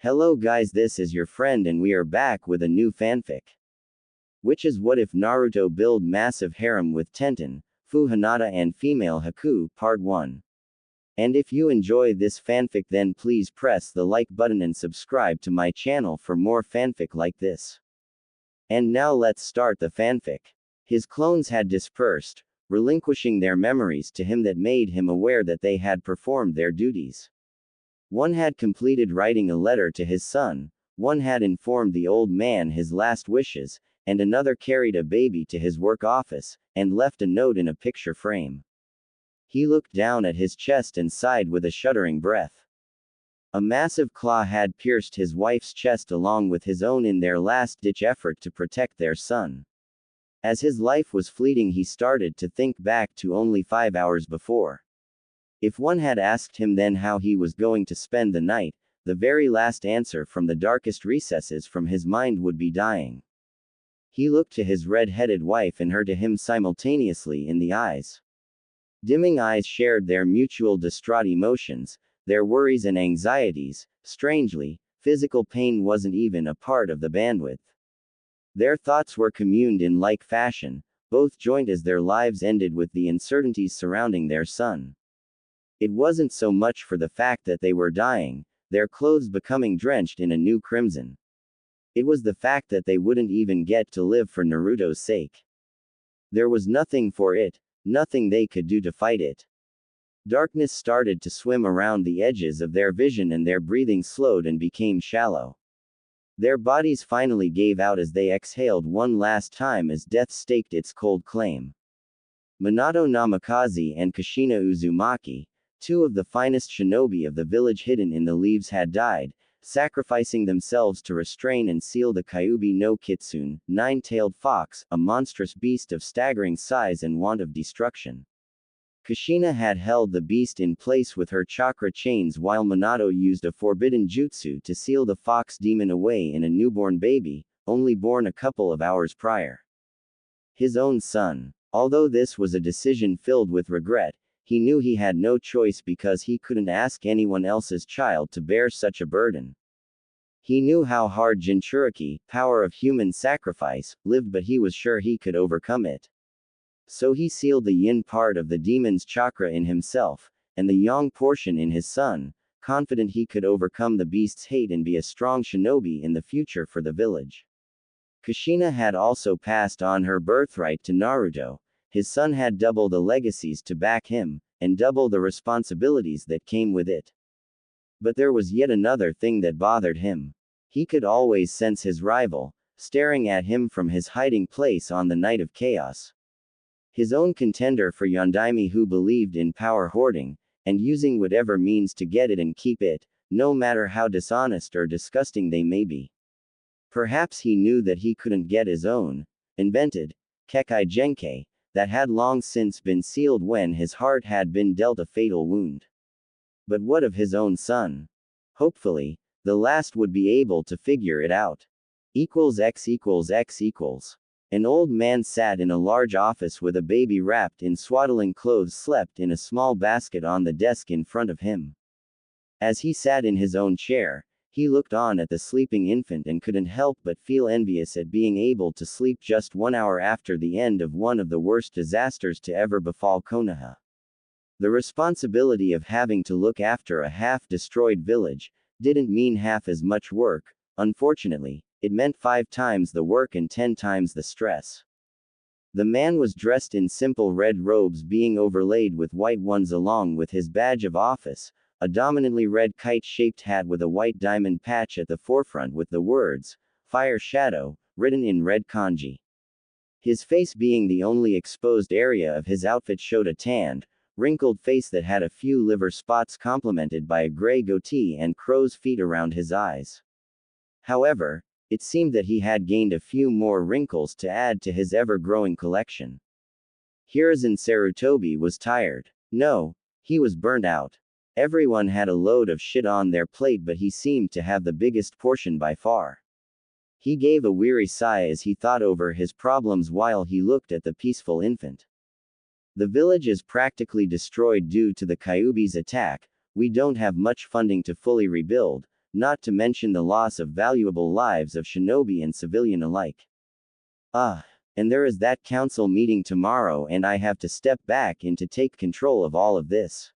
Hello guys, this is your friend and we are back with a new fanfic. Which is What If Naruto Build Massive Harem with Tenten, Fuu Hinata and Female Haku, Part 1. And if you enjoy this fanfic then please press the like button and subscribe to my channel for more fanfic like this. And now let's start the fanfic. His clones had dispersed, relinquishing their memories to him that made him aware that they had performed their duties. One had completed writing a letter to his son, one had informed the old man his last wishes, and another carried a baby to his work office, and left a note in a picture frame. He looked down at his chest and sighed with a shuddering breath. A massive claw had pierced his wife's chest along with his own in their last-ditch effort to protect their son. As his life was fleeting he started to think back to only 5 hours before. If one had asked him then how he was going to spend the night, the very last answer from the darkest recesses from his mind would be dying. He looked to his red-headed wife and her to him simultaneously in the eyes. Dimming eyes shared their mutual distraught emotions, their worries and anxieties. Strangely, physical pain wasn't even a part of the bandwidth. Their thoughts were communed in like fashion, both joined as their lives ended with the uncertainties surrounding their son. It wasn't so much for the fact that they were dying, their clothes becoming drenched in a new crimson. It was the fact that they wouldn't even get to live for Naruto's sake. There was nothing for it, nothing they could do to fight it. Darkness started to swim around the edges of their vision and their breathing slowed and became shallow. Their bodies finally gave out as they exhaled one last time as death staked its cold claim. Minato Namikaze and Kushina Uzumaki, two of the finest shinobi of the village hidden in the leaves had died, sacrificing themselves to restrain and seal the Kyuubi no Kitsune, nine-tailed fox, a monstrous beast of staggering size and want of destruction. Kushina had held the beast in place with her chakra chains while Minato used a forbidden jutsu to seal the fox demon away in a newborn baby, only born a couple of hours prior. His own son. Although this was a decision filled with regret, he knew he had no choice because he couldn't ask anyone else's child to bear such a burden. He knew how hard Jinchuriki, power of human sacrifice, lived but he was sure he could overcome it. So he sealed the yin part of the demon's chakra in himself, and the yang portion in his son, confident he could overcome the beast's hate and be a strong shinobi in the future for the village. Kushina had also passed on her birthright to Naruto. His son had double the legacies to back him, and double the responsibilities that came with it. But there was yet another thing that bothered him. He could always sense his rival, staring at him from his hiding place on the night of chaos. His own contender for Yondaime who believed in power hoarding, and using whatever means to get it and keep it, no matter how dishonest or disgusting they may be. Perhaps he knew that he couldn't get his own, invented, Kekkei Genkei, that had long since been sealed when his heart had been dealt a fatal wound. But what of his own son? Hopefully, the last would be able to figure it out. X=X=X=. An old man sat in a large office with a baby wrapped in swaddling clothes slept in a small basket on the desk in front of him. As he sat in his own chair, he looked on at the sleeping infant and couldn't help but feel envious at being able to sleep just 1 hour after the end of one of the worst disasters to ever befall Konoha. The responsibility of having to look after a half-destroyed village didn't mean half as much work. Unfortunately, it meant 5 times the work and 10 times the stress. The man was dressed in simple red robes being overlaid with white ones along with his badge of office, a dominantly red kite-shaped hat with a white diamond patch at the forefront with the words, Fire Shadow, written in red kanji. His face being the only exposed area of his outfit showed a tanned, wrinkled face that had a few liver spots complemented by a gray goatee and crow's feet around his eyes. However, it seemed that he had gained a few more wrinkles to add to his ever-growing collection. Hiruzen Sarutobi was tired. No, he was burnt out. Everyone had a load of shit on their plate but he seemed to have the biggest portion by far. He gave a weary sigh as he thought over his problems while he looked at the peaceful infant. The village is practically destroyed due to the Kyuubi's attack, we don't have much funding to fully rebuild, not to mention the loss of valuable lives of shinobi and civilian alike. And there is that council meeting tomorrow and I have to step back in to take control of all of this.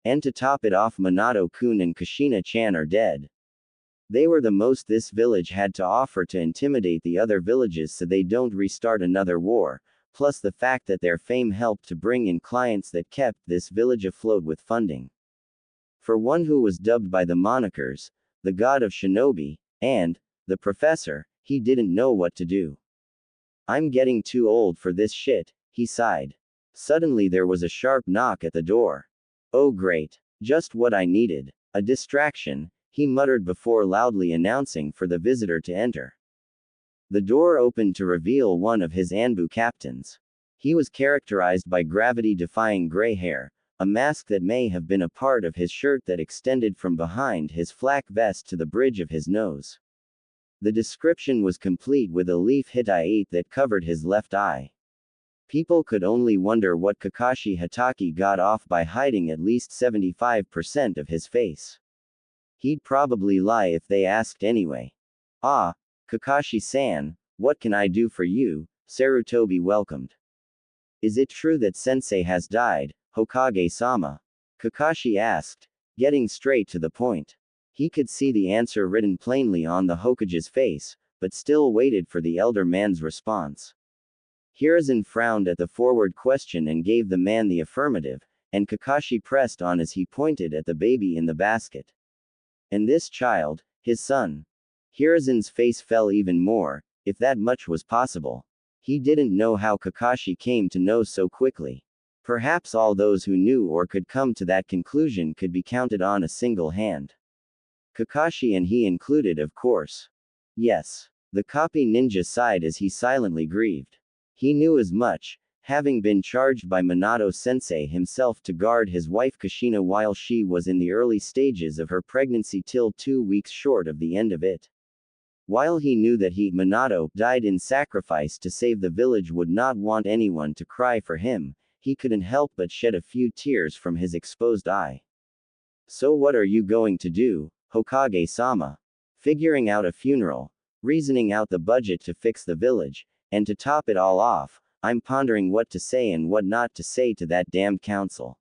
And to top it off, Minato-kun and Kushina-chan are dead. They were the most this village had to offer to intimidate the other villages so they don't restart another war, plus the fact that their fame helped to bring in clients that kept this village afloat with funding. For one who was dubbed by the monikers, the god of shinobi, and the professor, he didn't know what to do. I'm getting too old for this shit, he sighed. Suddenly there was a sharp knock at the door. Oh great. Just what I needed. A distraction, he muttered before loudly announcing for the visitor to enter. The door opened to reveal one of his Anbu captains. He was characterized by gravity-defying gray hair, a mask that may have been a part of his shirt that extended from behind his flak vest to the bridge of his nose. The description was complete with a leaf Hittite that covered his left eye. People could only wonder what Kakashi Hatake got off by hiding at least 75% of his face. He'd probably lie if they asked anyway. Ah, Kakashi-san, what can I do for you? Sarutobi welcomed. Is it true that sensei has died, Hokage-sama? Kakashi asked, getting straight to the point. He could see the answer written plainly on the Hokage's face, but still waited for the elder man's response. Hiruzen frowned at the forward question and gave the man the affirmative, and Kakashi pressed on as he pointed at the baby in the basket. And this child, his son. Hiruzen's face fell even more, if that much was possible. He didn't know how Kakashi came to know so quickly. Perhaps all those who knew or could come to that conclusion could be counted on a single hand. Kakashi and he included, of course. Yes. The copy ninja sighed as he silently grieved. He knew as much, having been charged by Minato-sensei himself to guard his wife Kushina while she was in the early stages of her pregnancy till 2 weeks short of the end of it. While he knew that he, Minato, died in sacrifice to save the village, would not want anyone to cry for him, he couldn't help but shed a few tears from his exposed eye. So what are you going to do, Hokage-sama? Figuring out a funeral, reasoning out the budget to fix the village, and to top it all off, I'm pondering what to say and what not to say to that damned council.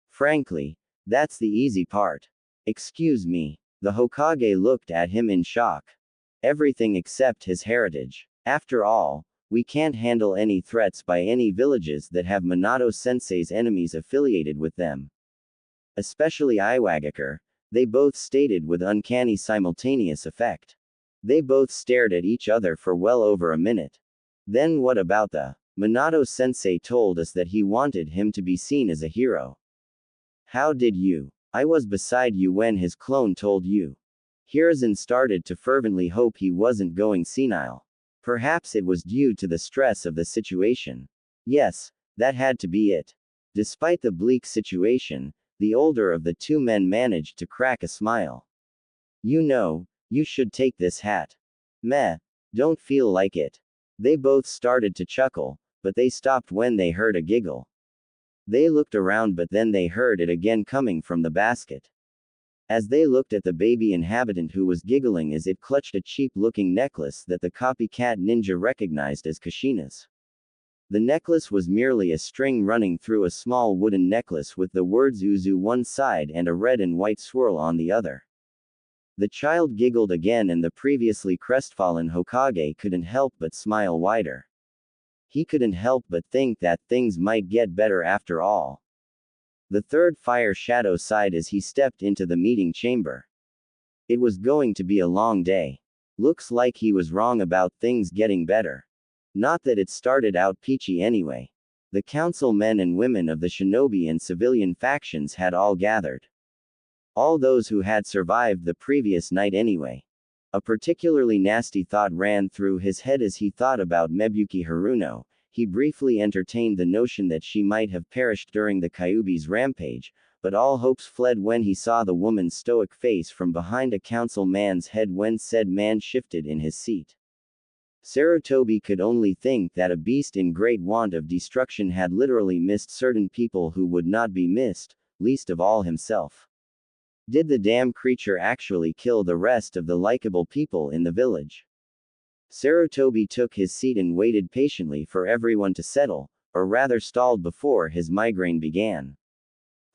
Frankly, that's the easy part. Excuse me. The Hokage looked at him in shock. Everything except his heritage. After all, we can't handle any threats by any villages that have Minato-sensei's enemies affiliated with them. Especially Iwagakure, they both stated with uncanny simultaneous effect. They both stared at each other for well over a minute. Then what about the Minato-sensei told us that he wanted him to be seen as a hero. How did you? I was beside you when his clone told you. Hiruzen started to fervently hope he wasn't going senile. Perhaps it was due to the stress of the situation. Yes, that had to be it. Despite the bleak situation, the older of the two men managed to crack a smile. You know, you should take this hat. Meh, don't feel like it. They both started to chuckle, but they stopped when they heard a giggle. They looked around, but then they heard it again coming from the basket. As they looked at the baby inhabitant who was giggling as it clutched a cheap-looking necklace that the copycat ninja recognized as Kushina's. The necklace was merely a string running through a small wooden necklace with the words Uzu one side and a red and white swirl on the other. The child giggled again and the previously crestfallen Hokage couldn't help but smile wider. He couldn't help but think that things might get better after all. The third fire shadow sighed as he stepped into the meeting chamber. It was going to be a long day. Looks like he was wrong about things getting better. Not that it started out peachy anyway. The council men and women of the shinobi and civilian factions had all gathered. All those who had survived the previous night anyway. A particularly nasty thought ran through his head as he thought about Mebuki Haruno. He briefly entertained the notion that she might have perished during the Kyuubi's rampage, but all hopes fled when he saw the woman's stoic face from behind a council man's head when said man shifted in his seat. Sarutobi could only think that a beast in great want of destruction had literally missed certain people who would not be missed, least of all himself. Did the damn creature actually kill the rest of the likable people in the village? Sarutobi took his seat and waited patiently for everyone to settle, or rather stalled before his migraine began.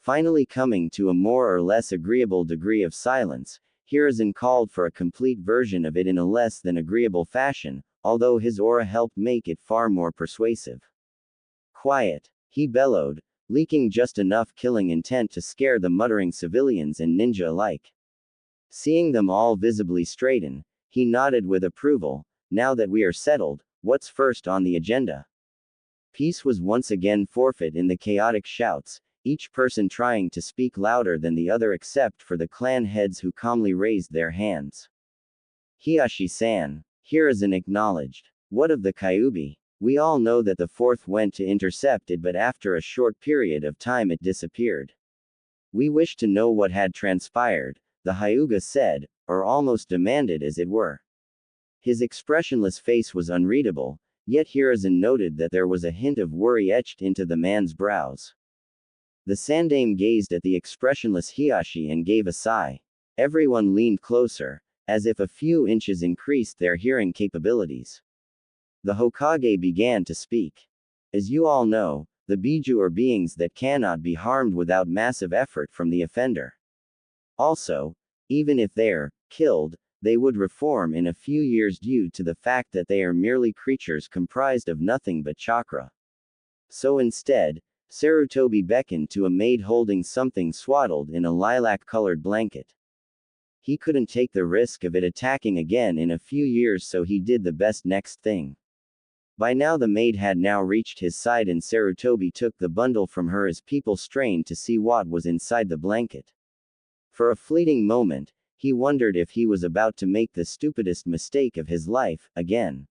Finally coming to a more or less agreeable degree of silence, Hiruzen called for a complete version of it in a less than agreeable fashion, although his aura helped make it far more persuasive. Quiet, he bellowed, leaking just enough killing intent to scare the muttering civilians and ninja alike. Seeing them all visibly straighten, he nodded with approval. Now that we are settled, what's first on the agenda? Peace was once again forfeit in the chaotic shouts, each person trying to speak louder than the other except for the clan heads who calmly raised their hands. Hiyashi-san, Hiruzen acknowledged. What of the Kyuubi? We all know that the fourth went to intercept it, but after a short period of time it disappeared. We wish to know what had transpired, the Hyuga said, or almost demanded as it were. His expressionless face was unreadable, yet Hiruzen noted that there was a hint of worry etched into the man's brows. The Sandaime gazed at the expressionless Hiyashi and gave a sigh. Everyone leaned closer, as if a few inches increased their hearing capabilities. The Hokage began to speak. As you all know, the Biju are beings that cannot be harmed without massive effort from the offender. Also, even if they're killed, they would reform in a few years due to the fact that they are merely creatures comprised of nothing but chakra. So instead, Sarutobi beckoned to a maid holding something swaddled in a lilac-colored blanket. He couldn't take the risk of it attacking again in a few years, so he did the best next thing. By now the maid had now reached his side and Sarutobi took the bundle from her as people strained to see what was inside the blanket. For a fleeting moment, he wondered if he was about to make the stupidest mistake of his life, again.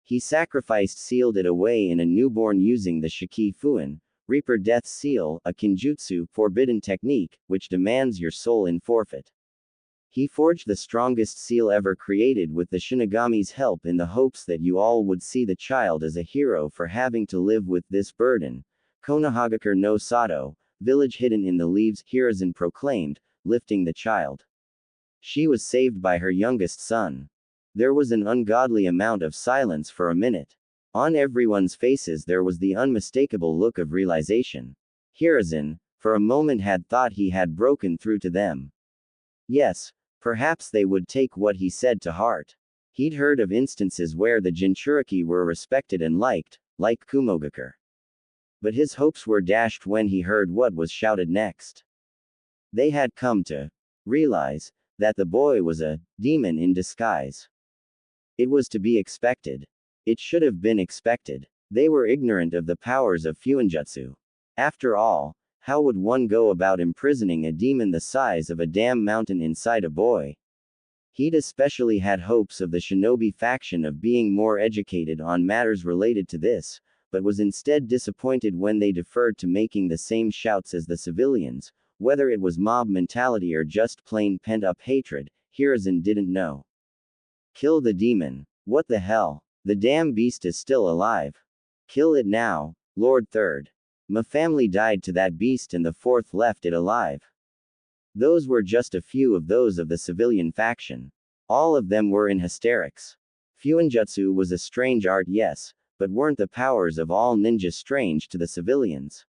He sealed it away in a newborn using the Shiki Fuin, Reaper Death Seal, a Kinjutsu, forbidden technique, which demands your soul in forfeit. He forged the strongest seal ever created with the Shinigami's help in the hopes that you all would see the child as a hero for having to live with this burden. Konohagakure no Sato, village hidden in the leaves, Hiruzen proclaimed, lifting the child. She was saved by her youngest son. There was an ungodly amount of silence for a minute. On everyone's faces there was the unmistakable look of realization. Hiruzen, for a moment, had thought he had broken through to them. Yes, perhaps they would take what he said to heart. He'd heard of instances where the Jinchuriki were respected and liked, like Kumogakure. But his hopes were dashed when he heard what was shouted next. They had come to realize that the boy was a demon in disguise. It was to be expected. It should have been expected. They were ignorant of the powers of Fuinjutsu. After all, how would one go about imprisoning a demon the size of a damn mountain inside a boy? He'd especially had hopes of the shinobi faction of being more educated on matters related to this, but was instead disappointed when they deferred to making the same shouts as the civilians. Whether it was mob mentality or just plain pent-up hatred, Hiruzen didn't know. Kill the demon. What the hell? The damn beast is still alive. Kill it now, Lord Third. My family died to that beast and the fourth left it alive. Those were just a few of those of the civilian faction. All of them were in hysterics. Fuinjutsu was a strange art, yes, but weren't the powers of all ninjas strange to the civilians?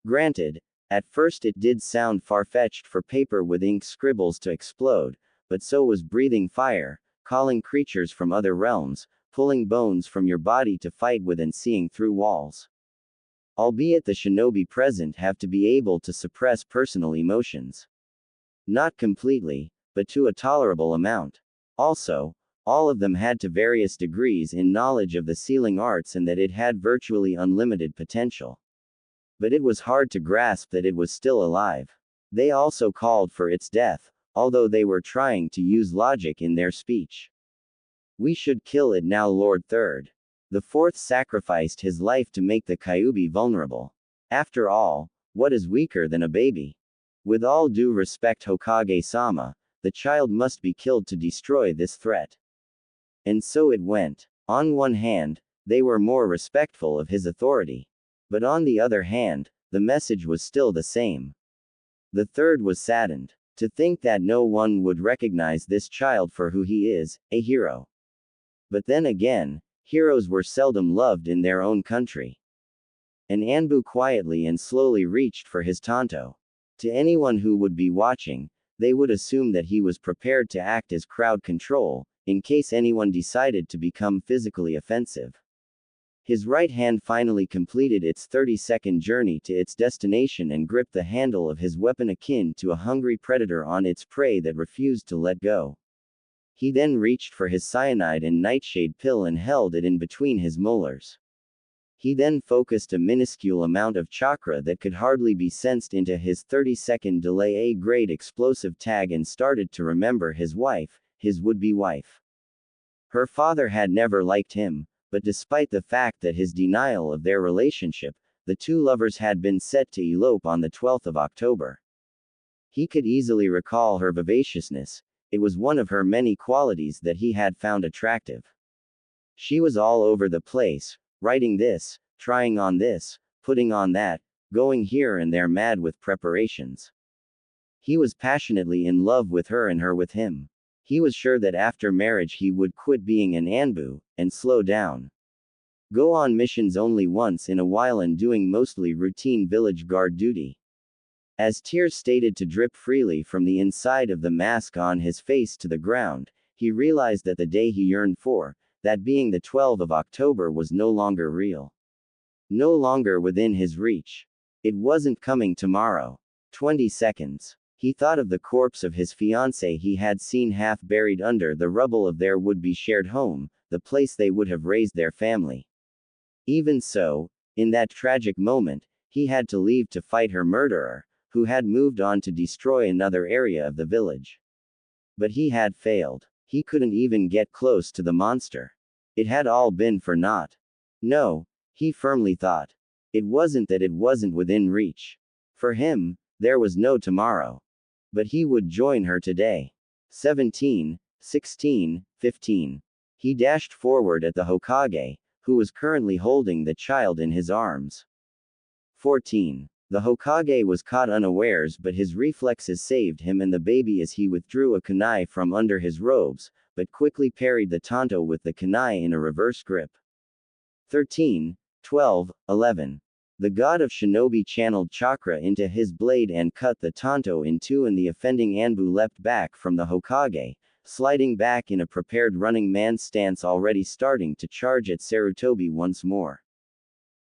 Granted, at first it did sound far-fetched for paper with ink scribbles to explode, but so was breathing fire, calling creatures from other realms, pulling bones from your body to fight with and seeing through walls. Albeit the shinobi present have to be able to suppress personal emotions. Not completely, but to a tolerable amount. Also, all of them had to various degrees in knowledge of the sealing arts and that it had virtually unlimited potential. But it was hard to grasp that it was still alive. They also called for its death, although they were trying to use logic in their speech. We should kill it now, Lord Third. The fourth sacrificed his life to make the Kyuubi vulnerable. After all, what is weaker than a baby? With all due respect, Hokage-sama, the child must be killed to destroy this threat. And so it went. On one hand, they were more respectful of his authority. But on the other hand, the message was still the same. The third was saddened. To think that no one would recognize this child for who he is, a hero. But then again, heroes were seldom loved in their own country. And Anbu quietly and slowly reached for his tanto. To anyone who would be watching, they would assume that he was prepared to act as crowd control, in case anyone decided to become physically offensive. His right hand finally completed its 30-second journey to its destination and gripped the handle of his weapon akin to a hungry predator on its prey that refused to let go. He then reached for his cyanide and nightshade pill and held it in between his molars. He then focused a minuscule amount of chakra that could hardly be sensed into his 30-second delay A-grade explosive tag and started to remember his wife, his would-be wife. Her father had never liked him, but despite the fact that his denial of their relationship, the two lovers had been set to elope on the 12th of October. He could easily recall her vivaciousness. It was one of her many qualities that he had found attractive. She was all over the place, writing this, trying on this, putting on that, going here and there mad with preparations. He was passionately in love with her and her with him. He was sure that after marriage he would quit being an Anbu, and slow down. Go on missions only once in a while and doing mostly routine village guard duty. As tears started to drip freely from the inside of the mask on his face to the ground, he realized that the day he yearned for, that being the 12th of October, was no longer real. No longer within his reach. It wasn't coming tomorrow. 20 seconds. He thought of the corpse of his fiancée he had seen half buried under the rubble of their would-be shared home, the place they would have raised their family. Even so, in that tragic moment, he had to leave to fight her murderer, who had moved on to destroy another area of the village. But he had failed. He couldn't even get close to the monster. It had all been for naught. No, he firmly thought. It wasn't that it wasn't within reach. For him, there was no tomorrow. But he would join her today. 17, 16, 15. He dashed forward at the Hokage, who was currently holding the child in his arms. 14. The Hokage was caught unawares, but his reflexes saved him and the baby as he withdrew a kunai from under his robes, but quickly parried the tanto with the kunai in a reverse grip. 13, 12, 11. The god of shinobi channeled chakra into his blade and cut the tanto in two, and the offending Anbu leapt back from the Hokage, sliding back in a prepared running man stance, already starting to charge at Sarutobi once more.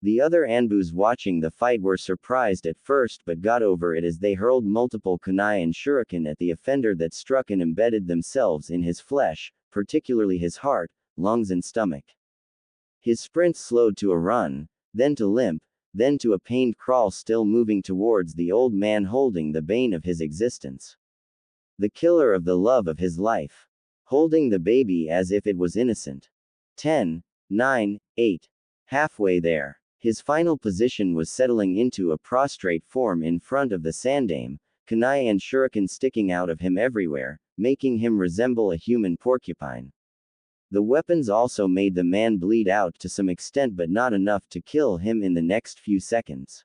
The other Anbus watching the fight were surprised at first but got over it as they hurled multiple kunai and shuriken at the offender that struck and embedded themselves in his flesh, particularly his heart, lungs and stomach. His sprint slowed to a run, then to limp, then to a pained crawl, still moving towards the old man holding the bane of his existence. The killer of the love of his life. Holding the baby as if it was innocent. 10, 9, 8. Halfway there. His final position was settling into a prostrate form in front of the sandame, kunai and shuriken sticking out of him everywhere, making him resemble a human porcupine. The weapons also made the man bleed out to some extent, but not enough to kill him in the next few seconds.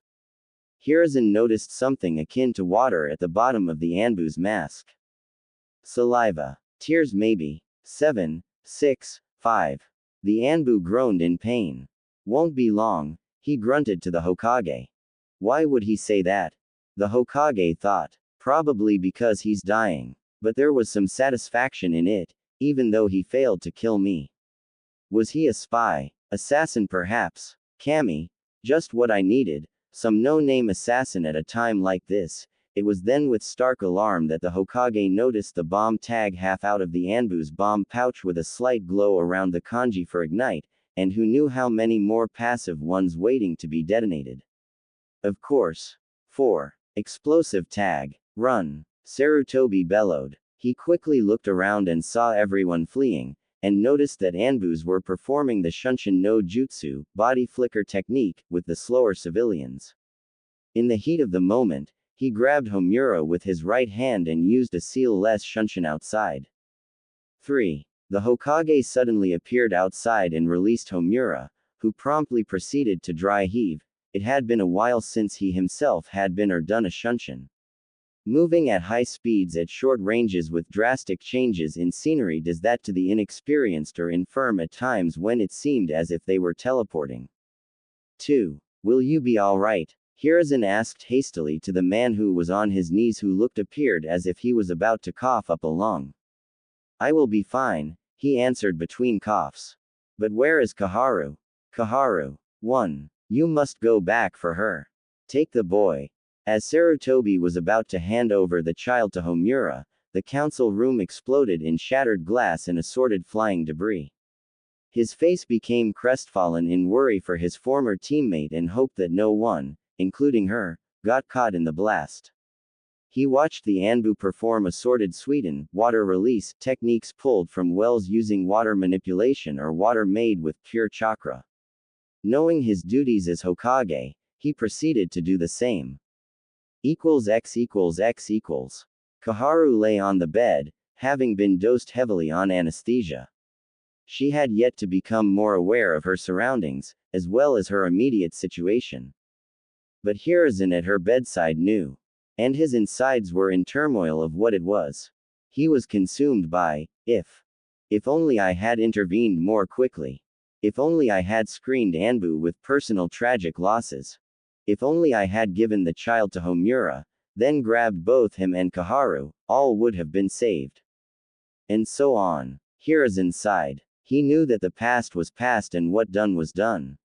Hiruzen noticed something akin to water at the bottom of the Anbu's mask. Saliva. Tears maybe. 7, 6, 5. The Anbu groaned in pain. Won't be long, he grunted to the Hokage. Why would he say that? The Hokage thought. Probably because he's dying. But there was some satisfaction in it, even though he failed to kill me. Was he a spy? Assassin perhaps? Kami? Just what I needed, some no-name assassin at a time like this. It was then with stark alarm that the Hokage noticed the bomb tag half out of the Anbu's bomb pouch with a slight glow around the kanji for ignite, and who knew how many more passive ones waiting to be detonated. Of course. 4. Explosive tag. Run. Sarutobi bellowed. He quickly looked around and saw everyone fleeing, and noticed that Anbus were performing the Shunshin no Jutsu, body flicker technique, with the slower civilians. In the heat of the moment, he grabbed Homura with his right hand and used a seal-less Shunshin outside. 3. The Hokage suddenly appeared outside and released Homura, who promptly proceeded to dry heave. It had been a while since he himself had been or done a Shunshin. Moving at high speeds at short ranges with drastic changes in scenery does that to the inexperienced or infirm at times when it seemed as if they were teleporting. 2. Will you be alright? Hiruzen asked hastily to the man who was on his knees who appeared as if he was about to cough up a lung. I will be fine, he answered between coughs. But where is Kaharu? Kaharu. 1. You must go back for her. Take the boy. As Sarutobi was about to hand over the child to Homura, the council room exploded in shattered glass and assorted flying debris. His face became crestfallen in worry for his former teammate and hoped that no one, including her, got caught in the blast. He watched the Anbu perform assorted Sweden water release techniques pulled from wells using water manipulation or water made with pure chakra. Knowing his duties as Hokage, he proceeded to do the same. X equals X equals. Kaharu lay on the bed, having been dosed heavily on anesthesia. She had yet to become more aware of her surroundings, as well as her immediate situation. But Hiruzen at her bedside knew. And his insides were in turmoil of what it was. He was consumed by, if only I had intervened more quickly. If only I had screened Anbu with personal tragic losses. If only I had given the child to Homura, then grabbed both him and Kaharu, all would have been saved. And so on. Hiruzen sighed. He knew that the past was past and what done was done.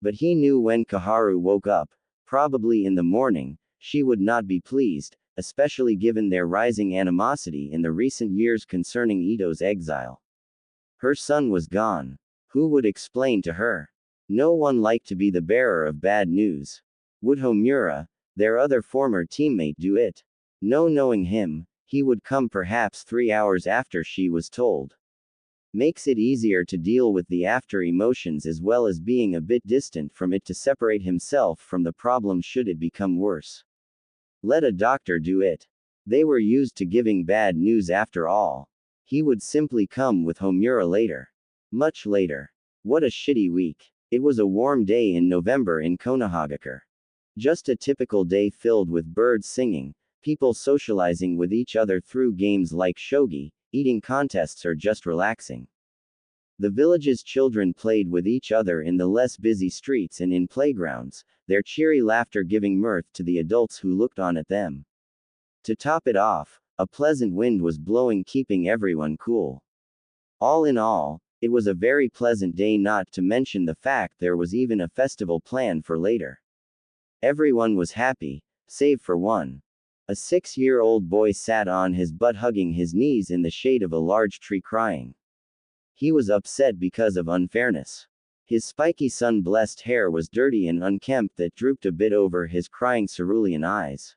But he knew when Kaharu woke up, probably in the morning, she would not be pleased, especially given their rising animosity in the recent years concerning Ito's exile. Her son was gone. Who would explain to her? No one liked to be the bearer of bad news. Would Homura, their other former teammate, do it? No, knowing him, he would come perhaps 3 hours after she was told. Makes it easier to deal with the after emotions as well as being a bit distant from it to separate himself from the problem should it become worse. Let a doctor do it. They were used to giving bad news after all. He would simply come with Homura later. Much later. What a shitty week. It was a warm day in November in Konohagakure. Just a typical day filled with birds singing, people socializing with each other through games like shogi, eating contests or just relaxing. The village's children played with each other in the less busy streets and in playgrounds, their cheery laughter giving mirth to the adults who looked on at them. To top it off, a pleasant wind was blowing, keeping everyone cool. All in all, it was a very pleasant day, not to mention the fact there was even a festival planned for later. Everyone was happy, save for one. A 6-year-old boy sat on his butt hugging his knees in the shade of a large tree crying. He was upset because of unfairness. His spiky sun-blessed hair was dirty and unkempt that drooped a bit over his crying cerulean eyes.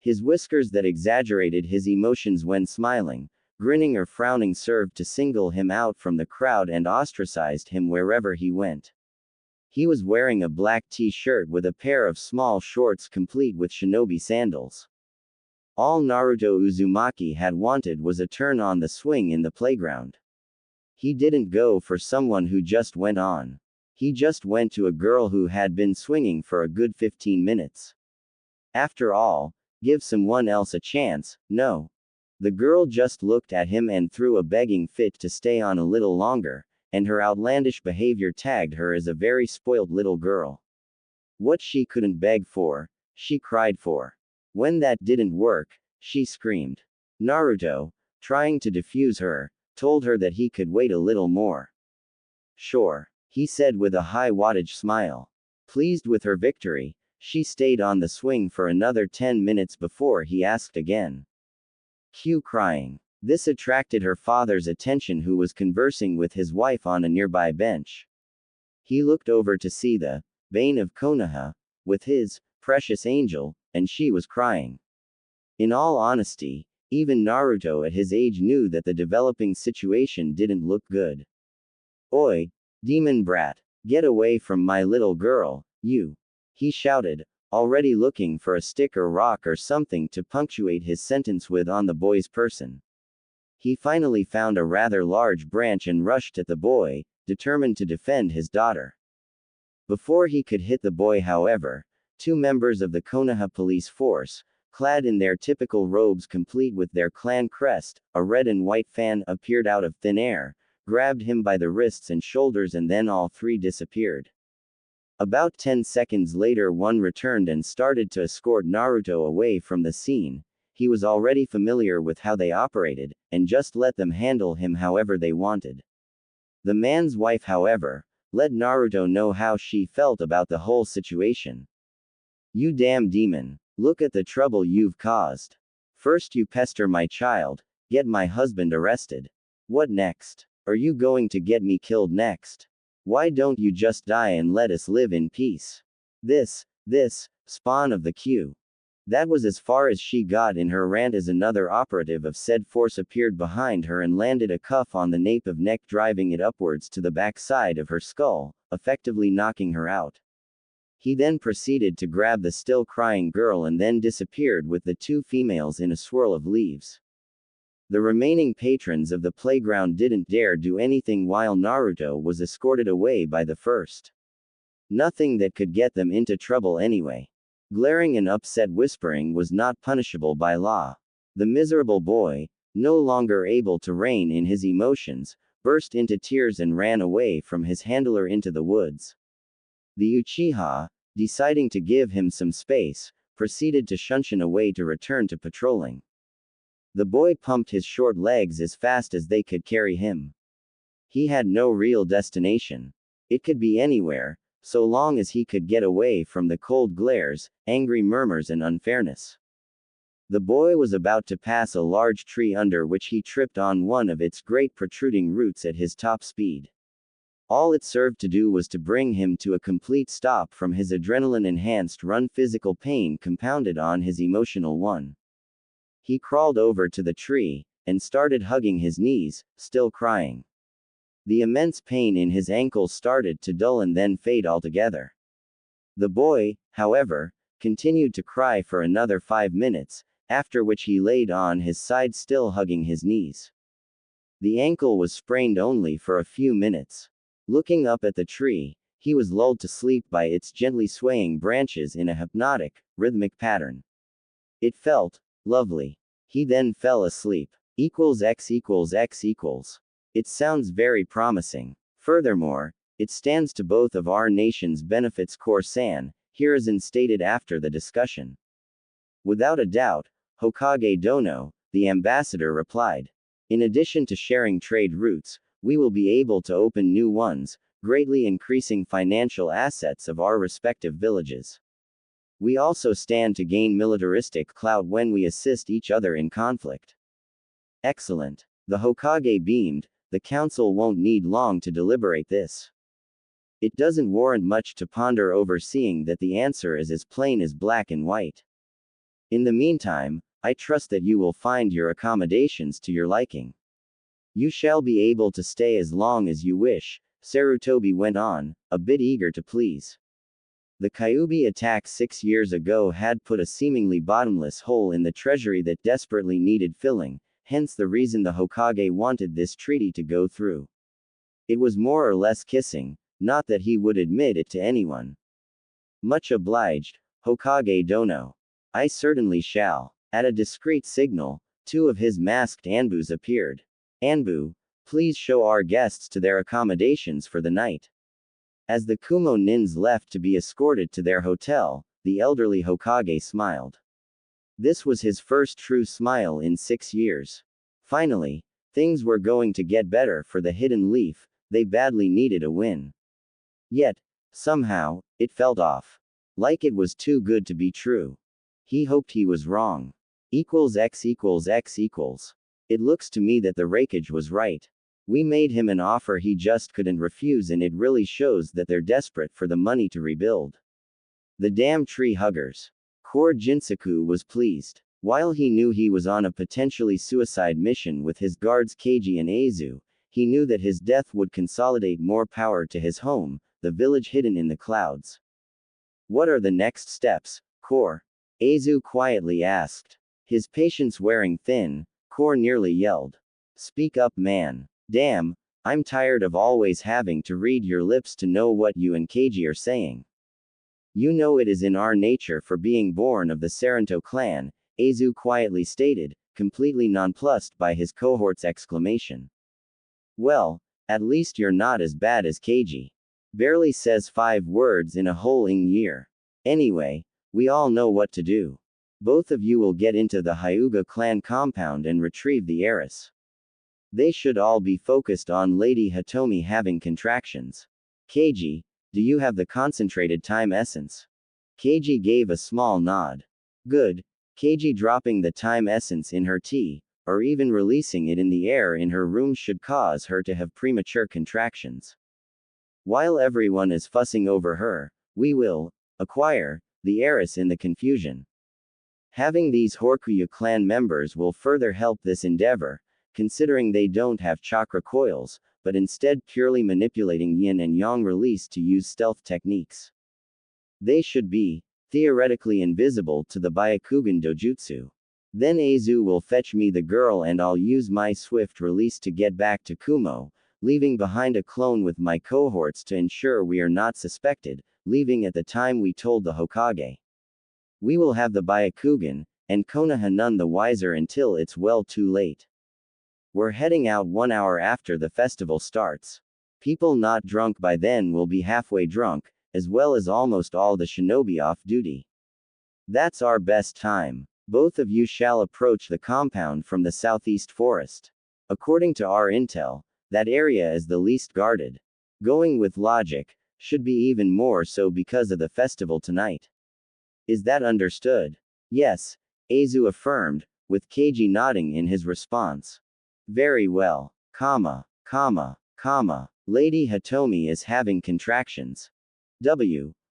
His whiskers that exaggerated his emotions when smiling, grinning or frowning served to single him out from the crowd and ostracized him wherever he went. He was wearing a black t-shirt with a pair of small shorts complete with shinobi sandals. All Naruto Uzumaki had wanted was a turn on the swing in the playground. He didn't go for someone who just went on. He just went to a girl who had been swinging for a good 15 minutes. After all, give someone else a chance, no. The girl just looked at him and threw a begging fit to stay on a little longer, and her outlandish behavior tagged her as a very spoiled little girl. What she couldn't beg for, she cried for. When that didn't work, she screamed. Naruto, trying to defuse her, told her that he could wait a little more. Sure, he said with a high wattage smile. Pleased with her victory, she stayed on the swing for another 10 minutes before he asked again. Cue crying. This attracted her father's attention, who was conversing with his wife on a nearby bench. He looked over to see the bane of Konoha, with his precious angel, and she was crying. In all honesty, even Naruto at his age knew that the developing situation didn't look good. Oi, demon brat, get away from my little girl, you! He shouted, already looking for a stick or rock or something to punctuate his sentence with on the boy's person. He finally found a rather large branch and rushed at the boy, determined to defend his daughter. Before he could hit the boy, however, 2 members of the Konoha police force, Clad in their typical robes complete with their clan crest, a red and white fan appeared out of thin air, grabbed him by the wrists and shoulders, and then all three disappeared. About 10 seconds later, one returned and started to escort Naruto away from the scene. He was already familiar with how they operated, and just let them handle him however they wanted. The man's wife, however, let Naruto know how she felt about the whole situation. "You damn demon. Look at the trouble you've caused. First you pester my child, get my husband arrested. What next? Are you going to get me killed next? Why don't you just die and let us live in peace?" This, spawn of the Q. That was as far as she got in her rant as another operative of said force appeared behind her and landed a cuff on the nape of neck, driving it upwards to the back side of her skull, effectively knocking her out. He then proceeded to grab the still crying girl and then disappeared with the two females in a swirl of leaves. The remaining patrons of the playground didn't dare do anything while Naruto was escorted away by the first. Nothing that could get them into trouble anyway. Glaring and upset whispering was not punishable by law. The miserable boy, no longer able to rein in his emotions, burst into tears and ran away from his handler into the woods. The Uchiha, deciding to give him some space, proceeded to shunshin away to return to patrolling. The boy pumped his short legs as fast as they could carry him. He had no real destination. It could be anywhere, so long as he could get away from the cold glares, angry murmurs, and unfairness. The boy was about to pass a large tree under which he tripped on one of its great protruding roots at his top speed. All it served to do was to bring him to a complete stop from his adrenaline-enhanced run, physical pain compounded on his emotional one. He crawled over to the tree, and started hugging his knees, still crying. The immense pain in his ankles started to dull and then fade altogether. The boy, however, continued to cry for another 5 minutes, after which he laid on his side still hugging his knees. The ankle was sprained only for a few minutes. Looking up at the tree, he was lulled to sleep by its gently swaying branches in a hypnotic, rhythmic pattern. It felt lovely. He then fell asleep. X equals X equals. It sounds very promising. Furthermore, it stands to both of our nation's benefits. Corsan, Hiruzen stated after the discussion. Without a doubt, Hokage Dono, the ambassador replied. In addition to sharing trade routes, we will be able to open new ones, greatly increasing financial assets of our respective villages. We also stand to gain militaristic clout when we assist each other in conflict. Excellent. The Hokage beamed. The council won't need long to deliberate this. It doesn't warrant much to ponder over, seeing that the answer is as plain as black and white. In the meantime, I trust that you will find your accommodations to your liking. You shall be able to stay as long as you wish, Sarutobi went on, a bit eager to please. The Kyuubi attack 6 years ago had put a seemingly bottomless hole in the treasury that desperately needed filling, hence the reason the Hokage wanted this treaty to go through. It was more or less kissing, not that he would admit it to anyone. Much obliged, Hokage Dono. I certainly shall. At a discreet signal, 2 of his masked Anbus appeared. Anbu, please show our guests to their accommodations for the night. As the Kumo Nins left to be escorted to their hotel, the elderly Hokage smiled. This was his first true smile in 6 years. Finally, things were going to get better for the Hidden Leaf. They badly needed a win. Yet, somehow, it felt off. Like it was too good to be true. He hoped he was wrong. X equals X equals. It looks to me that the Raikage was right. We made him an offer he just couldn't refuse, and it really shows that they're desperate for the money to rebuild. The damn tree huggers. Core Jinsaku was pleased. While he knew he was on a potentially suicide mission with his guards Keiji and Aizu, he knew that his death would consolidate more power to his home, the village hidden in the clouds. What are the next steps, Core? Aizu quietly asked. His patience wearing thin, Core nearly yelled. Speak up, man. Damn, I'm tired of always having to read your lips to know what you and Keiji are saying. You know it is in our nature, for being born of the Saranto clan, Azu quietly stated, completely nonplussed by his cohort's exclamation. Well, at least you're not as bad as Keiji. Barely says 5 words in a whole year. Anyway, we all know what to do. Both of you will get into the Hyuga clan compound and retrieve the heiress. They should all be focused on Lady Hitomi having contractions. Keiji, do you have the concentrated time essence? Keiji gave a small nod. Good. Keiji dropping the time essence in her tea, or even releasing it in the air in her room should cause her to have premature contractions. While everyone is fussing over her, we will acquire the heiress in the confusion. Having these Horkuya clan members will further help this endeavor, considering they don't have chakra coils, but instead purely manipulating yin and yang release to use stealth techniques. They should be, theoretically, invisible to the Byakugan dojutsu. Then Azu will fetch me the girl and I'll use my swift release to get back to Kumo, leaving behind a clone with my cohorts to ensure we are not suspected, leaving at the time we told the Hokage. We will have the Byakugan, and Konoha none the wiser until it's well too late. We're heading out 1 hour after the festival starts. People not drunk by then will be halfway drunk, as well as almost all the shinobi off duty. That's our best time. Both of you shall approach the compound from the southeast forest. According to our intel, that area is the least guarded. Going with logic, should be even more so because of the festival tonight. Is that understood? Yes, Azu affirmed, with Keiji nodding in his response. Very well, Lady Hitomi is having contractions.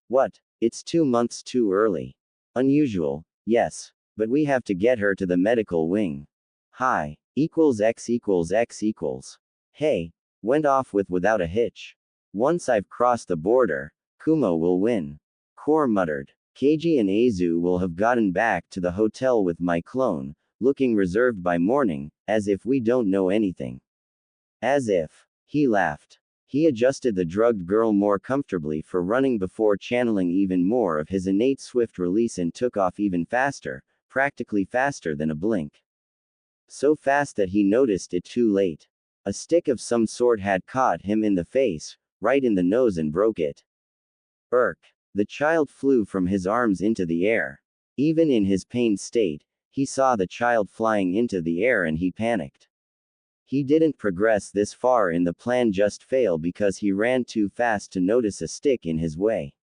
What? It's 2 months too early. Unusual, yes, but we have to get her to the medical wing. Hi, X. Hey, went off without a hitch. Once I've crossed the border, Kumo will win. Core muttered. Keiji and Azu will have gotten back to the hotel with my clone, looking reserved by morning, as if we don't know anything. As if. He laughed. He adjusted the drugged girl more comfortably for running before channeling even more of his innate swift release and took off even faster, practically faster than a blink. So fast that he noticed it too late. A stick of some sort had caught him in the face, right in the nose and broke it. Irk. The child flew from his arms into the air. Even in his pained state, he saw the child flying into the air and he panicked. He didn't progress this far in the plan, just fail because he ran too fast to notice a stick in his way.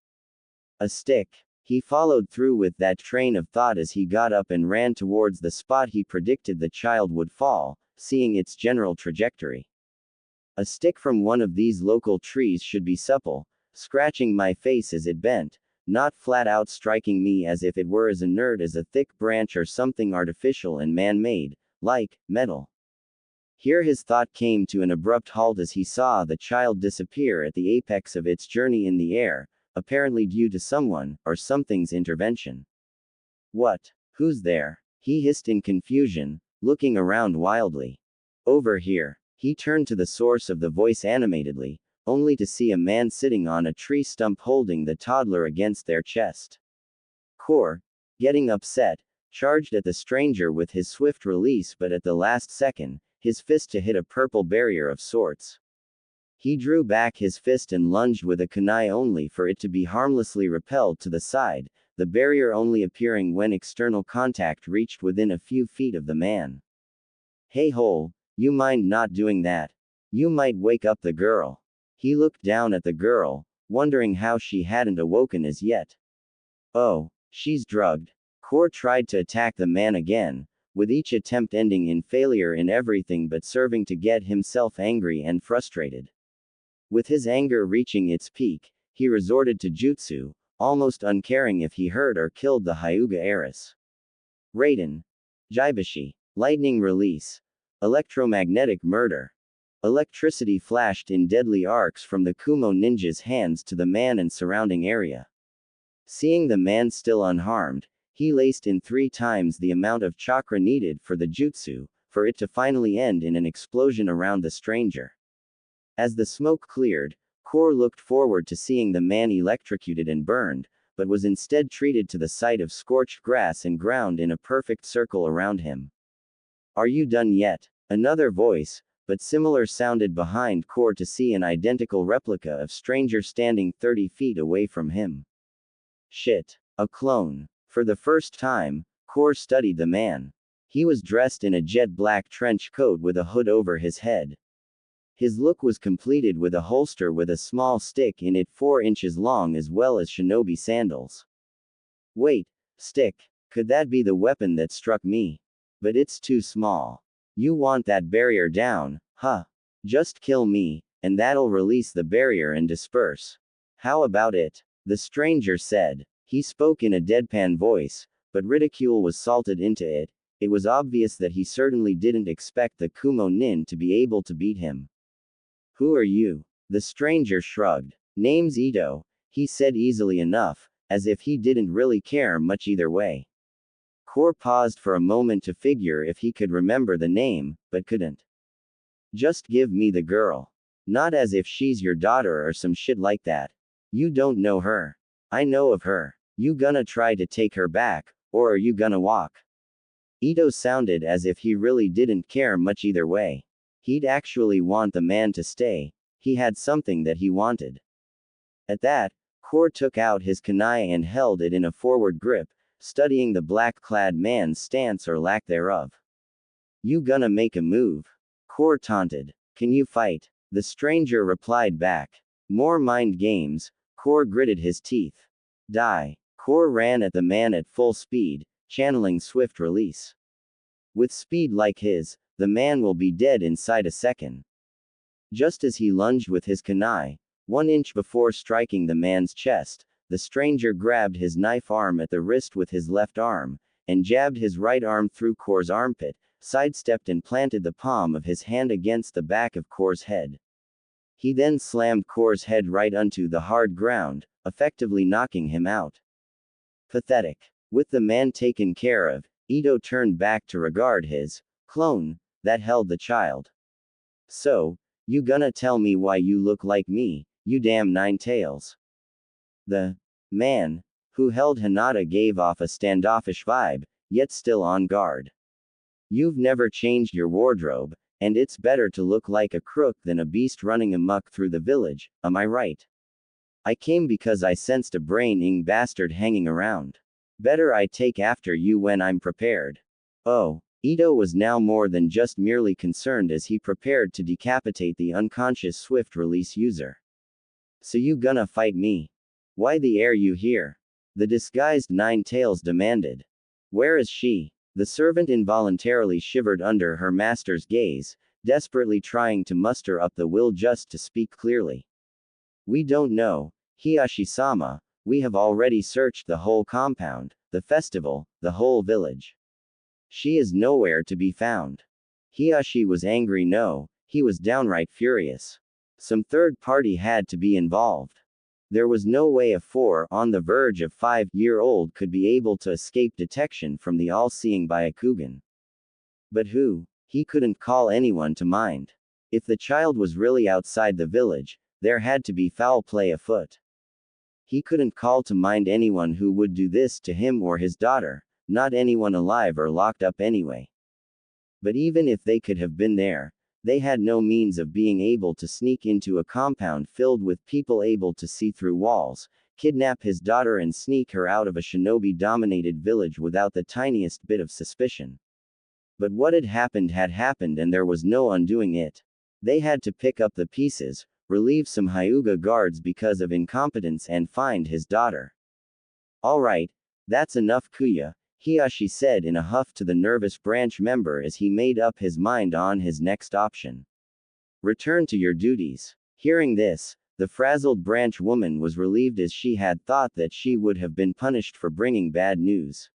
A stick. He followed through with that train of thought as he got up and ran towards the spot he predicted the child would fall, seeing its general trajectory. A stick from one of these local trees should be supple, scratching my face as it bent, not flat out striking me as if it were as inert as a thick branch or something artificial and man-made, like metal. Here his thought came to an abrupt halt as he saw the child disappear at the apex of its journey in the air, apparently due to someone, or something's intervention. What? Who's there? He hissed in confusion, looking around wildly. Over here. He turned to the source of the voice animatedly, only to see a man sitting on a tree stump holding the toddler against their chest. Core, getting upset, charged at the stranger with his swift release, but at the last second, his fist to hit a purple barrier of sorts. He drew back his fist and lunged with a kunai only for it to be harmlessly repelled to the side, the barrier only appearing when external contact reached within a few feet of the man. Hey hole, you mind not doing that? You might wake up the girl. He looked down at the girl, wondering how she hadn't awoken as yet. Oh, she's drugged. Core tried to attack the man again, with each attempt ending in failure in everything but serving to get himself angry and frustrated. With his anger reaching its peak, he resorted to jutsu, almost uncaring if he hurt or killed the Hyuga heiress. Raiden. Jaibashi. Lightning release. Electromagnetic murder. Electricity flashed in deadly arcs from the Kumo ninja's hands to the man and surrounding area. Seeing the man still unharmed, he laced in 3 times the amount of chakra needed for the jutsu, for it to finally end in an explosion around the stranger. As the smoke cleared, Core looked forward to seeing the man electrocuted and burned, but was instead treated to the sight of scorched grass and ground in a perfect circle around him. Are you done yet? Another voice, but similar, sounded behind Core to see an identical replica of stranger standing 30 feet away from him. Shit. A clone. For the first time, Core studied the man. He was dressed in a jet black trench coat with a hood over his head. His look was completed with a holster with a small stick in it 4 inches long as well as shinobi sandals. Wait, stick. Could that be the weapon that struck me? But it's too small. You want that barrier down, huh? Just kill me, and that'll release the barrier and disperse. How about it? The stranger said. He spoke in a deadpan voice, but ridicule was salted into it. It was obvious that he certainly didn't expect the Kumo Nin to be able to beat him. Who are you? The stranger shrugged. Name's Ito, he said easily enough, as if he didn't really care much either way. Core paused for a moment to figure if he could remember the name, but couldn't. Just give me the girl. Not as if she's your daughter or some shit like that. You don't know her. I know of her. You gonna try to take her back, or are you gonna walk? Ito sounded as if he really didn't care much either way. He'd actually want the man to stay. He had something that he wanted. At that, Core took out his kunai and held it in a forward grip, studying the black-clad man's stance or lack thereof. You gonna make a move? Core taunted. Can you fight? The stranger replied back. More mind games. Core gritted his teeth. Die. Core ran at the man at full speed, channeling swift release. With speed like his, the man will be dead inside a second. Just as he lunged with his kunai, 1 inch before striking the man's chest, the stranger grabbed his knife arm at the wrist with his left arm, and jabbed his right arm through Core's armpit, sidestepped and planted the palm of his hand against the back of Core's head. He then slammed Core's head right onto the hard ground, effectively knocking him out. Pathetic. With the man taken care of, Ito turned back to regard his clone that held the child. So, you gonna tell me why you look like me, you damn 9 tails? The man who held Hinata gave off a standoffish vibe, yet still on guard. You've never changed your wardrobe, and it's better to look like a crook than a beast running amok through the village, am I right? I came because I sensed a brain-ing bastard hanging around. Better I take after you when I'm prepared. Oh, Ito was now more than just merely concerned as he prepared to decapitate the unconscious swift-release user. So you gonna fight me? Why the air you here? The disguised 9 tails demanded. Where is she? The servant involuntarily shivered under her master's gaze, desperately trying to muster up the will just to speak clearly. We don't know, Hiyashi-sama, we have already searched the whole compound, the festival, the whole village. She is nowhere to be found. Hiyashi was angry. No, he was downright furious. Some third party had to be involved. There was no way a 4 on the verge of 5-year-old could be able to escape detection from the all-seeing Byakugan. But who? He couldn't call anyone to mind. If the child was really outside the village, there had to be foul play afoot. He couldn't call to mind anyone who would do this to him or his daughter, not anyone alive or locked up anyway. But even if they could have been there, they had no means of being able to sneak into a compound filled with people able to see through walls, kidnap his daughter and sneak her out of a shinobi-dominated village without the tiniest bit of suspicion. But what had happened and there was no undoing it. They had to pick up the pieces, relieve some Hyuga guards because of incompetence and find his daughter. Alright, that's enough Kuya, Hiyashi said in a huff to the nervous branch member as he made up his mind on his next option. Return to your duties. Hearing this, the frazzled branch woman was relieved as she had thought that she would have been punished for bringing bad news.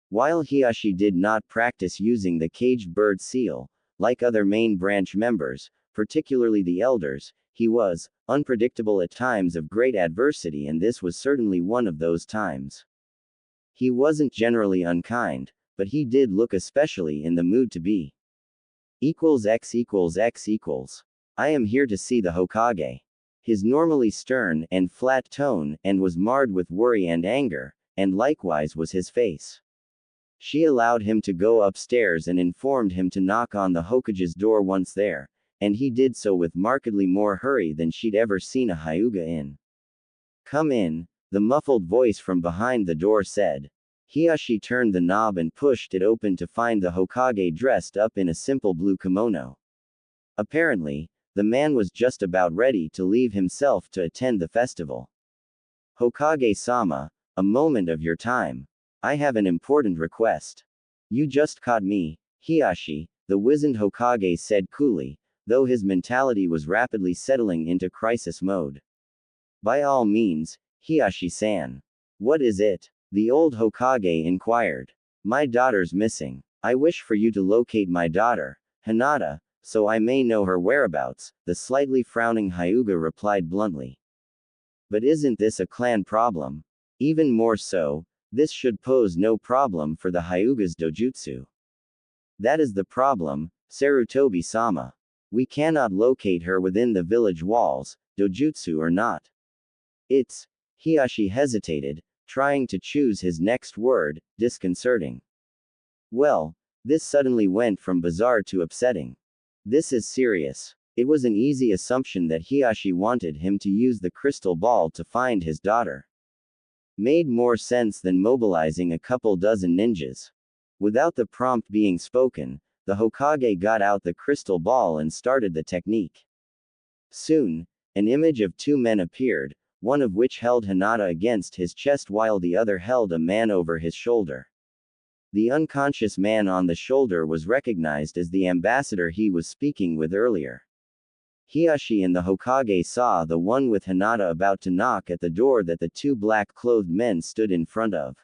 While Hiyashi did not practice using the caged bird seal, like other main branch members, particularly the elders, he was unpredictable at times of great adversity, and this was certainly one of those times. He wasn't generally unkind, but he did look especially in the mood to be. == X == I am here to see the Hokage. his normally stern and flat tone, and was marred with worry and anger, and likewise was his face. She allowed him to go upstairs and informed him to knock on the Hokage's door once there, and he did so with markedly more hurry than she'd ever seen a Hyuga in. "Come in," the muffled voice from behind the door said. Hiashi turned the knob and pushed it open to find the Hokage dressed up in a simple blue kimono. Apparently, the man was just about ready to leave himself to attend the festival. "Hokage-sama, a moment of your time. I have an important request." "You just caught me, Hiashi," the wizened Hokage said coolly, though his mentality was rapidly settling into crisis mode. "By all means, Hiashi-san." "What is it?" the old Hokage inquired. "My daughter's missing. I wish for you to locate my daughter, Hinata, so I may know her whereabouts," the slightly frowning Hyuga replied bluntly. "But isn't this a clan problem? Even more so, this should pose no problem for the Hyuga's dojutsu." "That is the problem, Sarutobi-sama. We cannot locate her within the village walls, dojutsu or not." "It's..." Hiashi hesitated, trying to choose his next word, disconcerting. Well, this suddenly went from bizarre to upsetting. "This is serious." It was an easy assumption that Hiashi wanted him to use the crystal ball to find his daughter. Made more sense than mobilizing a couple dozen ninjas. Without the prompt being spoken, the Hokage got out the crystal ball and started the technique. Soon, an image of two men appeared, one of which held Hinata against his chest while the other held a man over his shoulder. The unconscious man on the shoulder was recognized as the ambassador he was speaking with earlier. Hiashi and the Hokage saw the one with Hinata about to knock at the door that the two black-clothed men stood in front of.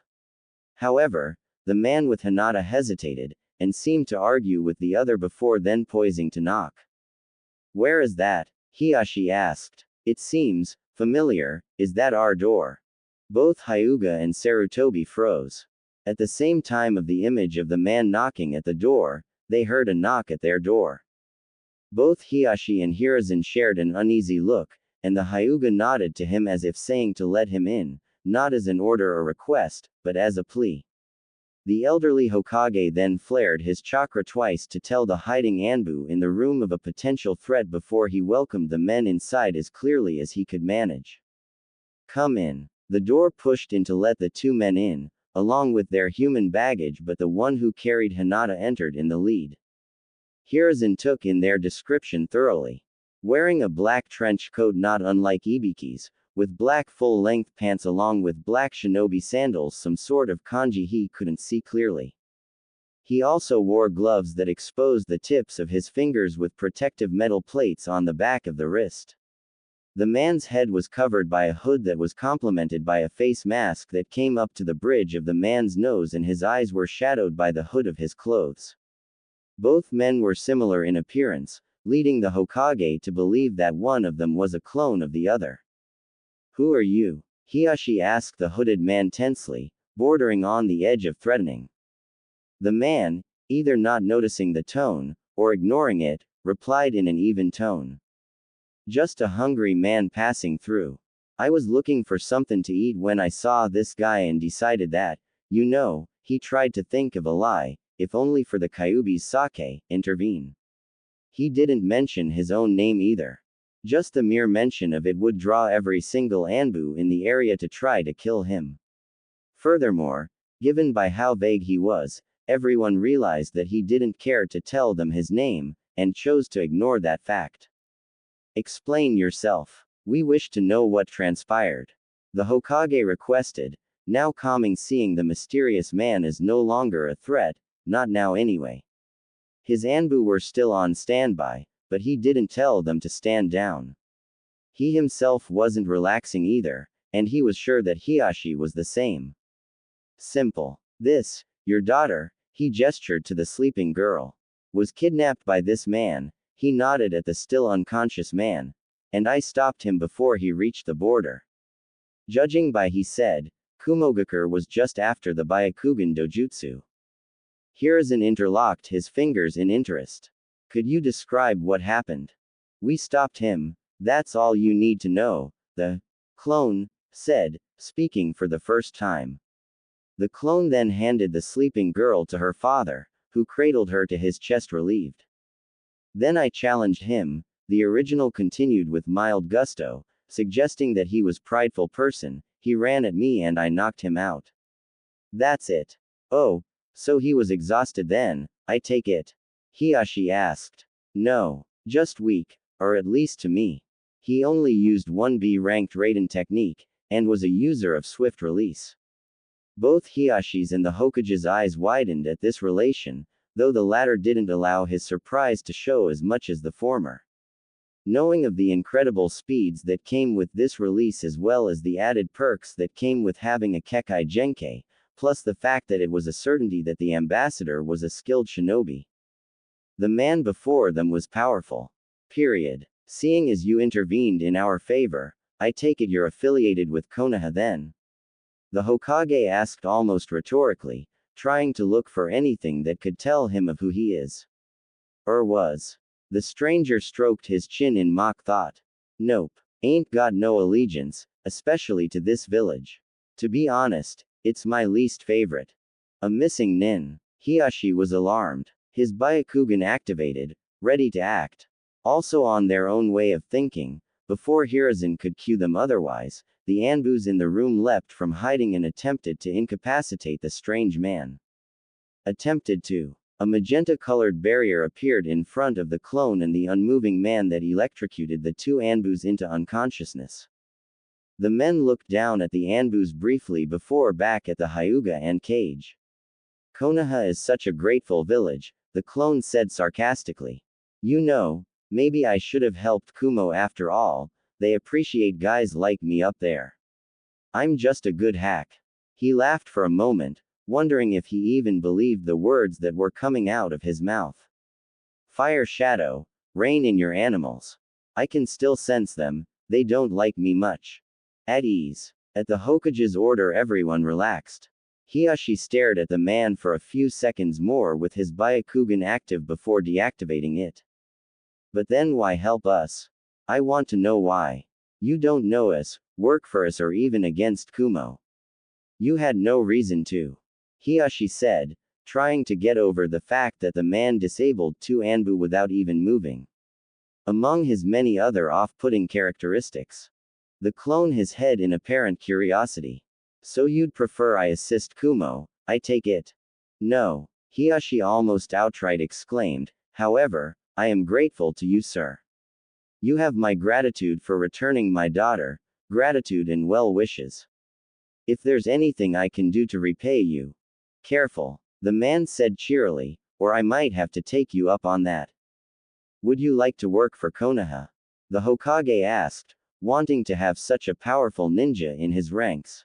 However, the man with Hinata hesitated, and seemed to argue with the other before then poising to knock. "Where is that?" Hiashi asked. "It seems familiar. Is that our door?" Both Hyuga and Sarutobi froze. At the same time of the image of the man knocking at the door, they heard a knock at their door. Both Hiashi and Hiruzen shared an uneasy look, and the Hyuga nodded to him as if saying to let him in, not as an order or request, but as a plea. The elderly Hokage then flared his chakra twice to tell the hiding Anbu in the room of a potential threat before he welcomed the men inside as clearly as he could manage. "Come in." The door pushed in to let the two men in, along with their human baggage, but the one who carried Hinata entered in the lead. Hiruzen took in their description thoroughly. Wearing a black trench coat not unlike Ibiki's, with black full-length pants along with black shinobi sandals, some sort of kanji he couldn't see clearly. He also wore gloves that exposed the tips of his fingers with protective metal plates on the back of the wrist. The man's head was covered by a hood that was complemented by a face mask that came up to the bridge of the man's nose, and his eyes were shadowed by the hood of his clothes. Both men were similar in appearance, leading the Hokage to believe that one of them was a clone of the other. "Who are you?" Hiashi asked the hooded man tensely, bordering on the edge of threatening. The man, either not noticing the tone, or ignoring it, replied in an even tone. "Just a hungry man passing through. I was looking for something to eat when I saw this guy and decided that, he tried to think of a lie, if only for the Kyuubi's sake, intervene. He didn't mention his own name either. Just the mere mention of it would draw every single Anbu in the area to try to kill him. Furthermore, given by how vague he was, everyone realized that he didn't care to tell them his name, and chose to ignore that fact. Explain yourself. We wish to know what transpired." The Hokage requested, now calming, seeing the mysterious man is no longer a threat, not now anyway. His Anbu were still on standby, but he didn't tell them to stand down. He himself wasn't relaxing either, and he was sure that Hiashi was the same. "Simple. This, your daughter," he gestured to the sleeping girl, "was kidnapped by this man," he nodded at the still unconscious man, "and I stopped him before he reached the border. Judging by he said, Kumogakure was just after the Byakugan dojutsu." Hiruzen interlocked his fingers in interest. "Could you describe what happened?" "We stopped him," That's all you need to know, the clone said, speaking for the first time. The clone then handed the sleeping girl to her father, who cradled her to his chest relieved. Then I challenged him, the original continued with mild gusto, suggesting that he was prideful person. He ran at me and I knocked him out. That's it. Oh, so he was exhausted then, I take it? Hiashi asked. No, just weak, or at least to me. He only used 1B ranked Raiden technique, and was a user of swift release. Both Hiashi's and the Hokage's eyes widened at this relation, though the latter didn't allow his surprise to show as much as the former. Knowing of the incredible speeds that came with this release as well as the added perks that came with having a Kekai Genkai, plus the fact that it was a certainty that the ambassador was a skilled shinobi. The man before them was powerful. Period. Seeing as you intervened in our favor, I take it you're affiliated with Konoha then? The Hokage asked almost rhetorically, trying to look for anything that could tell him of who he is. Or was. The stranger stroked his chin in mock thought. Nope. Ain't got no allegiance, especially to this village. To be honest, it's my least favorite. A missing nin. Hiashi was alarmed. His Byakugan activated, ready to act. Also on their own way of thinking, before Hiruzen could cue them otherwise, the Anbus in the room leapt from hiding and attempted to incapacitate the strange man. Attempted to. A magenta-colored barrier appeared in front of the clone and the unmoving man that electrocuted the two Anbus into unconsciousness. The men looked down at the Anbus briefly before back at the Hyuga and cage. Konoha is such a grateful village, the clone said sarcastically. You know, maybe I should have helped Kumo after all, they appreciate guys like me up there. I'm just a good hack. He laughed for a moment, wondering if he even believed the words that were coming out of his mouth. Fire Shadow, rein in your animals. I can still sense them, they don't like me much. At ease. At the Hokage's order everyone relaxed. Hiashi stared at the man for a few seconds more with his Byakugan active before deactivating it. But then why help us? I want to know why. You don't know us, work for us or even against Kumo. You had no reason to. Hiashi said, trying to get over the fact that the man disabled two Anbu without even moving. Among his many other off-putting characteristics. The clone his head in apparent curiosity. So you'd prefer I assist Kumo, I take it? No. Hiashi almost outright exclaimed, however, I am grateful to you, sir. You have my gratitude for returning my daughter, gratitude and well wishes. If there's anything I can do to repay you. Careful, the man said cheerily, or I might have to take you up on that. Would you like to work for Konoha? The Hokage asked, wanting to have such a powerful ninja in his ranks.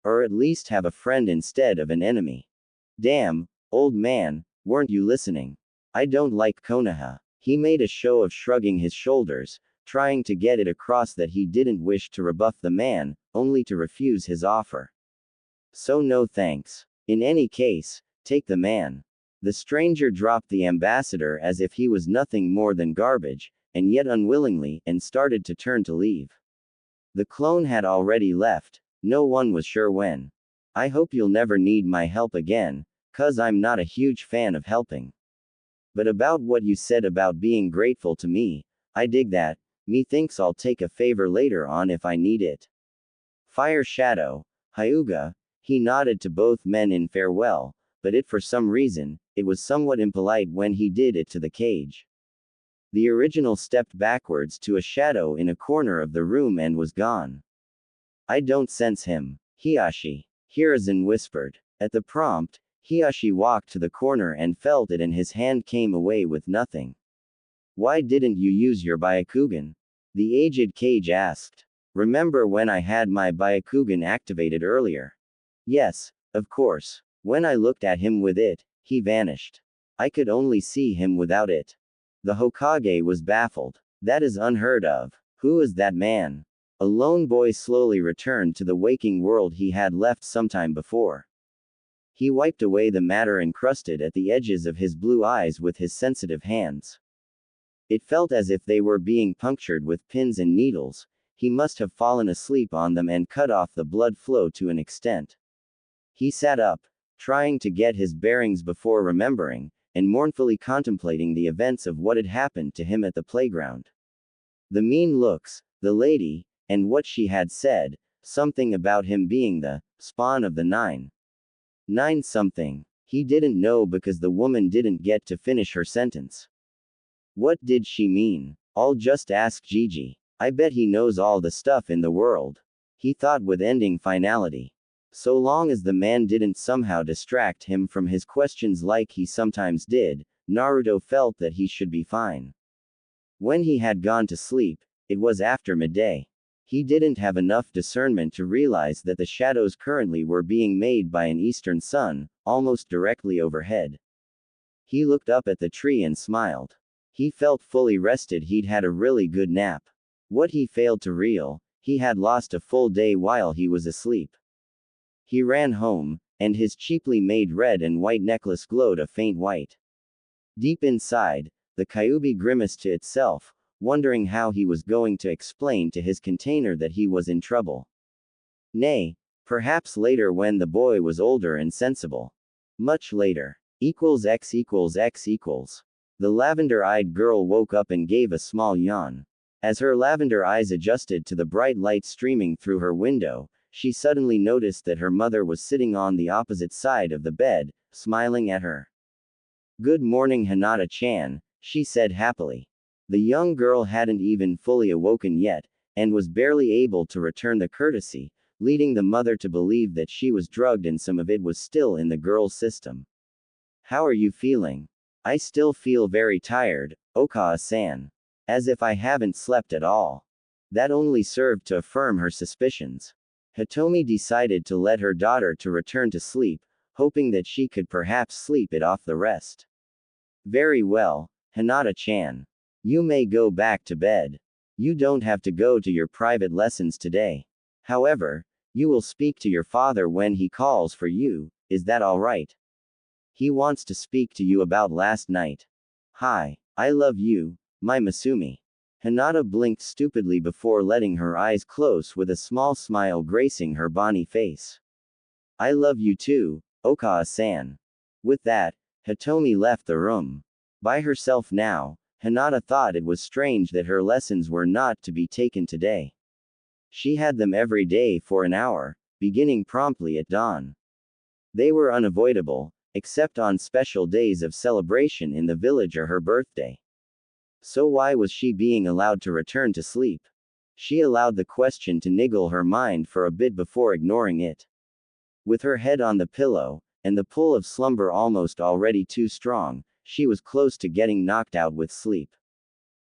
Or at least have a friend instead of an enemy. Damn, old man, weren't you listening? I don't like Konoha. He made a show of shrugging his shoulders, trying to get it across that he didn't wish to rebuff the man, only to refuse his offer. So no thanks. In any case, take the man. The stranger dropped the ambassador as if he was nothing more than garbage, and yet unwillingly, and started to turn to leave. The clone had already left, no one was sure when. I hope you'll never need my help again, 'cause I'm not a huge fan of helping. But about what you said about being grateful to me, I dig that, me thinks I'll take a favor later on if I need it. Fire Shadow, Hyuga, he nodded to both men in farewell, but for some reason, it was somewhat impolite when he did it to the cage. The original stepped backwards to a shadow in a corner of the room and was gone. I don't sense him. Hiashi. Hiruzen whispered. At the prompt, Hiashi walked to the corner and felt it and his hand came away with nothing. Why didn't you use your Byakugan? The aged cage asked. Remember when I had my Byakugan activated earlier? Yes, of course. When I looked at him with it, he vanished. I could only see him without it. The Hokage was baffled. That is unheard of. Who is that man? A lone boy slowly returned to the waking world he had left sometime before. He wiped away the matter encrusted at the edges of his blue eyes with his sensitive hands. It felt as if they were being punctured with pins and needles. He must have fallen asleep on them and cut off the blood flow to an extent. He sat up, trying to get his bearings before remembering, and mournfully contemplating the events of what had happened to him at the playground. The mean looks, the lady, and what she had said, something about him being the spawn of the nine something. He didn't know because the woman didn't get to finish her sentence. What did she mean? I'll just ask Gigi. I bet he knows all the stuff in the world. He thought with ending finality. So long as the man didn't somehow distract him from his questions like he sometimes did, Naruto felt that he should be fine. When he had gone to sleep, it was after midday. He didn't have enough discernment to realize that the shadows currently were being made by an eastern sun, almost directly overhead. He looked up at the tree and smiled. He felt fully rested. He'd had a really good nap. What he failed to realize, he had lost a full day while he was asleep. He ran home, and his cheaply made red and white necklace glowed a faint white. Deep inside, the Kyuubi grimaced to itself, wondering how he was going to explain to his container that he was in trouble. Nay, perhaps later when the boy was older and sensible. Much later. X equals X equals. The lavender-eyed girl woke up and gave a small yawn. As her lavender eyes adjusted to the bright light streaming through her window, she suddenly noticed that her mother was sitting on the opposite side of the bed, smiling at her. "Good morning, Hinata-chan," she said happily. The young girl hadn't even fully awoken yet, and was barely able to return the courtesy, leading the mother to believe that she was drugged and some of it was still in the girl's system. "How are you feeling?" "I still feel very tired, Okawa-san. As if I haven't slept at all." That only served to affirm her suspicions. Hitomi decided to let her daughter to return to sleep, hoping that she could perhaps sleep it off the rest. "Very well, Hinata-chan. You may go back to bed. You don't have to go to your private lessons today. However, you will speak to your father when he calls for you, is that all right? He wants to speak to you about last night." "Hi, I love you, my Masumi." Hinata blinked stupidly before letting her eyes close with a small smile gracing her bonny face. "I love you too, Okawa-san." With that, Hitomi left the room. By herself now, Hinata thought it was strange that her lessons were not to be taken today. She had them every day for an hour, beginning promptly at dawn. They were unavoidable, except on special days of celebration in the village or her birthday. So why was she being allowed to return to sleep? She allowed the question to niggle her mind for a bit before ignoring it. With her head on the pillow, and the pull of slumber almost already too strong, she was close to getting knocked out with sleep.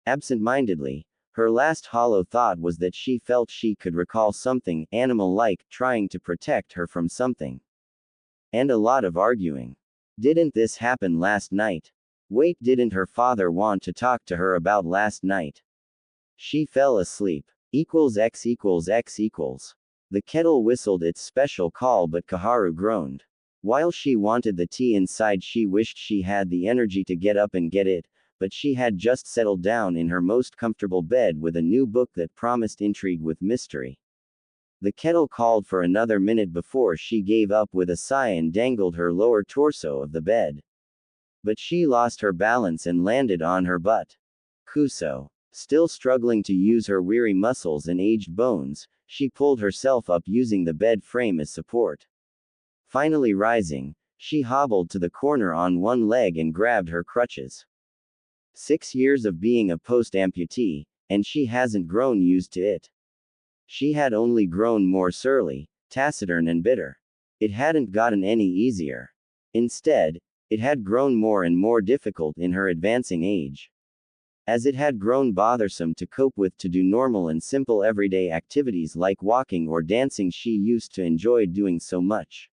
Absent-mindedly, her last hollow thought was that she felt she could recall something animal-like trying to protect her from something. And a lot of arguing. Didn't this happen last night? Wait, didn't her father want to talk to her about last night? She fell asleep. X equals X equals. The kettle whistled its special call, but Kaharu groaned. While she wanted the tea inside, she wished she had the energy to get up and get it, but she had just settled down in her most comfortable bed with a new book that promised intrigue with mystery. The kettle called for another minute before she gave up with a sigh and dangled her lower torso of the bed. But she lost her balance and landed on her butt. Kuso. Still struggling to use her weary muscles and aged bones, she pulled herself up using the bed frame as support. Finally rising, she hobbled to the corner on one leg and grabbed her crutches. 6 years of being a post-amputee, and she hasn't grown used to it. She had only grown more surly, taciturn and bitter. It hadn't gotten any easier. Instead, it had grown more and more difficult in her advancing age. As it had grown bothersome to cope with to do normal and simple everyday activities like walking or dancing she used to enjoy doing so much.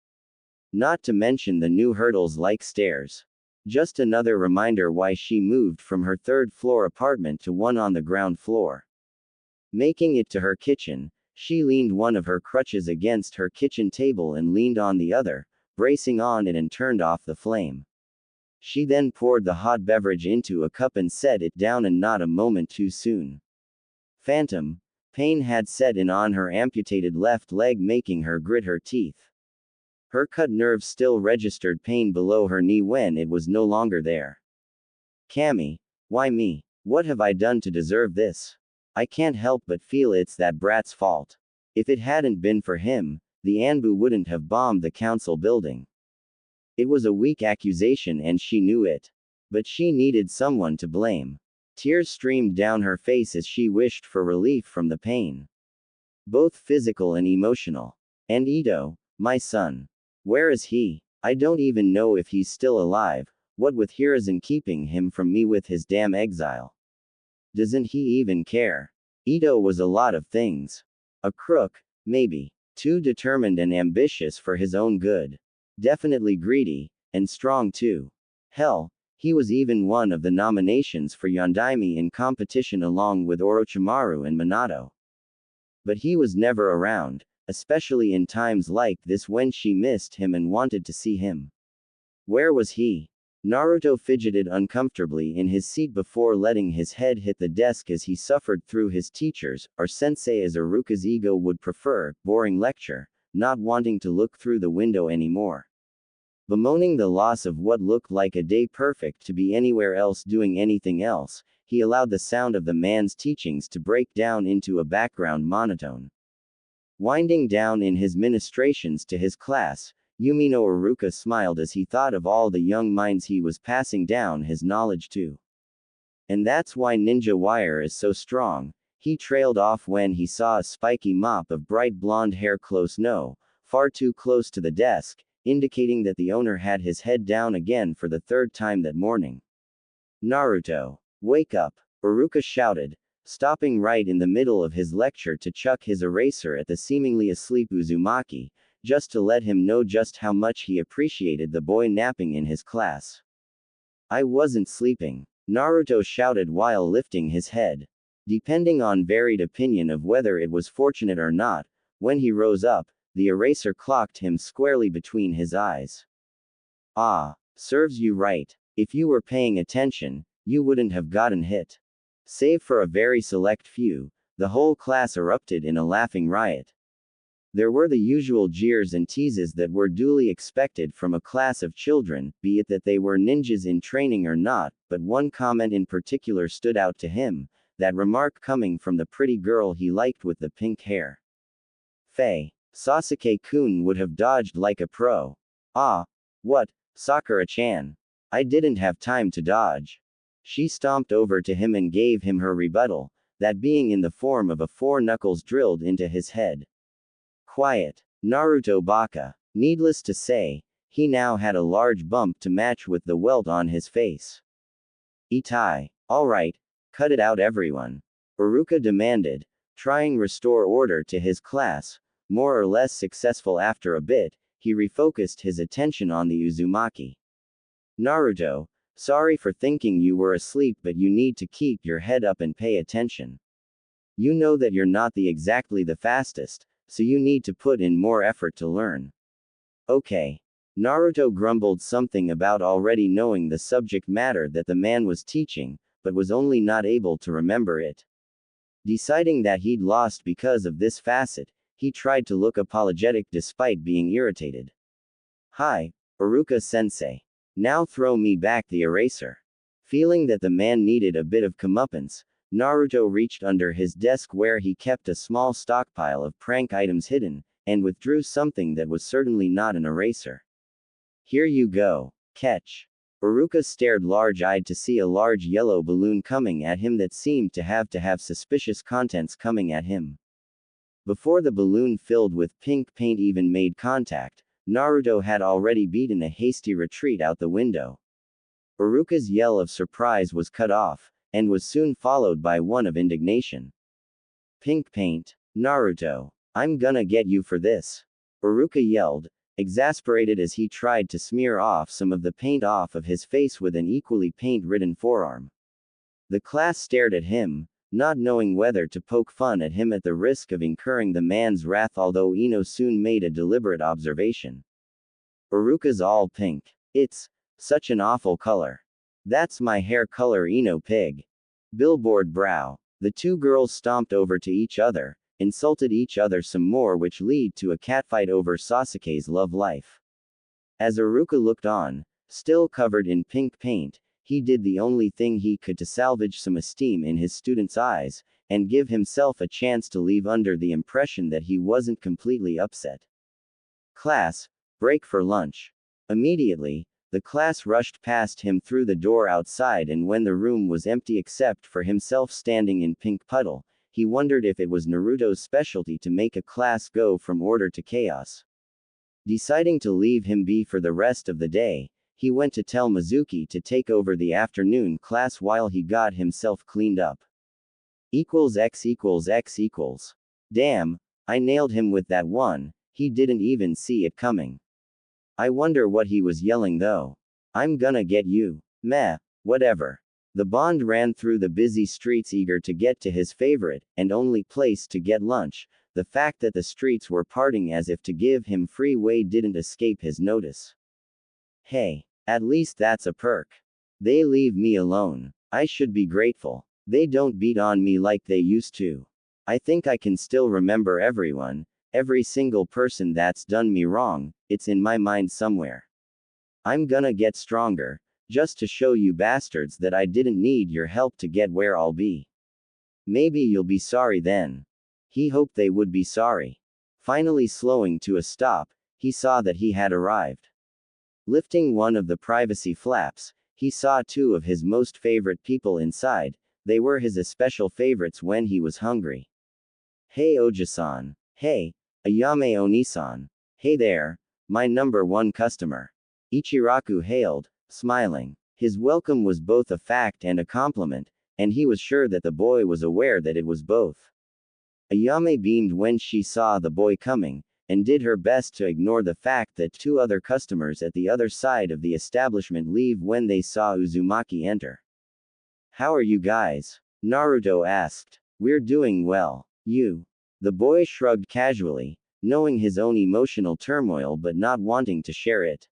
Not to mention the new hurdles like stairs. Just another reminder why she moved from her third-floor apartment to one on the ground floor. Making it to her kitchen, she leaned one of her crutches against her kitchen table and leaned on the other, bracing on it and turned off the flame. She then poured the hot beverage into a cup and set it down, and not a moment too soon. Phantom pain had set in on her amputated left leg, making her grit her teeth. Her cut nerves still registered pain below her knee when it was no longer there. Cammy, why me? What have I done to deserve this? I can't help but feel it's that brat's fault. If it hadn't been for him, the Anbu wouldn't have bombed the council building. It was a weak accusation and she knew it. But she needed someone to blame. Tears streamed down her face as she wished for relief from the pain. Both physical and emotional. And Ito, my son. Where is he? I don't even know if he's still alive, what with Hiruzen keeping him from me with his damn exile. Doesn't he even care? Ito was a lot of things. A crook, maybe. Too determined and ambitious for his own good. Definitely greedy, and strong too. Hell, he was even one of the nominations for Yondaime in competition along with Orochimaru and Minato. But he was never around, especially in times like this when she missed him and wanted to see him. Where was he? Naruto fidgeted uncomfortably in his seat before letting his head hit the desk as he suffered through his teacher's, or sensei as Iruka's ego would prefer, boring lecture, not wanting to look through the window anymore. Bemoaning the loss of what looked like a day perfect to be anywhere else doing anything else, he allowed the sound of the man's teachings to break down into a background monotone. Winding down in his ministrations to his class, Yumino Iruka smiled as he thought of all the young minds he was passing down his knowledge to. And that's why Ninja Wire is so strong. He trailed off when he saw a spiky mop of bright blonde hair far too close to the desk, indicating that the owner had his head down again for the third time that morning. Naruto, wake up, Iruka shouted, stopping right in the middle of his lecture to chuck his eraser at the seemingly asleep Uzumaki, just to let him know just how much he appreciated the boy napping in his class. I wasn't sleeping, Naruto shouted while lifting his head. Depending on varied opinion of whether it was fortunate or not, when he rose up, the eraser clocked him squarely between his eyes. Ah, serves you right. If you were paying attention, you wouldn't have gotten hit. Save for a very select few, the whole class erupted in a laughing riot. There were the usual jeers and teases that were duly expected from a class of children, be it that they were ninjas in training or not, but one comment in particular stood out to him, that remark coming from the pretty girl he liked with the pink hair. Faye. Sasuke-kun would have dodged like a pro. Ah. What, Sakura-chan? I didn't have time to dodge. She stomped over to him and gave him her rebuttal, that being in the form of a 4 knuckles drilled into his head. Quiet, Naruto baka. Needless to say, he now had a large bump to match with the welt on his face. Itai. Alright, cut it out everyone. Iruka demanded, trying restore order to his class. More or less successful after a bit, he refocused his attention on the Uzumaki. Naruto, sorry for thinking you were asleep, but you need to keep your head up and pay attention. You know that you're not exactly the fastest, so you need to put in more effort to learn. Okay. Naruto grumbled something about already knowing the subject matter that the man was teaching, but was only not able to remember it. Deciding that he'd lost because of this facet, he tried to look apologetic despite being irritated. Hi, Iruka-sensei. Now throw me back the eraser. Feeling that the man needed a bit of comeuppance, Naruto reached under his desk where he kept a small stockpile of prank items hidden, and withdrew something that was certainly not an eraser. Here you go. Catch. Iruka stared large-eyed to see a large yellow balloon coming at him that seemed to have suspicious contents coming at him. Before the balloon filled with pink paint even made contact, Naruto had already beaten a hasty retreat out the window. Iruka's yell of surprise was cut off, and was soon followed by one of indignation. Pink paint? Naruto, I'm gonna get you for this. Iruka yelled, exasperated as he tried to smear off some of the paint off of his face with an equally paint-ridden forearm. The class stared at him, not knowing whether to poke fun at him at the risk of incurring the man's wrath, although Ino soon made a deliberate observation. Iruka's all pink. It's Such an awful color. That's my hair color, Eno pig. Billboard brow. The two girls stomped over to each other, insulted each other some more, which lead to a catfight over Sasuke's love life. As Iruka looked on, still covered in pink paint, he did the only thing he could to salvage some esteem in his students' eyes, and give himself a chance to leave under the impression that he wasn't completely upset. Class, break for lunch. Immediately, the class rushed past him through the door outside, and when the room was empty except for himself standing in pink puddle, he wondered if it was Naruto's specialty to make a class go from order to chaos. Deciding to leave him be for the rest of the day, he went to tell Mizuki to take over the afternoon class while he got himself cleaned up. X equals X equals. Damn, I nailed him with that one, he didn't even see it coming. I wonder what he was yelling though. I'm gonna get you. Meh, whatever. The Bond ran through the busy streets eager to get to his favorite, and only place to get lunch. The fact that the streets were parting as if to give him free way didn't escape his notice. Hey, at least that's a perk. They leave me alone. I should be grateful. They don't beat on me like they used to. I think I can still remember everyone, every single person that's done me wrong, it's in my mind somewhere. I'm gonna get stronger, just to show you bastards that I didn't need your help to get where I'll be. Maybe you'll be sorry then. He hoped they would be sorry. Finally slowing to a stop, he saw that he had arrived. Lifting one of the privacy flaps, he saw two of his most favorite people inside. They were his especial favorites when he was hungry. Hey Oji-san. Hey, Ayame Oni-san. Hey there, my number one customer. Ichiraku hailed, smiling. His welcome was both a fact and a compliment, and he was sure that the boy was aware that it was both. Ayame beamed when she saw the boy coming, and did her best to ignore the fact that two other customers at the other side of the establishment leave when they saw Uzumaki enter. How are you guys? Naruto asked. We're doing well. You? The boy shrugged casually, knowing his own emotional turmoil but not wanting to share it.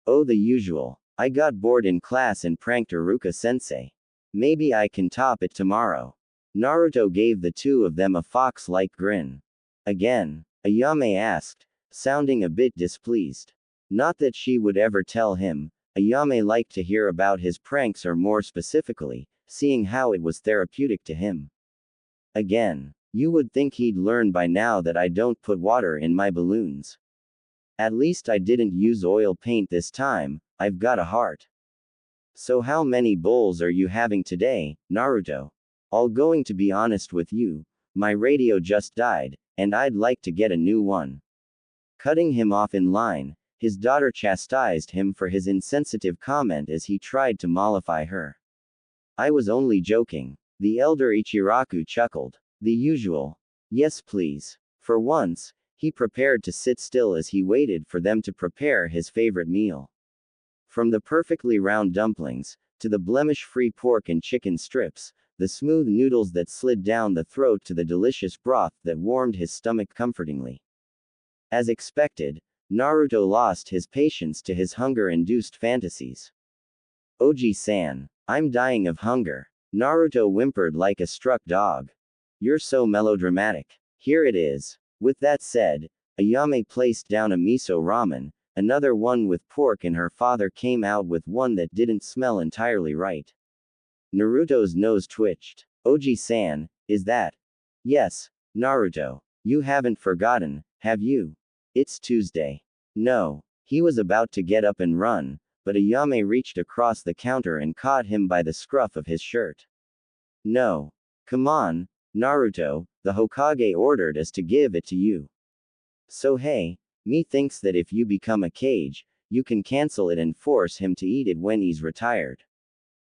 Oh, the usual. I got bored in class and pranked Iruka-sensei. Maybe I can top it tomorrow. Naruto gave the two of them a fox-like grin. Again? Ayame asked, sounding a bit displeased. Not that she would ever tell him. Ayame liked to hear about his pranks, or more specifically, seeing how it was therapeutic to him. Again. You would think he'd learn by now that I don't put water in my balloons. At least I didn't use oil paint this time, I've got a heart. So how many bowls are you having today, Naruto? I'll going to be honest with you, my radio just died, and I'd like to get a new one. Cutting him off in line, his daughter chastised him for his insensitive comment as he tried to mollify her. I was only joking. The elder Ichiraku chuckled. The usual. Yes please. For once, he prepared to sit still as he waited for them to prepare his favorite meal. From the perfectly round dumplings, to the blemish-free pork and chicken strips, the smooth noodles that slid down the throat to the delicious broth that warmed his stomach comfortingly. As expected, Naruto lost his patience to his hunger-induced fantasies. Oji-san, I'm dying of hunger. Naruto whimpered like a struck dog. You're so melodramatic. Here it is. With that said, Ayame placed down a miso ramen, another one with pork, and her father came out with one that didn't smell entirely right. Naruto's nose twitched. Oji-san, is that? Yes, Naruto. You haven't forgotten, have you? It's Tuesday. No. He was about to get up and run, but Ayame reached across the counter and caught him by the scruff of his shirt. No. Come on, Naruto, the Hokage ordered us to give it to you. So hey, me thinks that if you become a Kage, you can cancel it and force him to eat it when he's retired.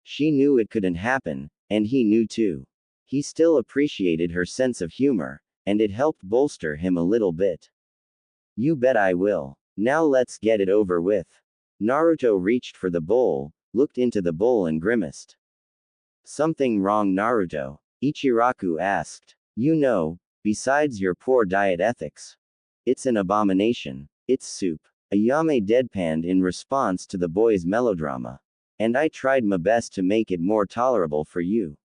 She knew it couldn't happen, and he knew too. He still appreciated her sense of humor, and it helped bolster him a little bit. You bet I will. Now let's get it over with. Naruto reached for the bowl, looked into the bowl and grimaced. Something wrong, Naruto? Ichiraku asked. You know, besides your poor diet ethics. It's an abomination. It's soup. Ayame deadpanned in response to the boy's melodrama. And I tried my best to make it more tolerable for you.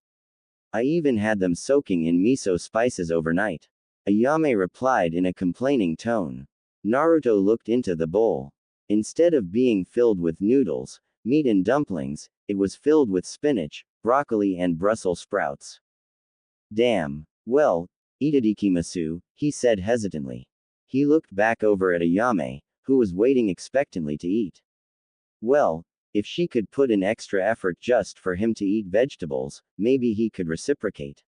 I even had them soaking in miso spices overnight. Ayame replied in a complaining tone. Naruto looked into the bowl. Instead of being filled with noodles, meat and dumplings, it was filled with spinach, broccoli and Brussels sprouts. Damn. Well, itadakimasu, he said hesitantly. He looked back over at Ayame, who was waiting expectantly to eat. Well, if she could put in extra effort just for him to eat vegetables, maybe he could reciprocate.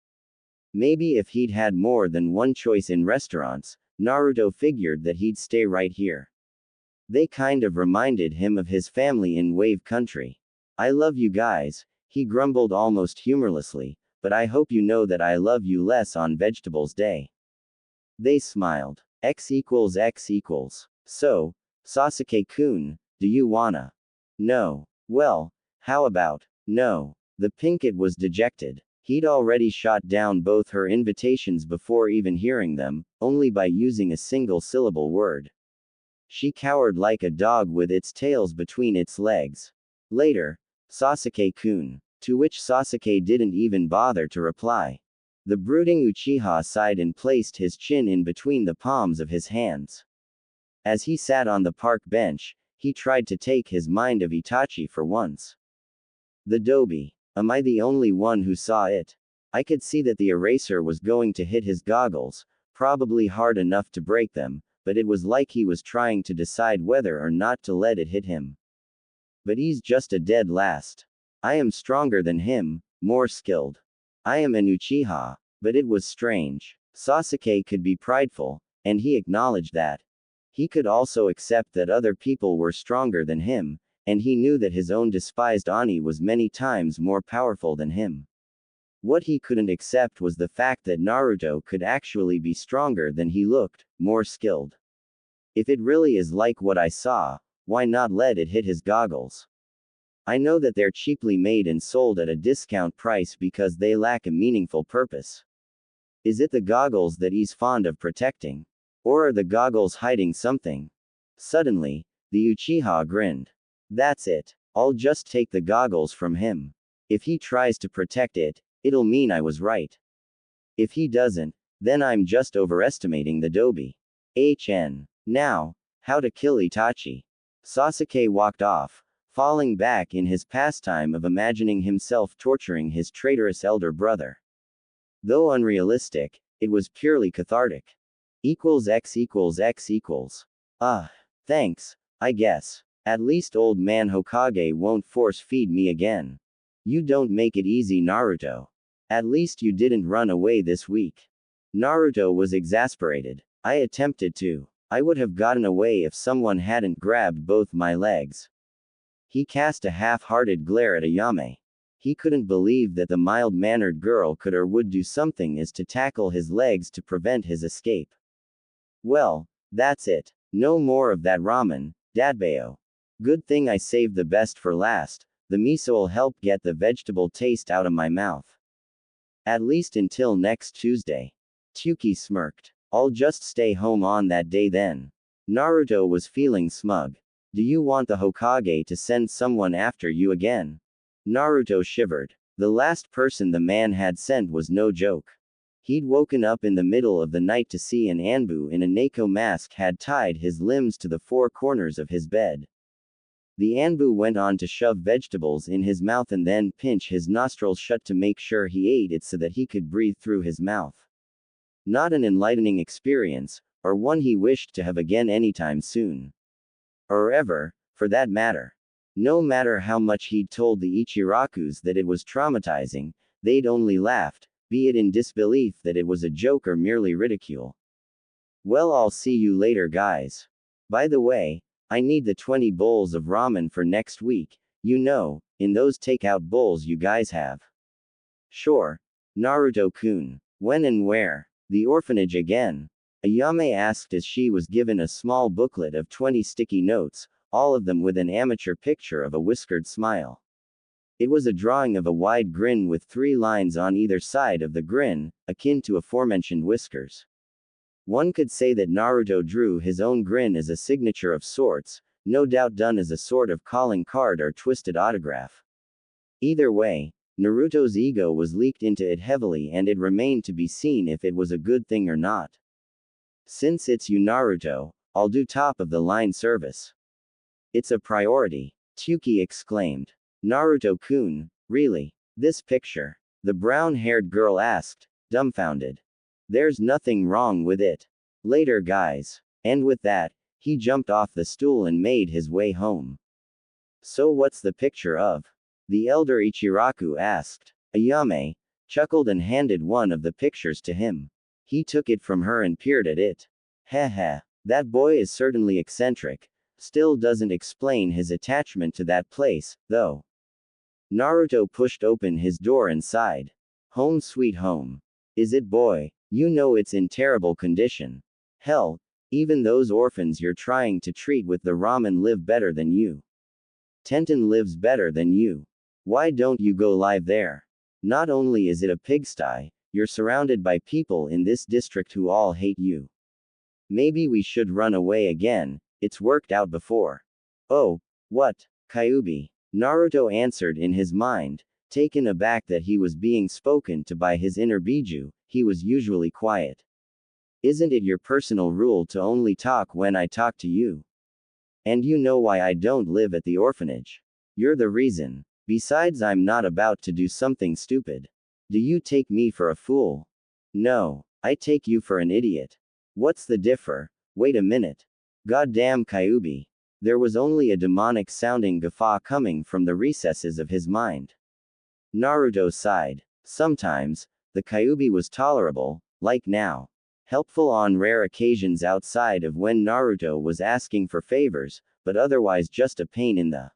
Maybe if he'd had more than one choice in restaurants, Naruto figured that he'd stay right here. They kind of reminded him of his family in Wave Country. I love you guys, he grumbled almost humorlessly, but I hope you know that I love you less on Vegetables Day. They smiled. X equals X equals. So, Sasuke-kun, do you wanna? No. Well, how about, no? The Pinkett was dejected. He'd already shot down both her invitations before even hearing them, only by using a single syllable word. She cowered like a dog with its tails between its legs. Later, Sasuke-kun, to which Sasuke didn't even bother to reply. The brooding Uchiha sighed and placed his chin in between the palms of his hands. As he sat on the park bench, he tried to take his mind of Itachi for once. The Dobie. Am I the only one who saw it? I could see that the eraser was going to hit his goggles, probably hard enough to break them, but it was like he was trying to decide whether or not to let it hit him. But he's just a dead last. I am stronger than him, more skilled. I am an Uchiha, but it was strange. Sasuke could be prideful, and he acknowledged that. He could also accept that other people were stronger than him, and he knew that his own despised Ani was many times more powerful than him. What he couldn't accept was the fact that Naruto could actually be stronger than he looked, more skilled. If it really is like what I saw, why not let it hit his goggles? I know that they're cheaply made and sold at a discount price because they lack a meaningful purpose. Is it the goggles that he's fond of protecting? Or are the goggles hiding something? Suddenly, the Uchiha grinned. That's it. I'll just take the goggles from him. If he tries to protect it, it'll mean I was right. If he doesn't, then I'm just overestimating the Dobie. Now, how to kill Itachi. Sasuke walked off, falling back in his pastime of imagining himself torturing his traitorous elder brother. Though unrealistic, it was purely cathartic. X equals X equals. Thanks, I guess. At least old man Hokage won't force feed me again. You don't make it easy, Naruto. At least you didn't run away this week. Naruto was exasperated. I attempted to. I would have gotten away if someone hadn't grabbed both my legs. He cast a half-hearted glare at Ayame. He couldn't believe that the mild-mannered girl could or would do something as to tackle his legs to prevent his escape. Well, that's it. No more of that ramen, Dadbeo. Good thing I saved the best for last. The miso'll help get the vegetable taste out of my mouth. At least until next Tuesday. Tsuki smirked. I'll just stay home on that day then. Naruto was feeling smug. Do you want the Hokage to send someone after you again? Naruto shivered. The last person the man had sent was no joke. He'd woken up in the middle of the night to see an Anbu in a Neko mask had tied his limbs to the four corners of his bed. The Anbu went on to shove vegetables in his mouth and then pinch his nostrils shut to make sure he ate it so that he could breathe through his mouth. Not an enlightening experience, or one he wished to have again anytime soon. Or ever, for that matter. No matter how much he'd told the Ichirakus that it was traumatizing, they'd only laughed, be it in disbelief that it was a joke or merely ridicule. Well, I'll see you later, guys. By the way, I need the 20 bowls of ramen for next week, you know, in those takeout bowls you guys have. Sure. Naruto-kun. When and where? The orphanage again? Ayame asked as she was given a small booklet of 20 sticky notes, all of them with an amateur picture of a whiskered smile. It was a drawing of a wide grin with 3 lines on either side of the grin, akin to aforementioned whiskers. One could say that Naruto drew his own grin as a signature of sorts, no doubt done as a sort of calling card or twisted autograph. Either way, Naruto's ego was leaked into it heavily and it remained to be seen if it was a good thing or not. Since it's you Naruto, I'll do top of the line service. It's a priority, Tsuki exclaimed. Naruto-kun, really? This picture? The brown-haired girl asked, dumbfounded. There's nothing wrong with it. Later guys. And with that, he jumped off the stool and made his way home. So what's the picture of? The elder Ichiraku asked. Ayame chuckled and handed one of the pictures to him. He took it from her and peered at it. Heh heh, that boy is certainly eccentric. Still doesn't explain his attachment to that place, though. Naruto pushed open his door and sighed. Home sweet home. Is it, boy? You know it's in terrible condition. Hell, even those orphans you're trying to treat with the ramen live better than you. Tenten lives better than you. Why don't you go live there? Not only is it a pigsty, you're surrounded by people in this district who all hate you. Maybe we should run away again, it's worked out before. Oh, what, Kyuubi? Naruto answered in his mind, taken aback that he was being spoken to by his inner Biju. He was usually quiet. Isn't it your personal rule to only talk when I talk to you? And you know why I don't live at the orphanage. You're the reason. Besides, I'm not about to do something stupid. Do you take me for a fool? No, I take you for an idiot. What's the differ? Wait a minute. Goddamn Kyuubi. There was only a demonic sounding guffaw coming from the recesses of his mind. Naruto sighed. Sometimes, the Kyuubi was tolerable, like now. Helpful on rare occasions outside of when Naruto was asking for favors, but otherwise just a pain in the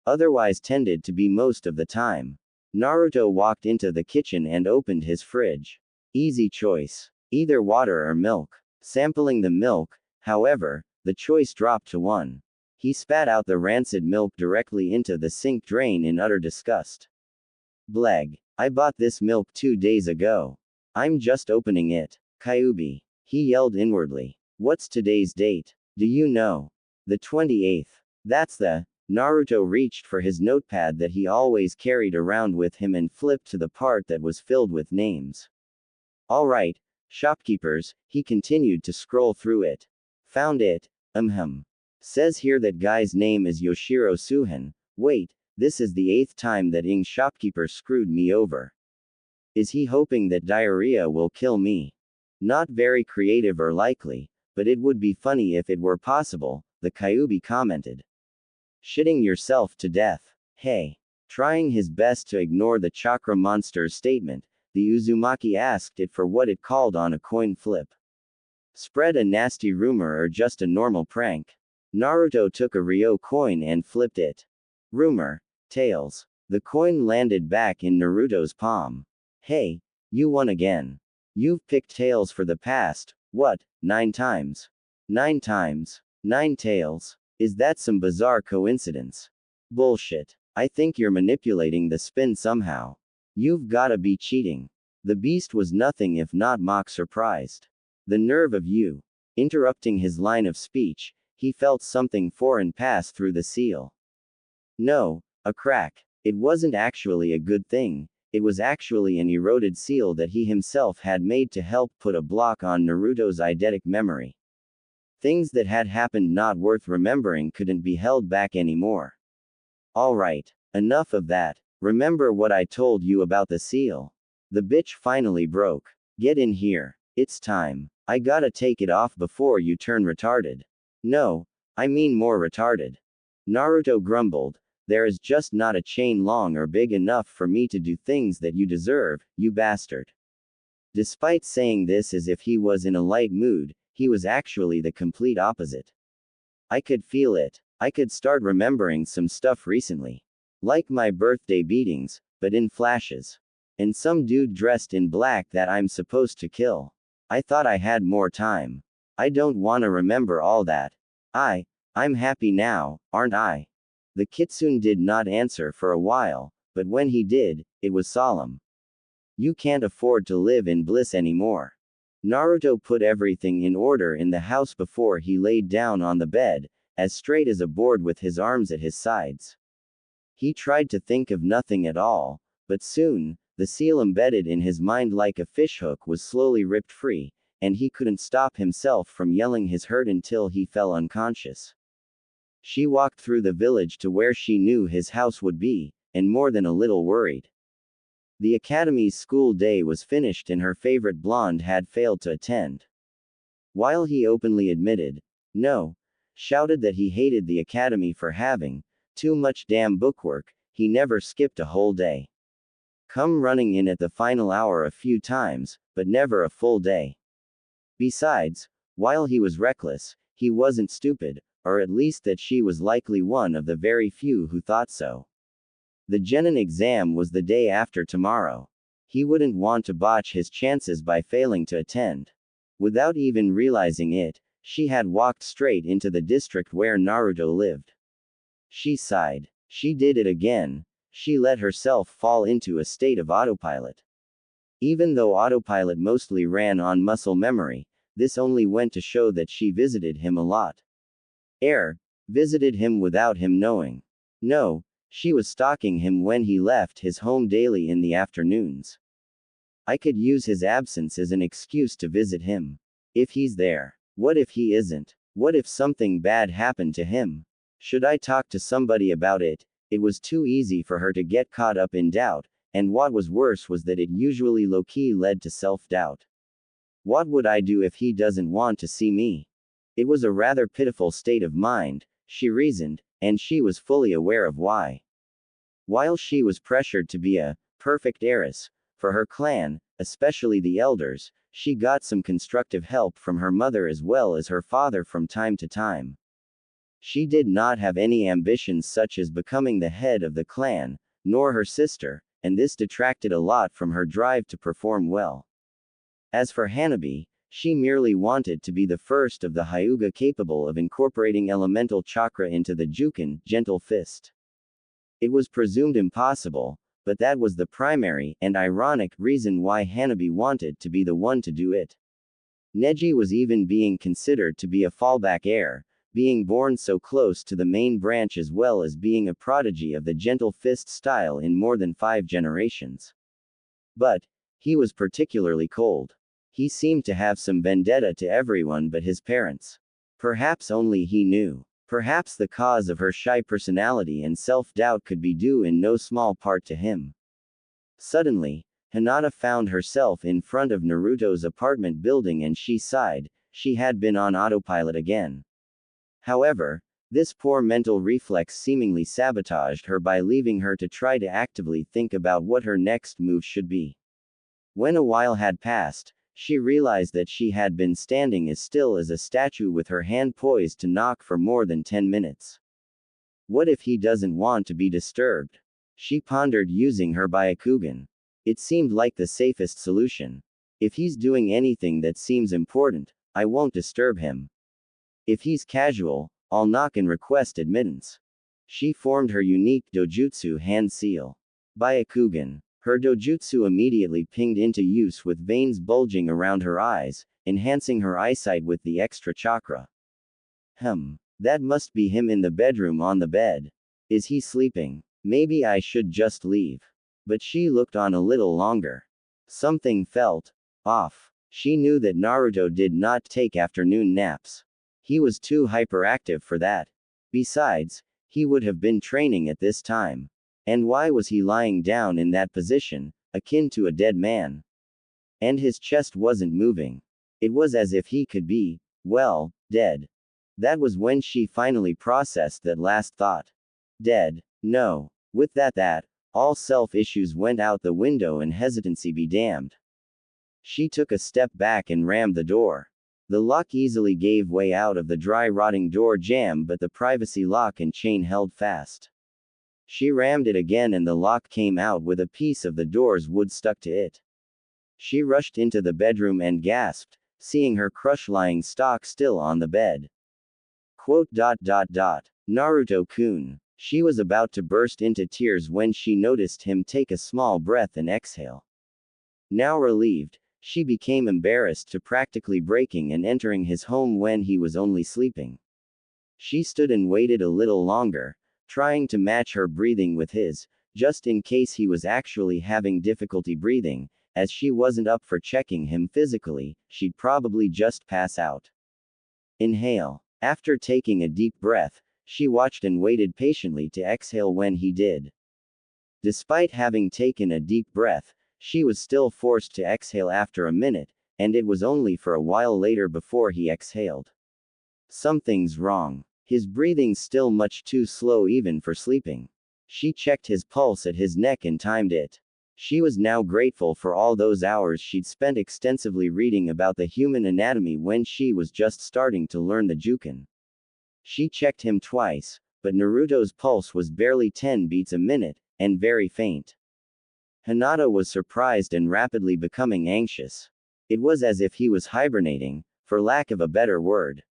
otherwise tended to be most of the time. Naruto walked into the kitchen and opened his fridge. Easy choice. Either water or milk. Sampling the milk, however, the choice dropped to one. He spat out the rancid milk directly into the sink drain in utter disgust. Bleg. I bought this milk 2 days ago. I'm just opening it. Kyuubi. He yelled inwardly. What's today's date? Do you know? The 28th. That's the. Naruto reached for his notepad that he always carried around with him and flipped to the part that was filled with names. Alright, shopkeepers, he continued to scroll through it. Found it. Says here that guy's name is Yoshiro Suhan. Wait, this is the 8th time that Ing shopkeeper screwed me over. Is he hoping that diarrhea will kill me? Not very creative or likely, but it would be funny if it were possible, the Kyuubi commented. Shitting yourself to death. Hey. Trying his best to ignore the chakra monster's statement, the Uzumaki asked it for what it called on a coin flip. Spread a nasty rumor or just a normal prank? Naruto took a Ryo coin and flipped it. Rumor. Tails. The coin landed back in Naruto's palm. Hey, you won again. You've picked tails for the past, what, 9 times? 9 times? 9 tails? Is that some bizarre coincidence? Bullshit. I think you're manipulating the spin somehow. You've gotta be cheating. The beast was nothing if not mock surprised. The nerve of you. Interrupting his line of speech, he felt something foreign pass through the seal. No, a crack. It wasn't actually a good thing. It was actually an eroded seal that he himself had made to help put a block on Naruto's eidetic memory. Things that had happened not worth remembering couldn't be held back anymore. Alright, enough of that. Remember what I told you about the seal? The bitch finally broke. Get in here. It's time. I gotta take it off before you turn retarded. No, I mean more retarded. Naruto grumbled. There is just not a chain long or big enough for me to do things that you deserve, you bastard. Despite saying this as if he was in a light mood, he was actually the complete opposite. I could feel it. I could start remembering some stuff recently. Like my birthday beatings, but in flashes. And some dude dressed in black that I'm supposed to kill. I thought I had more time. I don't wanna remember all that. I'm happy now, aren't I? The kitsune did not answer for a while, but when he did, it was solemn. You can't afford to live in bliss anymore. Naruto put everything in order in the house before he laid down on the bed, as straight as a board with his arms at his sides. He tried to think of nothing at all, but soon, the seal embedded in his mind like a fishhook was slowly ripped free, and he couldn't stop himself from yelling his hurt until he fell unconscious. She walked through the village to where she knew his house would be, and more than a little worried. The academy's school day was finished and her favorite blonde had failed to attend. While he openly admitted, no, shouted that he hated the academy for having too much damn bookwork, he never skipped a whole day. Come running in at the final hour a few times, but never a full day. Besides, while he was reckless, he wasn't stupid, or at least that she was likely one of the very few who thought so. The Genin exam was the day after tomorrow. He wouldn't want to botch his chances by failing to attend. Without even realizing it, she had walked straight into the district where Naruto lived. She sighed. She did it again. She let herself fall into a state of autopilot. Even though autopilot mostly ran on muscle memory, this only went to show that she visited him a lot. Visited him without him knowing. No, she was stalking him when he left his home daily in the afternoons. I could use his absence as an excuse to visit him. If he's there. What if he isn't? What if something bad happened to him? Should I talk to somebody about it? It was too easy for her to get caught up in doubt, and what was worse was that it usually low-key led to self-doubt. What would I do if he doesn't want to see me? It was a rather pitiful state of mind, she reasoned, and she was fully aware of why. While she was pressured to be a perfect heiress for her clan, especially the elders, she got some constructive help from her mother as well as her father from time to time. She did not have any ambitions such as becoming the head of the clan, nor her sister, and this detracted a lot from her drive to perform well. As for Hanabi, she merely wanted to be the first of the Hyuga capable of incorporating elemental chakra into the Jukin, gentle fist. It was presumed impossible, but that was the primary, and ironic, reason why Hanabi wanted to be the one to do it. Neji was even being considered to be a fallback heir, being born so close to the main branch as well as being a prodigy of the gentle fist style in more than 5 generations. But he was particularly cold. He seemed to have some vendetta to everyone but his parents. Perhaps only he knew. Perhaps the cause of her shy personality and self-doubt could be due in no small part to him. Suddenly, Hinata found herself in front of Naruto's apartment building and she sighed. She had been on autopilot again. However, this poor mental reflex seemingly sabotaged her by leaving her to try to actively think about what her next move should be. When a while had passed, she realized that she had been standing as still as a statue with her hand poised to knock for more than 10 minutes. What if he doesn't want to be disturbed? She pondered using her Byakugan. It seemed like the safest solution. If he's doing anything that seems important, I won't disturb him. If he's casual, I'll knock and request admittance. She formed her unique dojutsu hand seal. Byakugan. Her dojutsu immediately pinged into use with veins bulging around her eyes, enhancing her eyesight with the extra chakra. That must be him in the bedroom on the bed. Is he sleeping? Maybe I should just leave. But she looked on a little longer. Something felt off. She knew that Naruto did not take afternoon naps. He was too hyperactive for that. Besides, he would have been training at this time. And why was he lying down in that position, akin to a dead man? And his chest wasn't moving. It was as if he could be, well, dead. That was when she finally processed that last thought. Dead. No. With that, all self-issues went out the window and hesitancy be damned. She took a step back and rammed the door. The lock easily gave way out of the dry rotting door jamb, but the privacy lock and chain held fast. She rammed it again and the lock came out with a piece of the door's wood stuck to it. She rushed into the bedroom and gasped, seeing her crush lying stock still on the bed. Naruto-kun. She was about to burst into tears when she noticed him take a small breath and exhale. Now relieved, She became embarrassed to practically breaking and entering his home when he was only sleeping. She stood and waited a little longer, trying to match her breathing with his, just in case he was actually having difficulty breathing, as she wasn't up for checking him physically, she'd probably just pass out. Inhale. After taking a deep breath, she watched and waited patiently to exhale when he did. Despite having taken a deep breath, she was still forced to exhale after a minute, and it was only for a while later before he exhaled. Something's wrong. His breathing's still much too slow even for sleeping. She checked his pulse at his neck and timed it. She was now grateful for all those hours she'd spent extensively reading about the human anatomy when she was just starting to learn the Juken. She checked him twice, but Naruto's pulse was barely 10 beats a minute, and very faint. Hinata was surprised and rapidly becoming anxious. It was as if he was hibernating, for lack of a better word.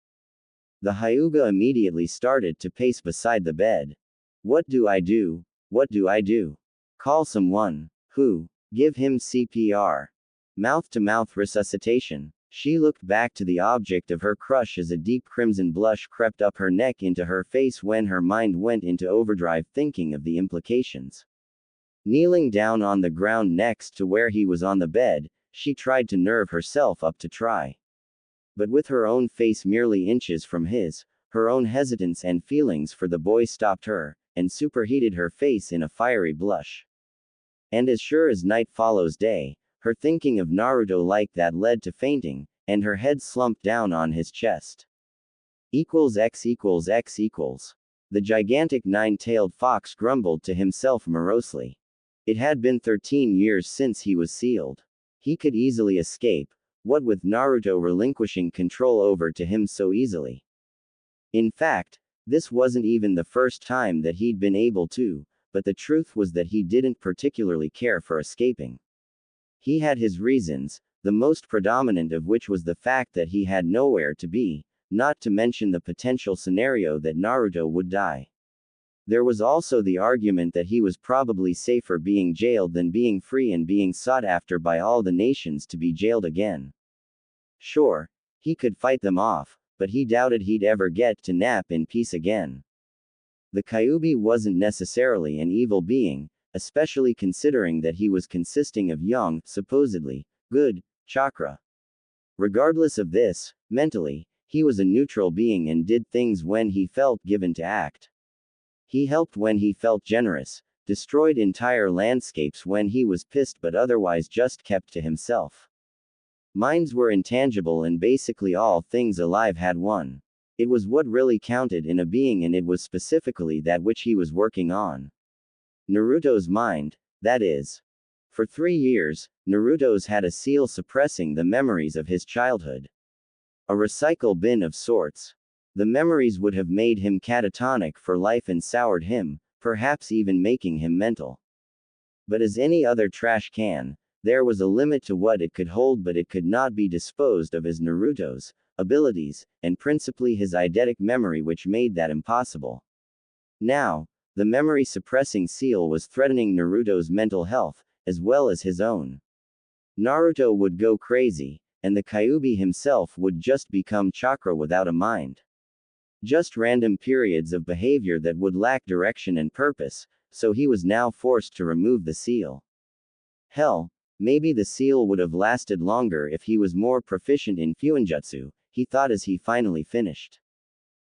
The Hyuga immediately started to pace beside the bed. What do I do? What do I do? Call someone. Who? Give him CPR. Mouth-to-mouth resuscitation. She looked back to the object of her crush as a deep crimson blush crept up her neck into her face when her mind went into overdrive thinking of the implications. Kneeling down on the ground next to where he was on the bed, she tried to nerve herself up to try. But with her own face merely inches from his, her own hesitance and feelings for the boy stopped her, and superheated her face in a fiery blush. And as sure as night follows day, her thinking of Naruto like that led to fainting, and her head slumped down on his chest. X equals X equals. The gigantic nine-tailed fox grumbled to himself morosely. It had been 13 years since he was sealed. He could easily escape, what with Naruto relinquishing control over to him so easily. In fact, this wasn't even the first time that he'd been able to, but the truth was that he didn't particularly care for escaping. He had his reasons, the most predominant of which was the fact that he had nowhere to be, not to mention the potential scenario that Naruto would die. There was also the argument that he was probably safer being jailed than being free and being sought after by all the nations to be jailed again. Sure, he could fight them off, but he doubted he'd ever get to nap in peace again. The Kyuubi wasn't necessarily an evil being, especially considering that he was consisting of young, supposedly, good, chakra. Regardless of this, mentally, he was a neutral being and did things when he felt given to act. He helped when he felt generous, destroyed entire landscapes when he was pissed but otherwise just kept to himself. Minds were intangible and basically all things alive had one. It was what really counted in a being and it was specifically that which he was working on. Naruto's mind, that is. For 3 years, Naruto's had a seal suppressing the memories of his childhood. A recycle bin of sorts. The memories would have made him catatonic for life and soured him, perhaps even making him mental. But as any other trash can, there was a limit to what it could hold, but it could not be disposed of as Naruto's abilities, and principally his eidetic memory, which made that impossible. Now, the memory-suppressing seal was threatening Naruto's mental health, as well as his own. Naruto would go crazy, and the Kyuubi himself would just become chakra without a mind. Just random periods of behavior that would lack direction and purpose, so he was now forced to remove the seal. Hell, maybe the seal would have lasted longer if he was more proficient in Fuinjutsu, he thought as he finally finished.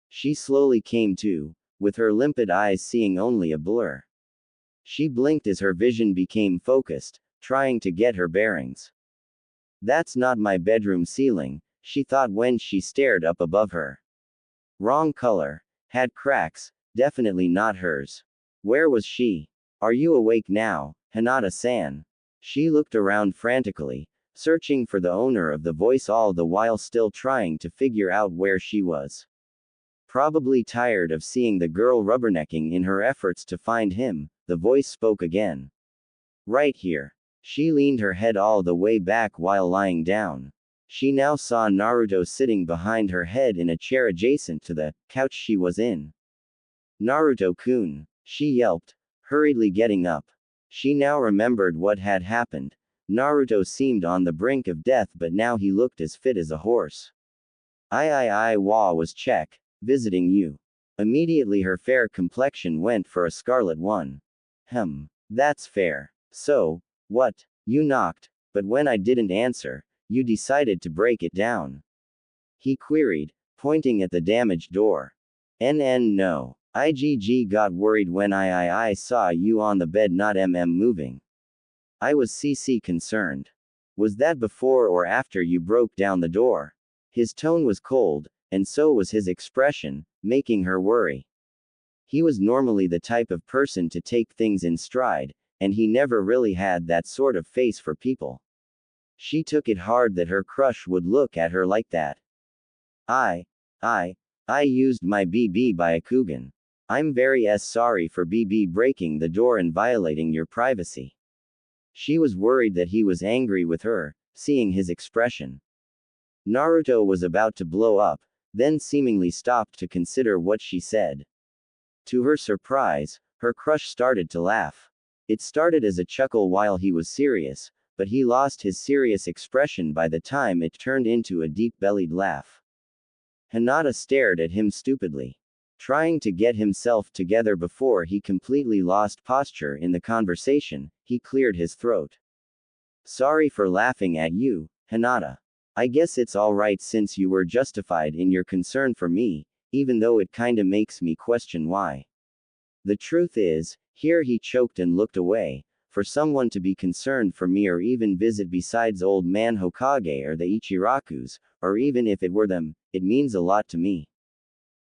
She slowly came to, with her limpid eyes seeing only a blur. She blinked as her vision became focused, trying to get her bearings. That's not my bedroom ceiling, she thought when she stared up above her. Wrong color. Had cracks, definitely not hers. Where was she? Are you awake now, Hinata-san? She looked around frantically, searching for the owner of the voice all the while still trying to figure out where she was. Probably tired of seeing the girl rubbernecking in her efforts to find him, the voice spoke again. Right here. She leaned her head all the way back while lying down. She now saw Naruto sitting behind her head in a chair adjacent to the couch she was in. Naruto-kun, she yelped, hurriedly getting up. She now remembered what had happened. Naruto seemed on the brink of death, but now he looked as fit as a horse. I was check, visiting you. Immediately her fair complexion went for a scarlet one. That's fair. So, what? You knocked, but when I didn't answer, you decided to break it down. He queried, pointing at the damaged door. No. IGG got worried when I saw you on the bed not moving. I was concerned. Was that before or after you broke down the door? His tone was cold, and so was his expression, making her worry. He was normally the type of person to take things in stride, and he never really had that sort of face for people. She took it hard that her crush would look at her like that. I used my BB Byakugan. I'm very sorry for BB breaking the door and violating your privacy. She was worried that he was angry with her, seeing his expression. Naruto was about to blow up, then seemingly stopped to consider what she said. To her surprise, her crush started to laugh. It started as a chuckle while he was serious, but he lost his serious expression by the time it turned into a deep-bellied laugh. Hinata stared at him stupidly. Trying to get himself together before he completely lost posture in the conversation, he cleared his throat. Sorry for laughing at you, Hinata. I guess it's alright since you were justified in your concern for me, even though it kinda makes me question why. The truth is, here he choked and looked away, for someone to be concerned for me or even visit besides old man Hokage or the Ichirakus, or even if it were them, it means a lot to me.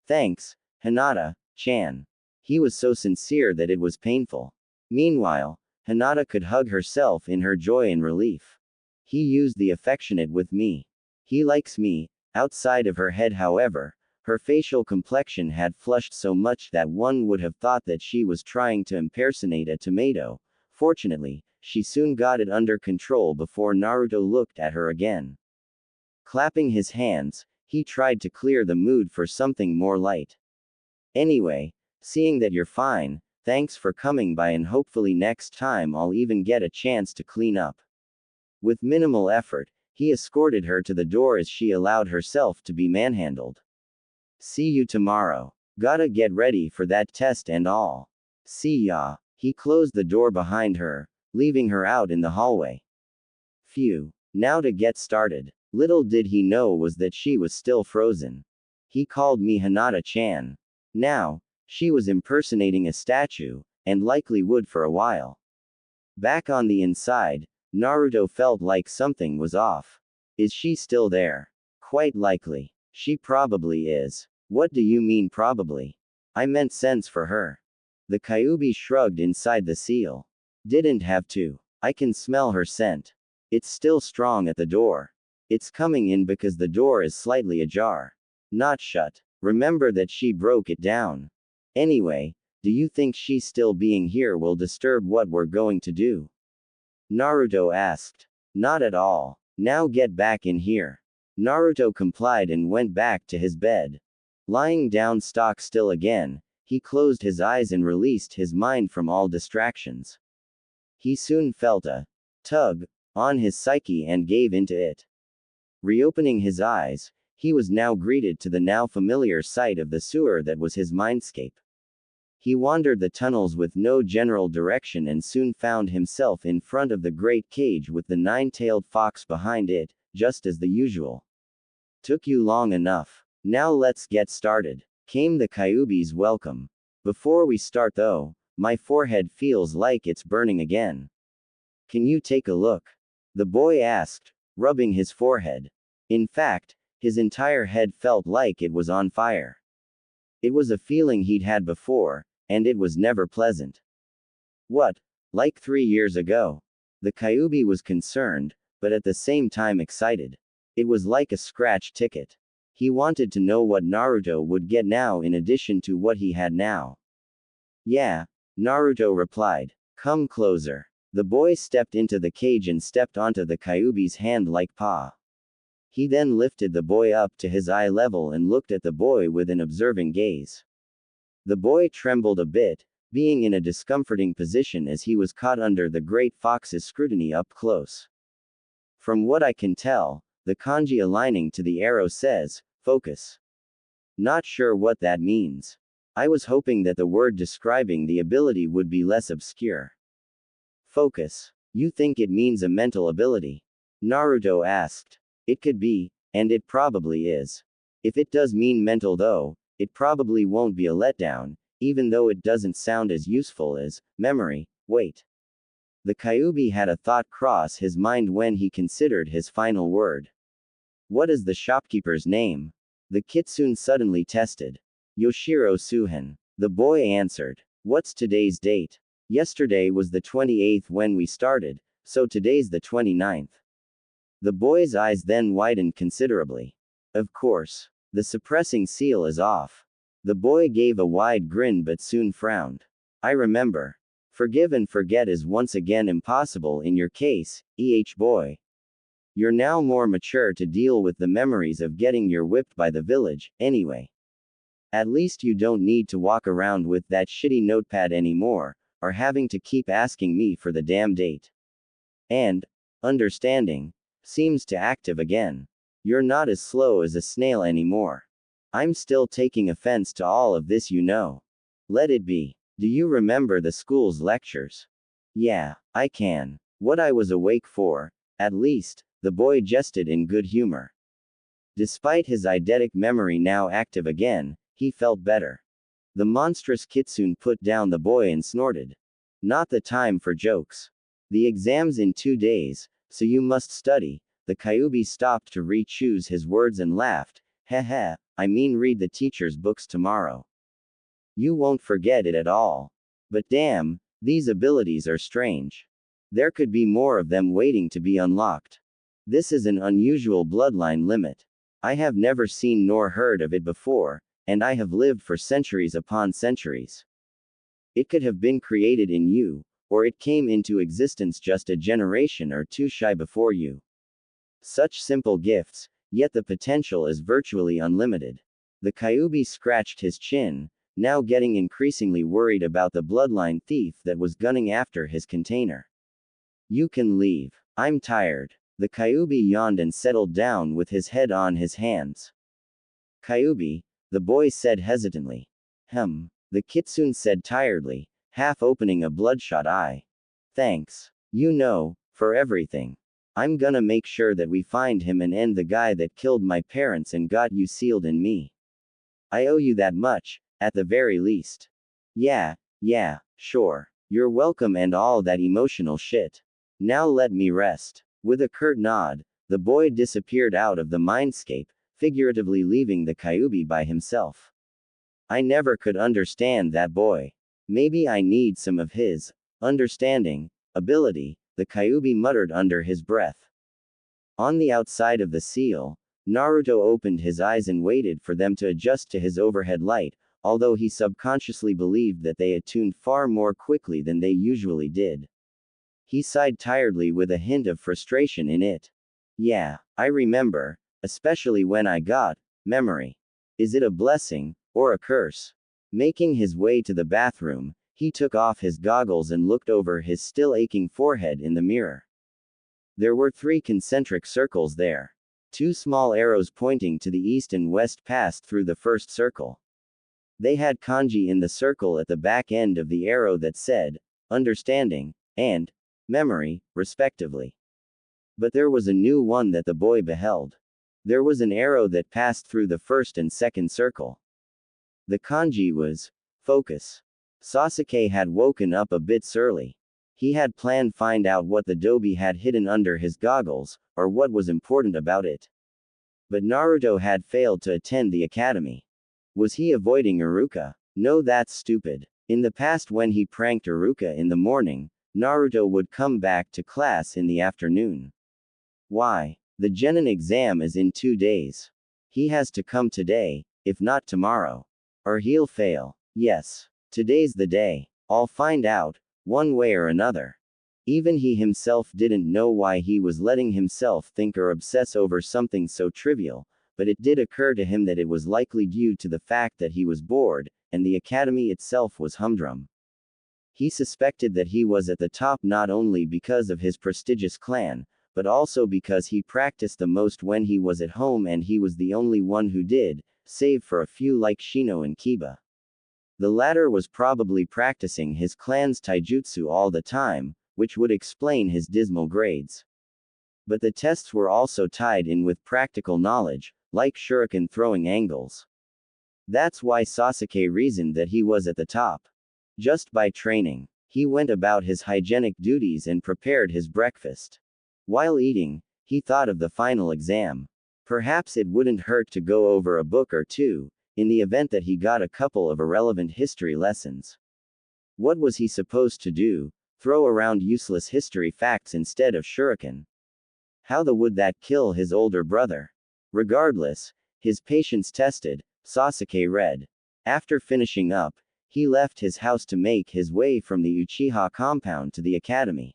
Thanks, Hinata-chan. He was so sincere that it was painful. Meanwhile, Hinata could hug herself in her joy and relief. He used the affectionate with me. He likes me. Outside of her head, however, her facial complexion had flushed so much that one would have thought that she was trying to impersonate a tomato. Fortunately, she soon got it under control before Naruto looked at her again. Clapping his hands, he tried to clear the mood for something more light. Anyway, seeing that you're fine, thanks for coming by, and hopefully next time I'll even get a chance to clean up. With minimal effort, he escorted her to the door as she allowed herself to be manhandled. See you tomorrow. Gotta get ready for that test and all. See ya. He closed the door behind her, leaving her out in the hallway. Phew. Now to get started. Little did he know was that she was still frozen. He called me Hinata-chan. Now, she was impersonating a statue, and likely would for a while. Back on the inside, Naruto felt like something was off. Is she still there? Quite likely. She probably is. What do you mean probably? I meant sense for her. The Kyuubi shrugged inside the seal. Didn't have to. I can smell her scent. It's still strong at the door. It's coming in because the door is slightly ajar. Not shut. Remember that she broke it down. Anyway, do you think she's still being here will disturb what we're going to do? Naruto asked. Not at all. Now get back in here. Naruto complied and went back to his bed. Lying down stock still again, he closed his eyes and released his mind from all distractions. He soon felt a tug on his psyche and gave into it. Reopening his eyes, he was now greeted to the now familiar sight of the sewer that was his mindscape. He wandered the tunnels with no general direction and soon found himself in front of the great cage with the nine-tailed fox behind it, just as the usual. Took you long enough. Now let's get started. Came the Kyuubi's welcome. Before we start though, my forehead feels like it's burning again. Can you take a look? The boy asked, rubbing his forehead. In fact, his entire head felt like it was on fire. It was a feeling he'd had before, and it was never pleasant. What? Like 3 years ago? The Kyuubi was concerned, but at the same time excited. It was like a scratch ticket. He wanted to know what Naruto would get now in addition to what he had now. Yeah, Naruto replied. Come closer. The boy stepped into the cage and stepped onto the Kyuubi's hand like paw. He then lifted the boy up to his eye level and looked at the boy with an observing gaze. The boy trembled a bit, being in a discomforting position as he was caught under the great fox's scrutiny up close. From what I can tell, the kanji aligning to the arrow says, focus. Not sure what that means. I was hoping that the word describing the ability would be less obscure. Focus. You think it means a mental ability? Naruto asked. It could be, and it probably is. If it does mean mental though, it probably won't be a letdown, even though it doesn't sound as useful as memory. Wait. The Kyuubi had a thought cross his mind when he considered his final word. What is the shopkeeper's name? The kitsune suddenly tested. Yoshiro Suhen. The boy answered. What's today's date? Yesterday was the 28th when we started, so today's the 29th. The boy's eyes then widened considerably. Of course. The suppressing seal is off. The boy gave a wide grin but soon frowned. I remember. Forgive and forget is once again impossible in your case, boy. You're now more mature to deal with the memories of getting your whipped by the village, anyway. At least you don't need to walk around with that shitty notepad anymore, or having to keep asking me for the damn date. And, understanding, seems to active again. You're not as slow as a snail anymore. I'm still taking offense to all of this, you know. Let it be. Do you remember the school's lectures? Yeah, I can. What I was awake for, at least, the boy jested in good humor. Despite his eidetic memory now active again, he felt better. The monstrous kitsune put down the boy and snorted. Not the time for jokes. The exam's in 2 days, so you must study. The Kyuubi stopped to re-choose his words and laughed. Heh, I mean read the teacher's books tomorrow. You won't forget it at all. But damn, these abilities are strange. There could be more of them waiting to be unlocked. This is an unusual bloodline limit. I have never seen nor heard of it before, and I have lived for centuries upon centuries. It could have been created in you, or it came into existence just a generation or two shy before you. Such simple gifts, yet the potential is virtually unlimited. The Kyuubi scratched his chin, now getting increasingly worried about the bloodline thief that was gunning after his container. You can leave. I'm tired. The Kyuubi yawned and settled down with his head on his hands. Kyuubi, the boy said hesitantly. The kitsune said tiredly, half opening a bloodshot eye. Thanks. You know, for everything. I'm gonna make sure that we find him and end the guy that killed my parents and got you sealed in me. I owe you that much, at the very least. Yeah, sure. You're welcome and all that emotional shit. Now let me rest. With a curt nod, the boy disappeared out of the mindscape, figuratively leaving the Kyuubi by himself. I never could understand that boy. Maybe I need some of his understanding ability, the Kyuubi muttered under his breath. On the outside of the seal, Naruto opened his eyes and waited for them to adjust to his overhead light, although he subconsciously believed that they attuned far more quickly than they usually did. He sighed tiredly with a hint of frustration in it. Yeah, I remember, especially when I got memory. Is it a blessing, or a curse? Making his way to the bathroom, he took off his goggles and looked over his still aching forehead in the mirror. There were 3 concentric circles there. 2 small arrows pointing to the east and west passed through the first circle. They had kanji in the circle at the back end of the arrow that said, understanding, and memory, respectively. But there was a new one that the boy beheld. There was an arrow that passed through the first and second circle. The kanji was focus. Sasuke had woken up a bit surly. He had planned find out what the dobi had hidden under his goggles, or what was important about it. But Naruto had failed to attend the academy. Was he avoiding Iruka? No, that's stupid. In the past when he pranked Iruka in the morning, Naruto would come back to class in the afternoon. Why? The Genin exam is in 2 days. He has to come today, if not tomorrow. Or he'll fail. Yes. Today's the day. I'll find out, one way or another. Even he himself didn't know why he was letting himself think or obsess over something so trivial, but it did occur to him that it was likely due to the fact that he was bored, and the academy itself was humdrum. He suspected that he was at the top not only because of his prestigious clan, but also because he practiced the most when he was at home and he was the only one who did, save for a few like Shino and Kiba. The latter was probably practicing his clan's taijutsu all the time, which would explain his dismal grades. But the tests were also tied in with practical knowledge, like shuriken throwing angles. That's why Sasuke reasoned that he was at the top. Just by training, he went about his hygienic duties and prepared his breakfast. While eating, he thought of the final exam. Perhaps it wouldn't hurt to go over a book or two, in the event that he got a couple of irrelevant history lessons. What was he supposed to do? Throw around useless history facts instead of shuriken? How would that kill his older brother? Regardless, his patience tested, Sasuke read. After finishing up, he left his house to make his way from the Uchiha compound to the academy.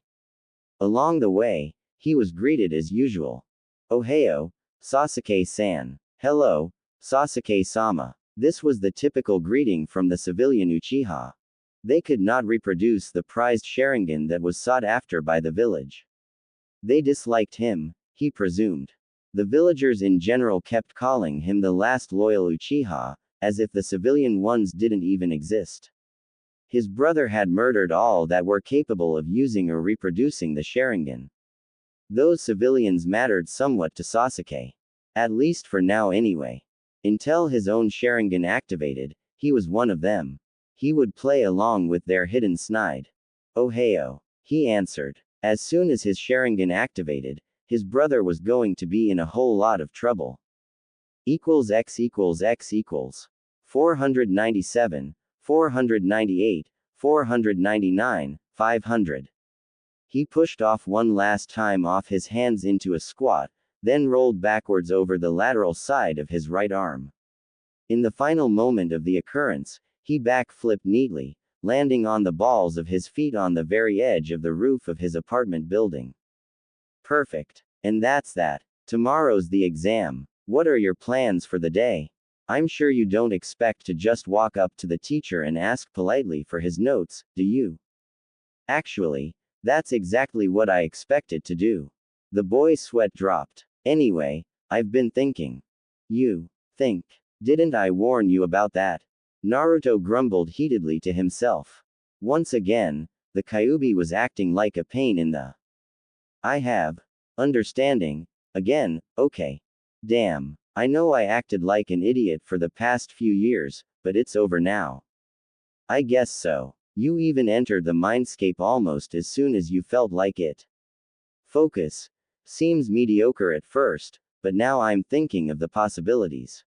Along the way, he was greeted as usual. Ohio, Sasuke-san. Hello, Sasuke-sama. This was the typical greeting from the civilian Uchiha. They could not reproduce the prized Sharingan that was sought after by the village. They disliked him, he presumed. The villagers in general kept calling him the last loyal Uchiha, as if the civilian ones didn't even exist. His brother had murdered all that were capable of using or reproducing the Sharingan. Those civilians mattered somewhat to Sasuke. At least for now anyway. Until his own Sharingan activated, he was one of them. He would play along with their hidden snide. Ohio. He answered. As soon as his Sharingan activated, his brother was going to be in a whole lot of trouble. X equals X equals 497, 498, 499, 500. He pushed off one last time off his hands into a squat, then rolled backwards over the lateral side of his right arm. In the final moment of the occurrence, he backflipped neatly, landing on the balls of his feet on the very edge of the roof of his apartment building. Perfect. And that's that. Tomorrow's the exam. What are your plans for the day? I'm sure you don't expect to just walk up to the teacher and ask politely for his notes, do you? Actually, that's exactly what I expected to do. The boy's sweat dropped. Anyway, I've been thinking. You think? Didn't I warn you about that? Naruto grumbled heatedly to himself. Once again, the Kyuubi was acting like a pain in the. I have. Understanding. Again, okay. Damn. I know I acted like an idiot for the past few years, but it's over now. I guess so. You even entered the mindscape almost as soon as you felt like it. Focus. Seems mediocre at first, but now I'm thinking of the possibilities.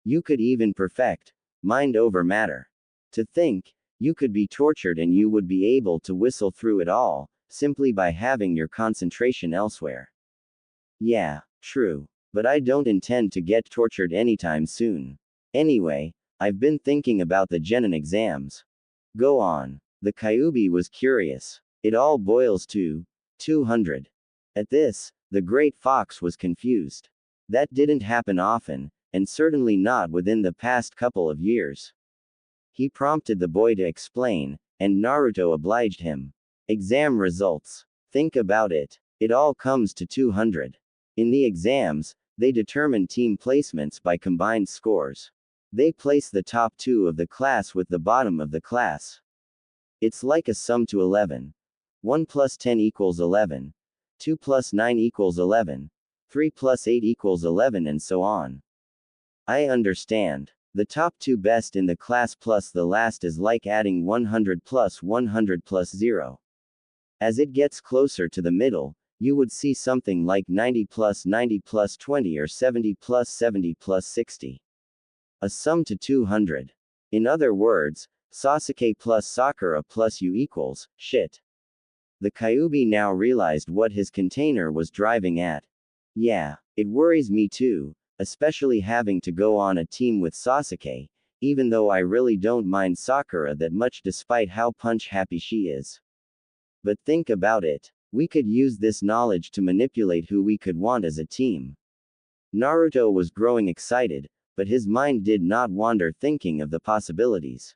You could even perfect mind over matter. To think, you could be tortured and you would be able to whistle through it all, simply by having your concentration elsewhere. Yeah, true. But I don't intend to get tortured anytime soon. Anyway, I've been thinking about the Genin exams. Go on. The Kyuubi was curious. It all boils to 200. At this, the Great Fox was confused. That didn't happen often, and certainly not within the past couple of years. He prompted the boy to explain, and Naruto obliged him. Exam results. Think about it. It all comes to 200. In the exams, they determine team placements by combined scores. They place the top 2 of the class with the bottom of the class. It's like a sum to 11. 1 plus 10 equals 11. 2 plus 9 equals 11. 3 plus 8 equals 11 and so on. I understand. The top 2 best in the class plus the last is like adding 100 plus 100 plus 0. As it gets closer to the middle, you would see something like 90 plus 90 plus 20 or 70 plus 70 plus 60. A sum to 200. In other words, Sasuke plus Sakura plus you equals shit. The Kyuubi now realized what his container was driving at. Yeah, it worries me too, especially having to go on a team with Sasuke, even though I really don't mind Sakura that much despite how punch-happy she is. But think about it. We could use this knowledge to manipulate who we could want as a team. Naruto was growing excited, but his mind did not wander thinking of the possibilities.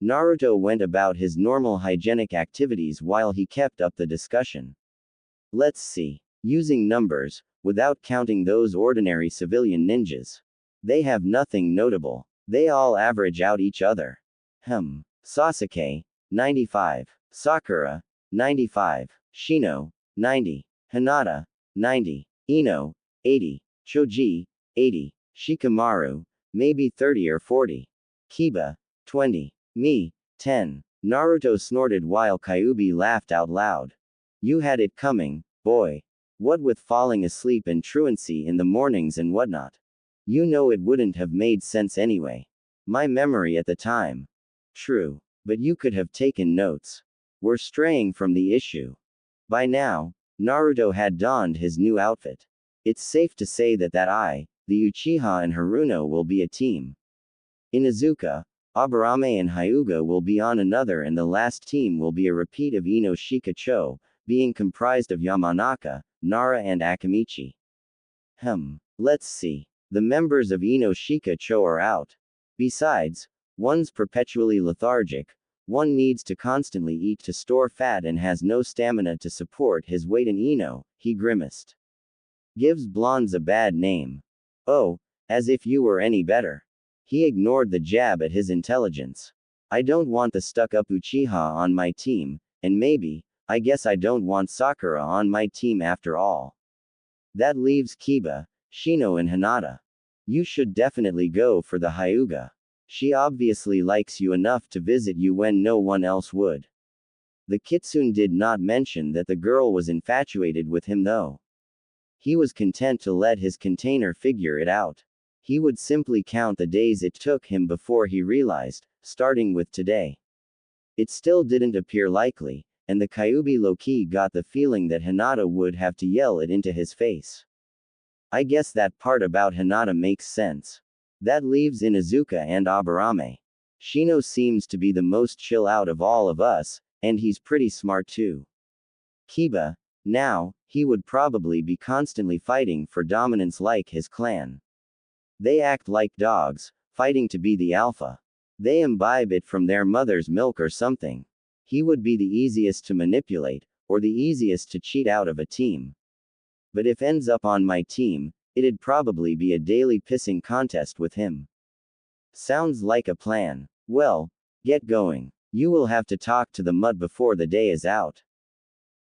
Naruto went about his normal hygienic activities while he kept up the discussion. Let's see. Using numbers, without counting those ordinary civilian ninjas. They have nothing notable. They all average out each other. Sasuke, 95. Sakura, 95. Shino, 90. Hinata, 90. Ino, 80. Choji, 80. Shikamaru, maybe 30 or 40. Kiba, 20. Me, 10. Naruto snorted while Kyuubi laughed out loud. You had it coming, boy. What with falling asleep and truancy in the mornings and whatnot. You know it wouldn't have made sense anyway. My memory at the time. True. But you could have taken notes. We're straying from the issue. By now, Naruto had donned his new outfit. It's safe to say that the Uchiha and Haruno will be a team. Inuzuka, Aburame and Hyuga will be on another, and the last team will be a repeat of Ino Shikacho, being comprised of Yamanaka, Nara and Akamichi. Let's see. The members of Ino Shikacho are out. Besides, one's perpetually lethargic, one needs to constantly eat to store fat and has no stamina to support his weight in Ino, he grimaced. Gives blondes a bad name. Oh, as if you were any better. He ignored the jab at his intelligence. I don't want the stuck-up Uchiha on my team, and I guess I don't want Sakura on my team after all. That leaves Kiba, Shino and Hinata. You should definitely go for the Hyuga. She obviously likes you enough to visit you when no one else would. The Kitsune did not mention that the girl was infatuated with him though. He was content to let his container figure it out. He would simply count the days it took him before he realized, starting with today. It still didn't appear likely, and the Kyuubi low-key got the feeling that Hinata would have to yell it into his face. I guess that part about Hinata makes sense. That leaves Inuzuka and Aburame. Shino seems to be the most chill out of all of us, and he's pretty smart too. Kiba, now, he would probably be constantly fighting for dominance like his clan. They act like dogs, fighting to be the alpha. They imbibe it from their mother's milk or something. He would be the easiest to manipulate, or the easiest to cheat out of a team. But if ends up on my team, it'd probably be a daily pissing contest with him. Sounds like a plan. Well, get going. You will have to talk to the mutt before the day is out.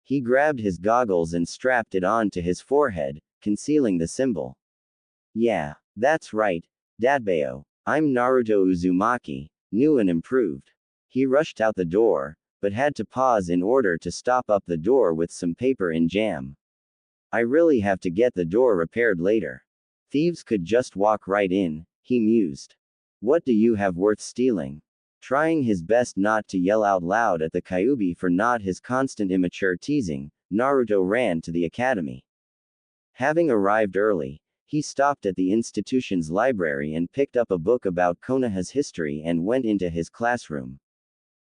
He grabbed his goggles and strapped it on to his forehead, concealing the symbol. Yeah, that's right, Datbeo. I'm Naruto Uzumaki, new and improved. He rushed out the door, but had to pause in order to stop up the door with some paper and jam. I really have to get the door repaired later. Thieves could just walk right in, he mused. What do you have worth stealing? Trying his best not to yell out loud at the Kyuubi for not his constant immature teasing, Naruto ran to the academy. Having arrived early, he stopped at the institution's library and picked up a book about Konoha's history and went into his classroom.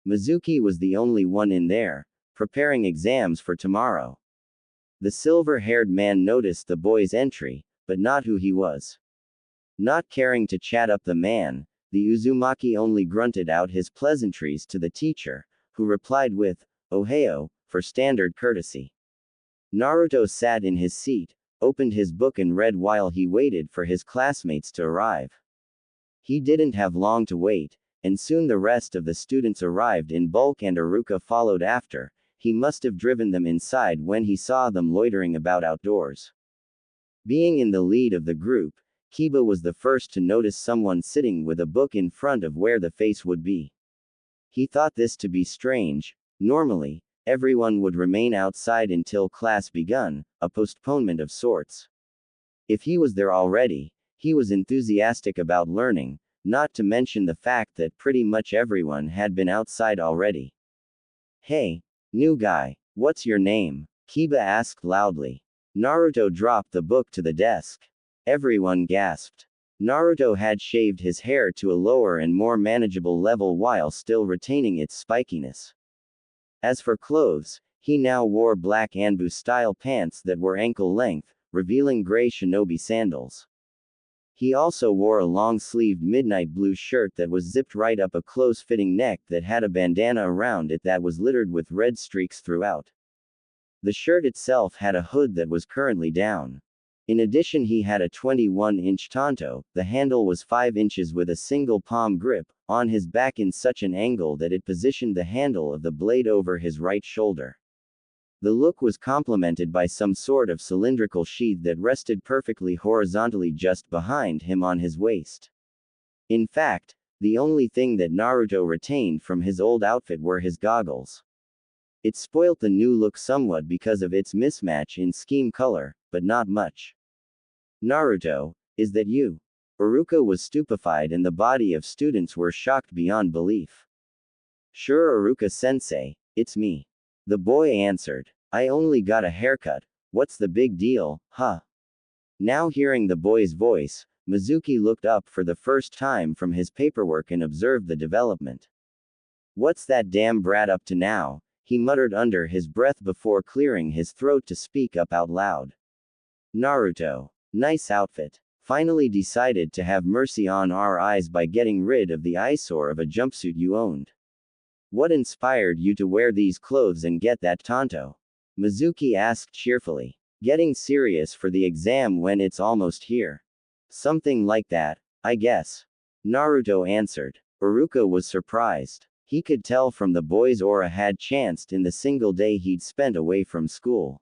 Mizuki was the only one in there, preparing exams for tomorrow. The silver-haired man noticed the boy's entry, but not who he was. Not caring to chat up the man, the Uzumaki only grunted out his pleasantries to the teacher, who replied with, "Ohio," for standard courtesy. Naruto sat in his seat, opened his book and read while he waited for his classmates to arrive. He didn't have long to wait, and soon the rest of the students arrived in bulk and Iruka followed after. He must have driven them inside when he saw them loitering about outdoors. Being in the lead of the group, Kiba was the first to notice someone sitting with a book in front of where the face would be. He thought this to be strange. Normally, everyone would remain outside until class begun, a postponement of sorts. If he was there already, he was enthusiastic about learning, not to mention the fact that pretty much everyone had been outside already. Hey, new guy, what's your name? Kiba asked loudly. Naruto dropped the book to the desk. Everyone gasped. Naruto had shaved his hair to a lower and more manageable level while still retaining its spikiness. As for clothes, he now wore black Anbu-style pants that were ankle-length, revealing gray shinobi sandals. He also wore a long-sleeved midnight blue shirt that was zipped right up a close-fitting neck that had a bandana around it that was littered with red streaks throughout. The shirt itself had a hood that was currently down. In addition, he had a 21-inch tanto, the handle was 5 inches with a single palm grip, on his back in such an angle that it positioned the handle of the blade over his right shoulder. The look was complemented by some sort of cylindrical sheath that rested perfectly horizontally just behind him on his waist. In fact, the only thing that Naruto retained from his old outfit were his goggles. It spoilt the new look somewhat because of its mismatch in scheme color, but not much. Naruto, is that you? Iruka was stupefied and the body of students were shocked beyond belief. Sure, Iruka-sensei, it's me. The boy answered. I only got a haircut, what's the big deal, huh? Now hearing the boy's voice, Mizuki looked up for the first time from his paperwork and observed the development. What's that damn brat up to now? He muttered under his breath before clearing his throat to speak up out loud. Naruto. Nice outfit. Finally decided to have mercy on our eyes by getting rid of the eyesore of a jumpsuit you owned. What inspired you to wear these clothes and get that tanto? Mizuki asked cheerfully. Getting serious for the exam when it's almost here. Something like that, I guess. Naruto answered. Iruka was surprised. He could tell from the boy's aura had chanced in the single day he'd spent away from school.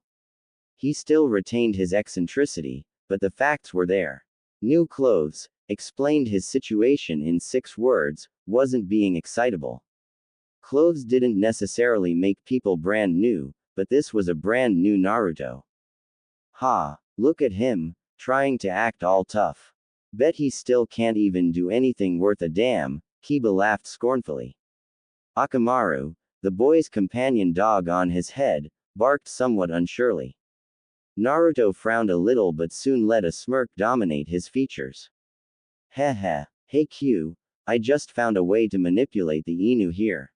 He still retained his eccentricity, but the facts were there. New clothes, explained his situation in 6 words, wasn't being excitable. Clothes didn't necessarily make people brand new, but this was a brand new Naruto. Ha, look at him, trying to act all tough. Bet he still can't even do anything worth a damn, Kiba laughed scornfully. Akamaru, the boy's companion dog on his head, barked somewhat unsurely. Naruto frowned a little but soon let a smirk dominate his features. Heh heh, hey Q, I just found a way to manipulate the Inu here.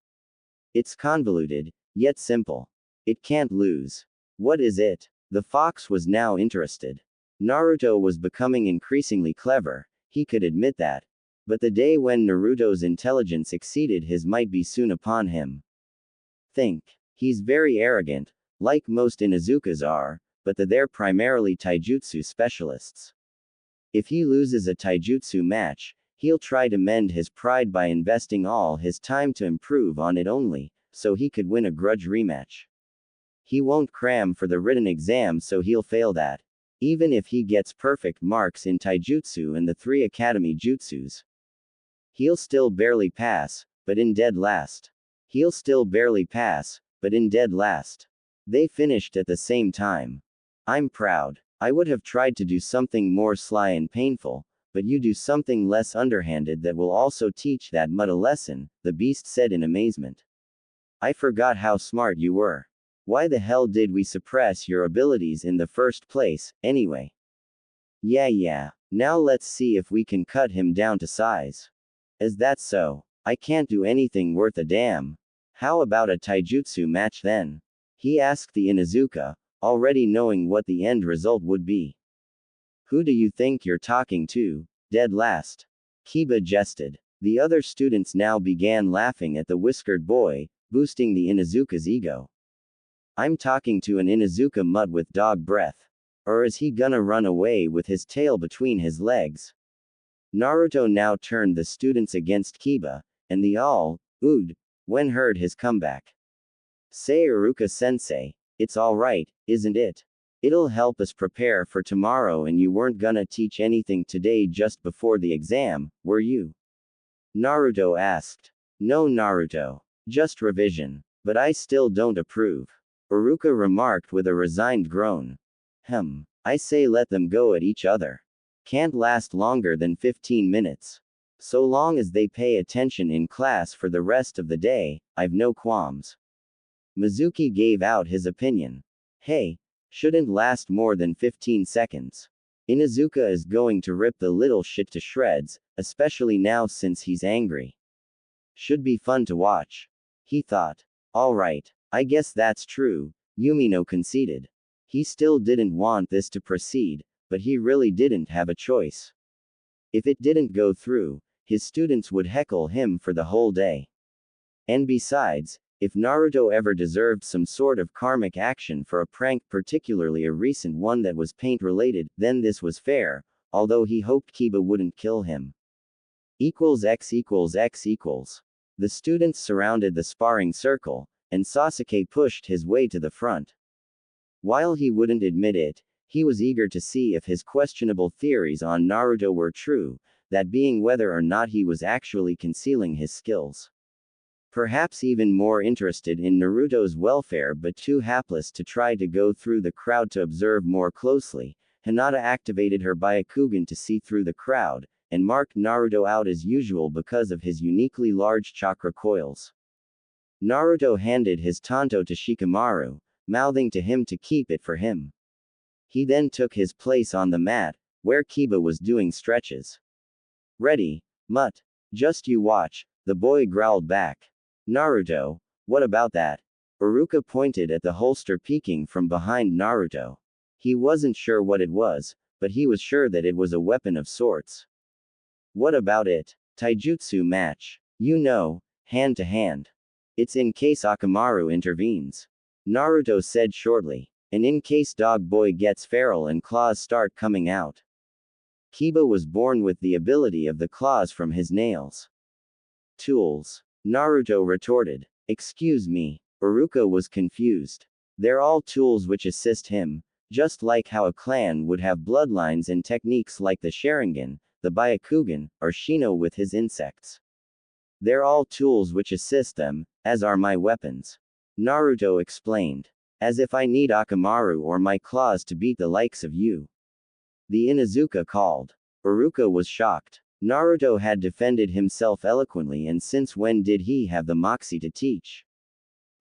It's convoluted, yet simple. It can't lose. What is it? The fox was now interested. Naruto was becoming increasingly clever, he could admit that. But the day when Naruto's intelligence exceeded his might be soon upon him. Think. He's very arrogant, like most Inuzukas are, but they're primarily taijutsu specialists. If he loses a taijutsu match, he'll try to mend his pride by investing all his time to improve on it only, so he could win a grudge rematch. He won't cram for the written exam so he'll fail that. Even if he gets perfect marks in taijutsu and the 3 academy jutsus. He'll still barely pass, but in dead last. He'll still barely pass, but in dead last. They finished at the same time. I'm proud. I would have tried to do something more sly and painful, but you do something less underhanded that will also teach that mud a lesson, the beast said in amazement. I forgot how smart you were. Why the hell did we suppress your abilities in the first place, anyway? Yeah, now let's see if we can cut him down to size. Is that so? I can't do anything worth a damn. How about a taijutsu match then? He asked the Inuzuka, already knowing what the end result would be. Who do you think you're talking to, dead last? Kiba jested. The other students now began laughing at the whiskered boy, boosting the Inuzuka's ego. I'm talking to an Inuzuka mutt with dog breath. Or is he gonna run away with his tail between his legs? Naruto now turned the students against Kiba, and they all, oohed, when heard his comeback. Say Iruka-sensei, it's alright, isn't it? It'll help us prepare for tomorrow and you weren't gonna teach anything today just before the exam, were you? Naruto asked. No Naruto. Just revision. But I still don't approve. Iruka remarked with a resigned groan. I say let them go at each other. Can't last longer than 15 minutes. So long as they pay attention in class for the rest of the day, I've no qualms. Mizuki gave out his opinion. Hey, shouldn't last more than 15 seconds. Inuzuka is going to rip the little shit to shreds, especially now since he's angry. Should be fun to watch. He thought. Alright, I guess that's true, Yumino conceded. He still didn't want this to proceed, but he really didn't have a choice. If it didn't go through, his students would heckle him for the whole day. And besides, If Naruto ever deserved some sort of karmic action for a prank, particularly a recent one that was paint-related, then this was fair, although he hoped Kiba wouldn't kill him. X equals X equals. The students surrounded the sparring circle, and Sasuke pushed his way to the front. While he wouldn't admit it, he was eager to see if his questionable theories on Naruto were true, that being whether or not he was actually concealing his skills. Perhaps even more interested in Naruto's welfare but too hapless to try to go through the crowd to observe more closely, Hinata activated her Byakugan to see through the crowd, and marked Naruto out as usual because of his uniquely large chakra coils. Naruto handed his tanto to Shikamaru, mouthing to him to keep it for him. He then took his place on the mat, where Kiba was doing stretches. Ready, mutt. Just you watch, the boy growled back. Naruto, what about that? Iruka pointed at the holster peeking from behind Naruto. He wasn't sure what it was, but he was sure that it was a weapon of sorts. What about it? Taijutsu match. You know, hand to hand. It's in case Akamaru intervenes. Naruto said shortly. And in case Dog Boy gets feral and claws start coming out. Kiba was born with the ability of the claws from his nails. Tools. Naruto retorted. Excuse me. Iruka was confused. They're all tools which assist him, just like how a clan would have bloodlines and techniques like the Sharingan, the Byakugan, or Shino with his insects. They're all tools which assist them, as are my weapons. Naruto explained. As if I need Akamaru or my claws to beat the likes of you. The Inuzuka called. Iruka was shocked. Naruto had defended himself eloquently, and since when did he have the moxie to teach?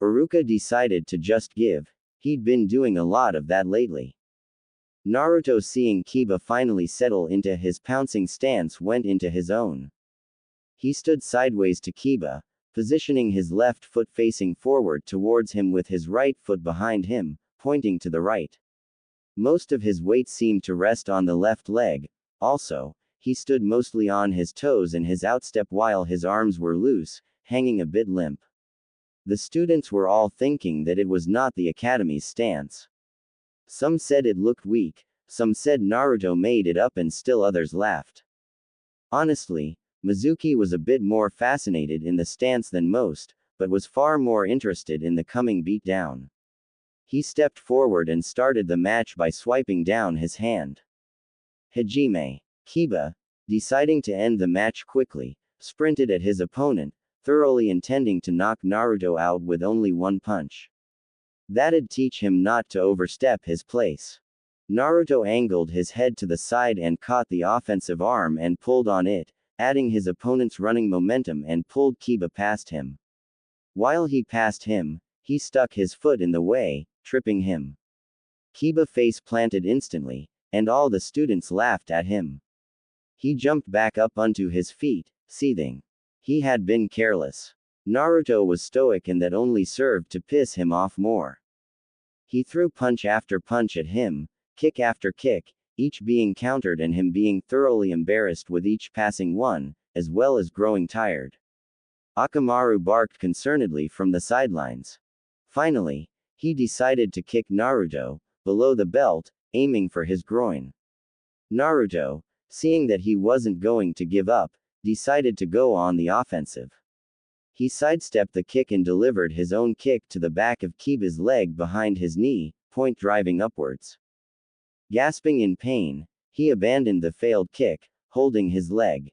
Iruka decided to just give. He'd been doing a lot of that lately. Naruto, seeing Kiba finally settle into his pouncing stance, went into his own. He stood sideways to Kiba, positioning his left foot facing forward towards him with his right foot behind him, pointing to the right. Most of his weight seemed to rest on the left leg. Also, he stood mostly on his toes and his outstep while his arms were loose, hanging a bit limp. The students were all thinking that it was not the academy's stance. Some said it looked weak, some said Naruto made it up, and still others laughed. Honestly, Mizuki was a bit more fascinated in the stance than most, but was far more interested in the coming beatdown. He stepped forward and started the match by swiping down his hand. Hajime. Kiba, deciding to end the match quickly, sprinted at his opponent, thoroughly intending to knock Naruto out with only one punch. That'd teach him not to overstep his place. Naruto angled his head to the side and caught the offensive arm and pulled on it, adding his opponent's running momentum, and pulled Kiba past him. While he passed him, he stuck his foot in the way, tripping him. Kiba face planted instantly, and all the students laughed at him. He jumped back up onto his feet, seething. He had been careless. Naruto was stoic, and that only served to piss him off more. He threw punch after punch at him, kick after kick, each being countered and him being thoroughly embarrassed with each passing one, as well as growing tired. Akamaru barked concernedly from the sidelines. Finally, he decided to kick Naruto, below the belt, aiming for his groin. Naruto, seeing that he wasn't going to give up, decided to go on the offensive. He sidestepped the kick and delivered his own kick to the back of Kiba's leg behind his knee, point driving upwards. Gasping in pain, he abandoned the failed kick, holding his leg.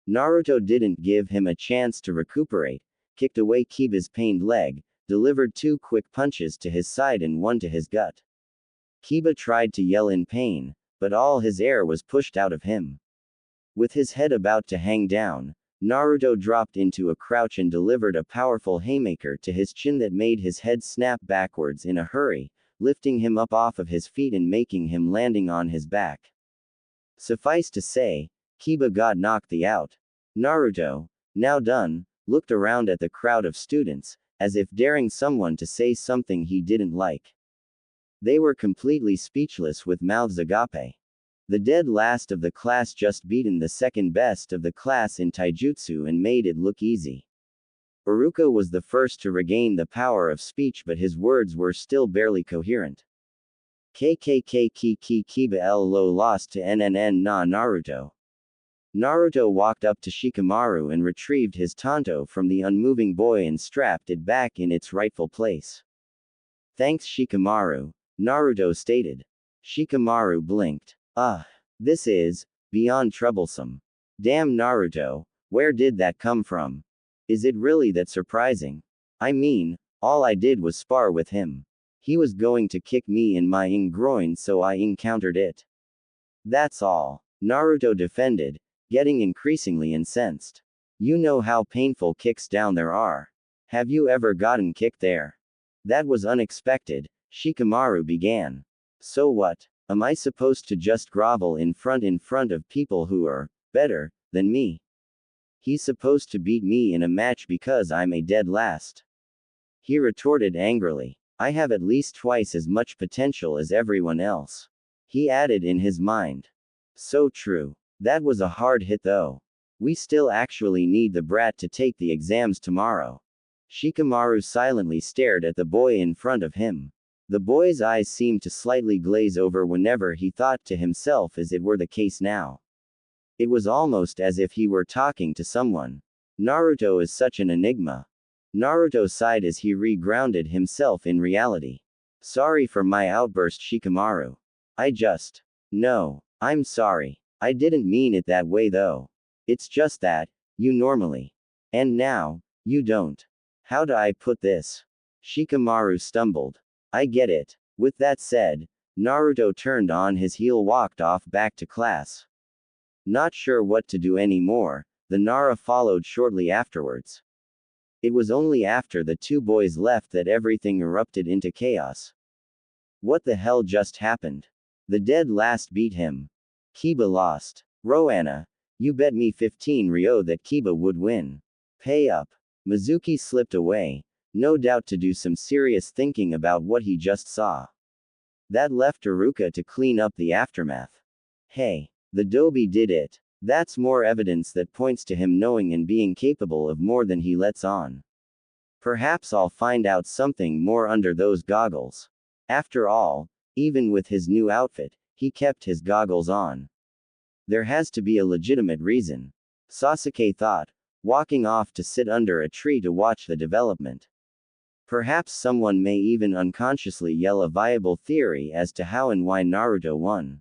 Naruto didn't give him a chance to recuperate, kicked away Kiba's pained leg, delivered 2 quick punches to his side and 1 to his gut. Kiba tried to yell in pain, but all his air was pushed out of him. With his head about to hang down, Naruto dropped into a crouch and delivered a powerful haymaker to his chin that made his head snap backwards in a hurry, lifting him up off of his feet and making him landing on his back. Suffice to say, Kiba got knocked out. Naruto, now done, looked around at the crowd of students, as if daring someone to say something he didn't like. They were completely speechless with mouths agape. The dead last of the class just beaten the second best of the class in taijutsu and made it look easy. Iruka was the first to regain the power of speech, but his words were still barely coherent. KKK Ki Kiba L Lo lost to NNN na Naruto. Naruto walked up to Shikamaru and retrieved his tanto from the unmoving boy and strapped it back in its rightful place. Thanks Shikamaru, Naruto stated. Shikamaru blinked. This is beyond troublesome. Damn Naruto, where did that come from? Is it really that surprising? I mean, all I did was spar with him. He was going to kick me in my groin, so I countered it. That's all. Naruto defended, getting increasingly incensed. You know how painful kicks down there are. Have you ever gotten kicked there? That was unexpected, Shikamaru began. So what? Am I supposed to just grovel in front of people who are better than me? He's supposed to beat me in a match because I'm a dead last. He retorted angrily. I have at least twice as much potential as everyone else. He added in his mind. So true. That was a hard hit though. We still actually need the brat to take the exams tomorrow. Shikamaru silently stared at the boy in front of him. The boy's eyes seemed to slightly glaze over whenever he thought to himself, as it were the case now. It was almost as if he were talking to someone. Naruto is such an enigma. Naruto sighed as he re-grounded himself in reality. Sorry for my outburst, Shikamaru. No, I'm sorry. I didn't mean it that way though. It's just that, you normally. And now, you don't. How do I put this? Shikamaru stumbled. I get it. With that said, Naruto turned on his heel, walked off back to class. Not sure what to do anymore, the Nara followed shortly afterwards. It was only after the two boys left that everything erupted into chaos. What the hell just happened? The dead last beat him. Kiba lost. Roanna, you bet me 15 Ryo that Kiba would win. Pay up. Mizuki slipped away, no doubt to do some serious thinking about what he just saw. That left Iruka to clean up the aftermath. Hey, the Dobi did it. That's more evidence that points to him knowing and being capable of more than he lets on. Perhaps I'll find out something more under those goggles. After all, even with his new outfit, he kept his goggles on. There has to be a legitimate reason. Sasuke thought, walking off to sit under a tree to watch the development. Perhaps someone may even unconsciously yell a viable theory as to how and why Naruto won.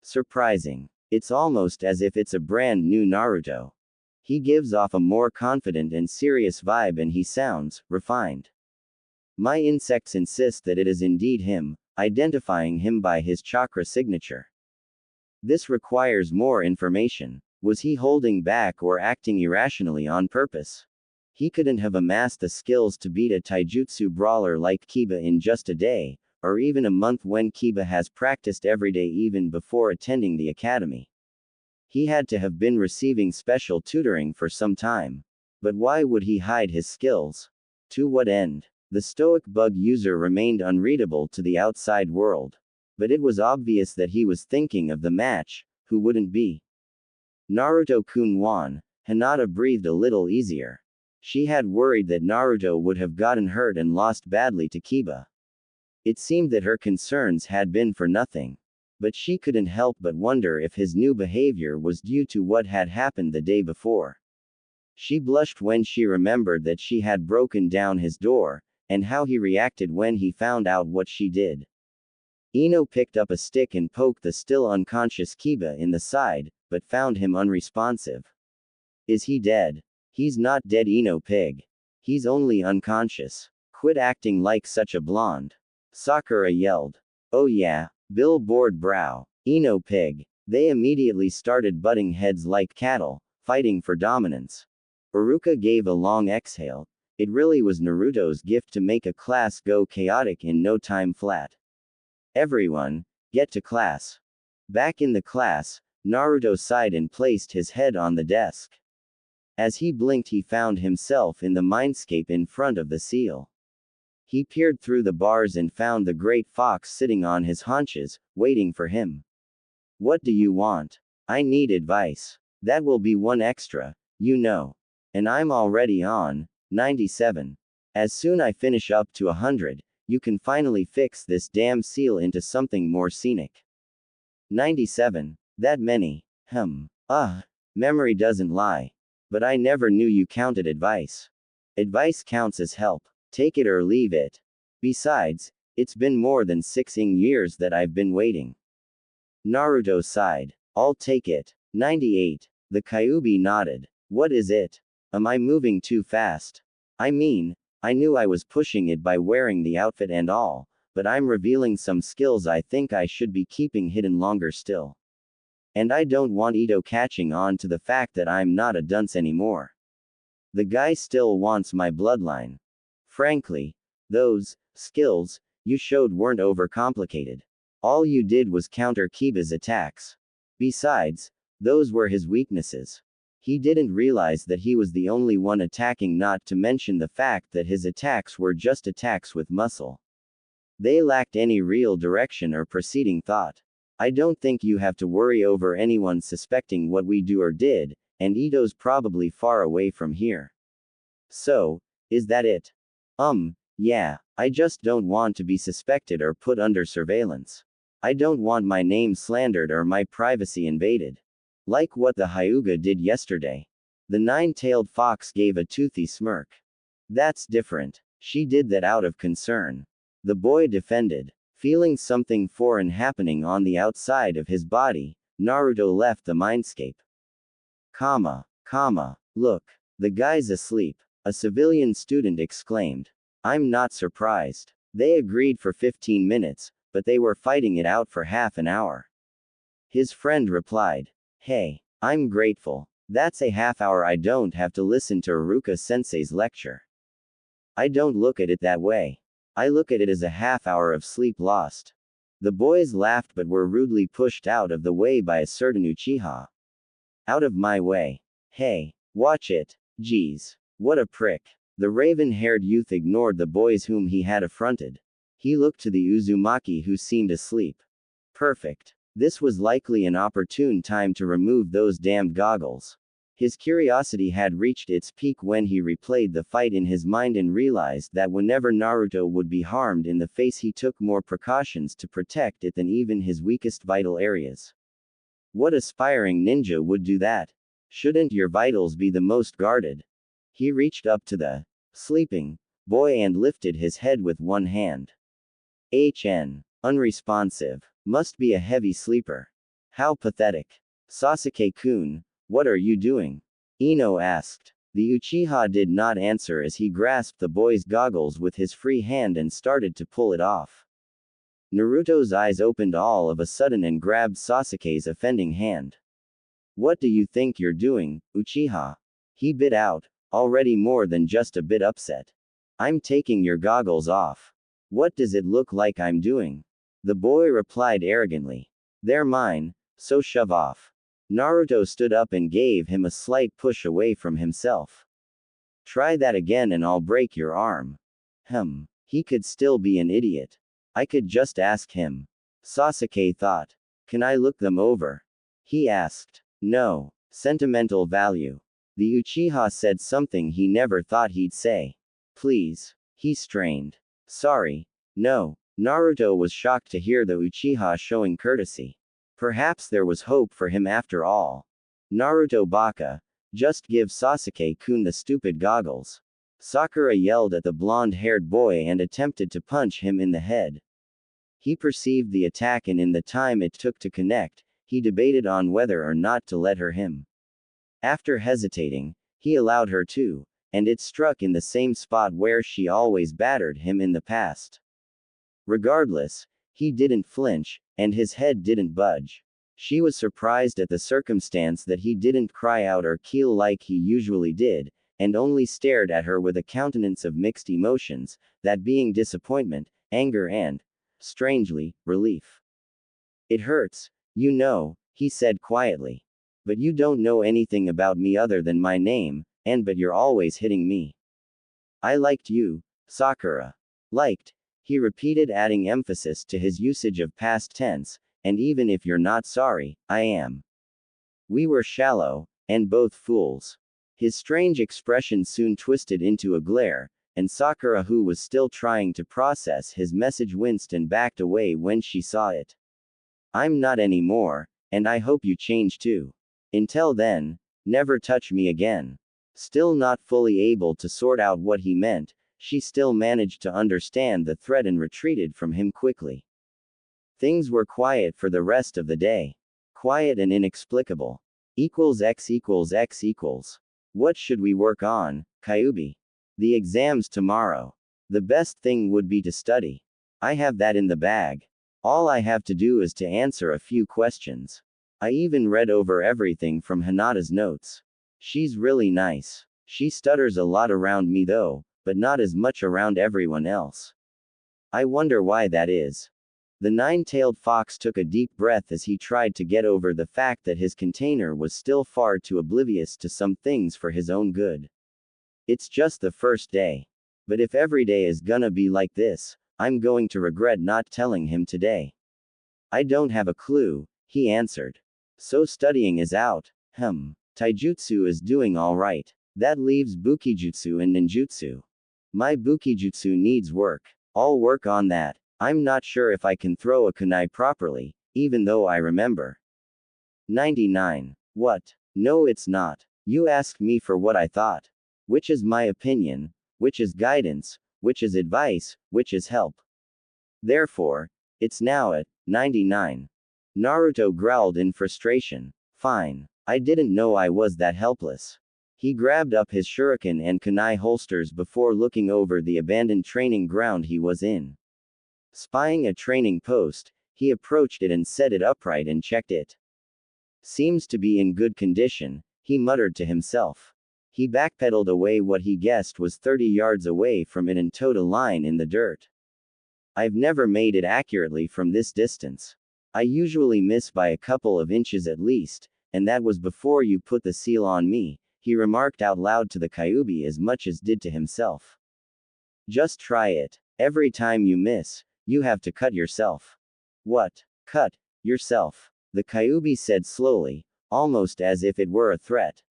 Surprising. It's almost as if it's a brand new Naruto. He gives off a more confident and serious vibe, and he sounds refined. My insects insist that it is indeed him, identifying him by his chakra signature. This requires more information. Was he holding back or acting irrationally on purpose? He couldn't have amassed the skills to beat a taijutsu brawler like Kiba in just a day, or even a month, when Kiba has practiced every day even before attending the academy. He had to have been receiving special tutoring for some time. But why would he hide his skills? To what end? The stoic bug user remained unreadable to the outside world. But it was obvious that he was thinking of the match. Who wouldn't be? Naruto-kun won. Hinata breathed a little easier. She had worried that Naruto would have gotten hurt and lost badly to Kiba. It seemed that her concerns had been for nothing. But she couldn't help but wonder if his new behavior was due to what had happened the day before. She blushed when she remembered that she had broken down his door, and how he reacted when he found out what she did. Ino picked up a stick and poked the still unconscious Kiba in the side, but found him unresponsive. Is he dead? He's not dead, Ino pig. He's only unconscious. Quit acting like such a blonde. Sakura yelled. Oh yeah, Bill bored brow. Ino pig. They immediately started butting heads like cattle, fighting for dominance. Iruka gave a long exhale. It really was Naruto's gift to make a class go chaotic in no time flat. Everyone, get to class. Back in the class, Naruto sighed and placed his head on the desk. As he blinked, he found himself in the mindscape in front of the seal. He peered through the bars and found the great fox sitting on his haunches, waiting for him. What do you want? I need advice. That will be one extra, you know. And I'm already on 97. As soon I finish up to 100, you can finally fix this damn seal into something more scenic. 97. That many. Memory doesn't lie. But I never knew you counted advice. Advice counts as help. Take it or leave it. Besides, it's been more than 6 years that I've been waiting. Naruto sighed. I'll take it. 98. The Kyuubi nodded. What is it? Am I moving too fast? I mean, I knew I was pushing it by wearing the outfit and all, but I'm revealing some skills I think I should be keeping hidden longer still. And I don't want Ito catching on to the fact that I'm not a dunce anymore. The guy still wants my bloodline. Frankly, those skills you showed weren't overcomplicated. All you did was counter Kiba's attacks. Besides, those were his weaknesses. He didn't realize that he was the only one attacking, not to mention the fact that his attacks were just attacks with muscle. They lacked any real direction or preceding thought. I don't think you have to worry over anyone suspecting what we do or did, and Ito's probably far away from here. So, is that it? Yeah, I just don't want to be suspected or put under surveillance. I don't want my name slandered or my privacy invaded. Like what the Hyuga did yesterday. The nine-tailed fox gave a toothy smirk. That's different. She did that out of concern. The boy defended. Feeling something foreign happening on the outside of his body, Naruto left the mindscape. Look. The guy's asleep. A civilian student exclaimed. I'm not surprised. They agreed for 15 minutes, but they were fighting it out for half an hour. His friend replied. Hey, I'm grateful. That's a half hour I don't have to listen to Iruka-sensei's lecture. I don't look at it that way. I look at it as a half hour of sleep lost. The boys laughed but were rudely pushed out of the way by a certain Uchiha. Out of my way. Hey, watch it. Geez. What a prick. The raven-haired youth ignored the boys whom he had affronted. He looked to the Uzumaki who seemed asleep. Perfect. This was likely an opportune time to remove those damned goggles. His curiosity had reached its peak when he replayed the fight in his mind and realized that whenever Naruto would be harmed in the face he took more precautions to protect it than even his weakest vital areas. What aspiring ninja would do that? Shouldn't your vitals be the most guarded? He reached up to the sleeping boy and lifted his head with one hand. Unresponsive. Must be a heavy sleeper. How pathetic. Sasuke-kun, what are you doing? Ino asked. The Uchiha did not answer as he grasped the boy's goggles with his free hand and started to pull it off. Naruto's eyes opened all of a sudden and grabbed Sasuke's offending hand. What do you think you're doing, Uchiha? He bit out, already more than just a bit upset. I'm taking your goggles off. What does it look like I'm doing? The boy replied arrogantly. They're mine, so shove off. Naruto stood up and gave him a slight push away from himself. Try that again and I'll break your arm. He could still be an idiot. I could just ask him. Sasuke thought. Can I look them over? He asked. No. Sentimental value. The Uchiha said something he never thought he'd say. Please. He strained. Sorry. No. Naruto was shocked to hear the Uchiha showing courtesy. Perhaps there was hope for him after all. Naruto baka. Just give Sasuke-kun the stupid goggles. Sakura yelled at the blonde-haired boy and attempted to punch him in the head. He perceived the attack and in the time it took to connect, he debated on whether or not to let her him. After hesitating, he allowed her to, and it struck in the same spot where she always battered him in the past. Regardless, he didn't flinch, and his head didn't budge. She was surprised at the circumstance that he didn't cry out or keel like he usually did, and only stared at her with a countenance of mixed emotions, that being disappointment, anger and, strangely, relief. It hurts, you know, he said quietly. But you don't know anything about me other than my name, but you're always hitting me. I liked you, Sakura. Liked. He repeated, adding emphasis to his usage of past tense, and even if you're not sorry, I am. We were shallow, and both fools. His strange expression soon twisted into a glare, and Sakura, who was still trying to process his message, winced and backed away when she saw it. I'm not anymore, and I hope you change too. Until then, never touch me again. Still not fully able to sort out what he meant, she still managed to understand the threat and retreated from him quickly. Things were quiet for the rest of the day. Quiet and inexplicable. X equals X equals. What should we work on, Kyubi? The exam's tomorrow. The best thing would be to study. I have that in the bag. All I have to do is to answer a few questions. I even read over everything from Hinata's notes. She's really nice. She stutters a lot around me though, but not as much around everyone else. I wonder why that is. The nine-tailed fox took a deep breath as he tried to get over the fact that his container was still far too oblivious to some things for his own good. It's just the first day. But if every day is gonna be like this, I'm going to regret not telling him today. I don't have a clue, he answered. So studying is out. Taijutsu is doing alright. That leaves Bukijutsu and Ninjutsu. My Bukijutsu needs work. I'll work on that. I'm not sure if I can throw a kunai properly, even though I remember. 99. What? No, it's not. You asked me for what I thought. Which is my opinion, which is guidance, which is advice, which is help. Therefore, it's now at 99. Naruto growled in frustration. Fine. I didn't know I was that helpless. He grabbed up his shuriken and kunai holsters before looking over the abandoned training ground he was in. Spying a training post, he approached it and set it upright and checked it. Seems to be in good condition, he muttered to himself. He backpedaled away what he guessed was 30 yards away from it and towed a line in the dirt. I've never made it accurately from this distance. I usually miss by a couple of inches at least, and that was before you put the seal on me, he remarked out loud to the Kyubi as much as did to himself. Just try it. Every time you miss, you have to cut yourself. What? Cut yourself? The Kyubi said slowly, almost as if it were a threat.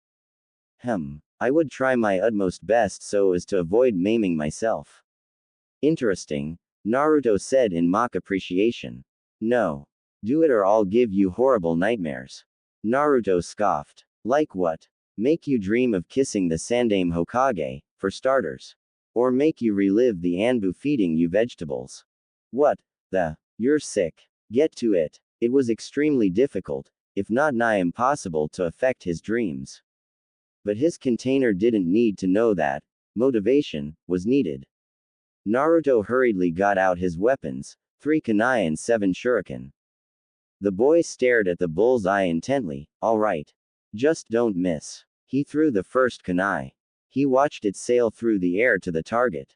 I would try my utmost best so as to avoid maiming myself. Interesting, Naruto said in mock appreciation. No. Do it or I'll give you horrible nightmares. Naruto scoffed. Like what? Make you dream of kissing the Sandaime Hokage, for starters. Or make you relive the Anbu feeding you vegetables. What the? You're sick. Get to it. It was extremely difficult, if not nigh impossible to affect his dreams. But his container didn't need to know that. Motivation was needed. Naruto hurriedly got out his weapons, 3 kunai and 7 shuriken. The boy stared at the bullseye intently. All right. Just don't miss. He threw the first kunai. He watched it sail through the air to the target.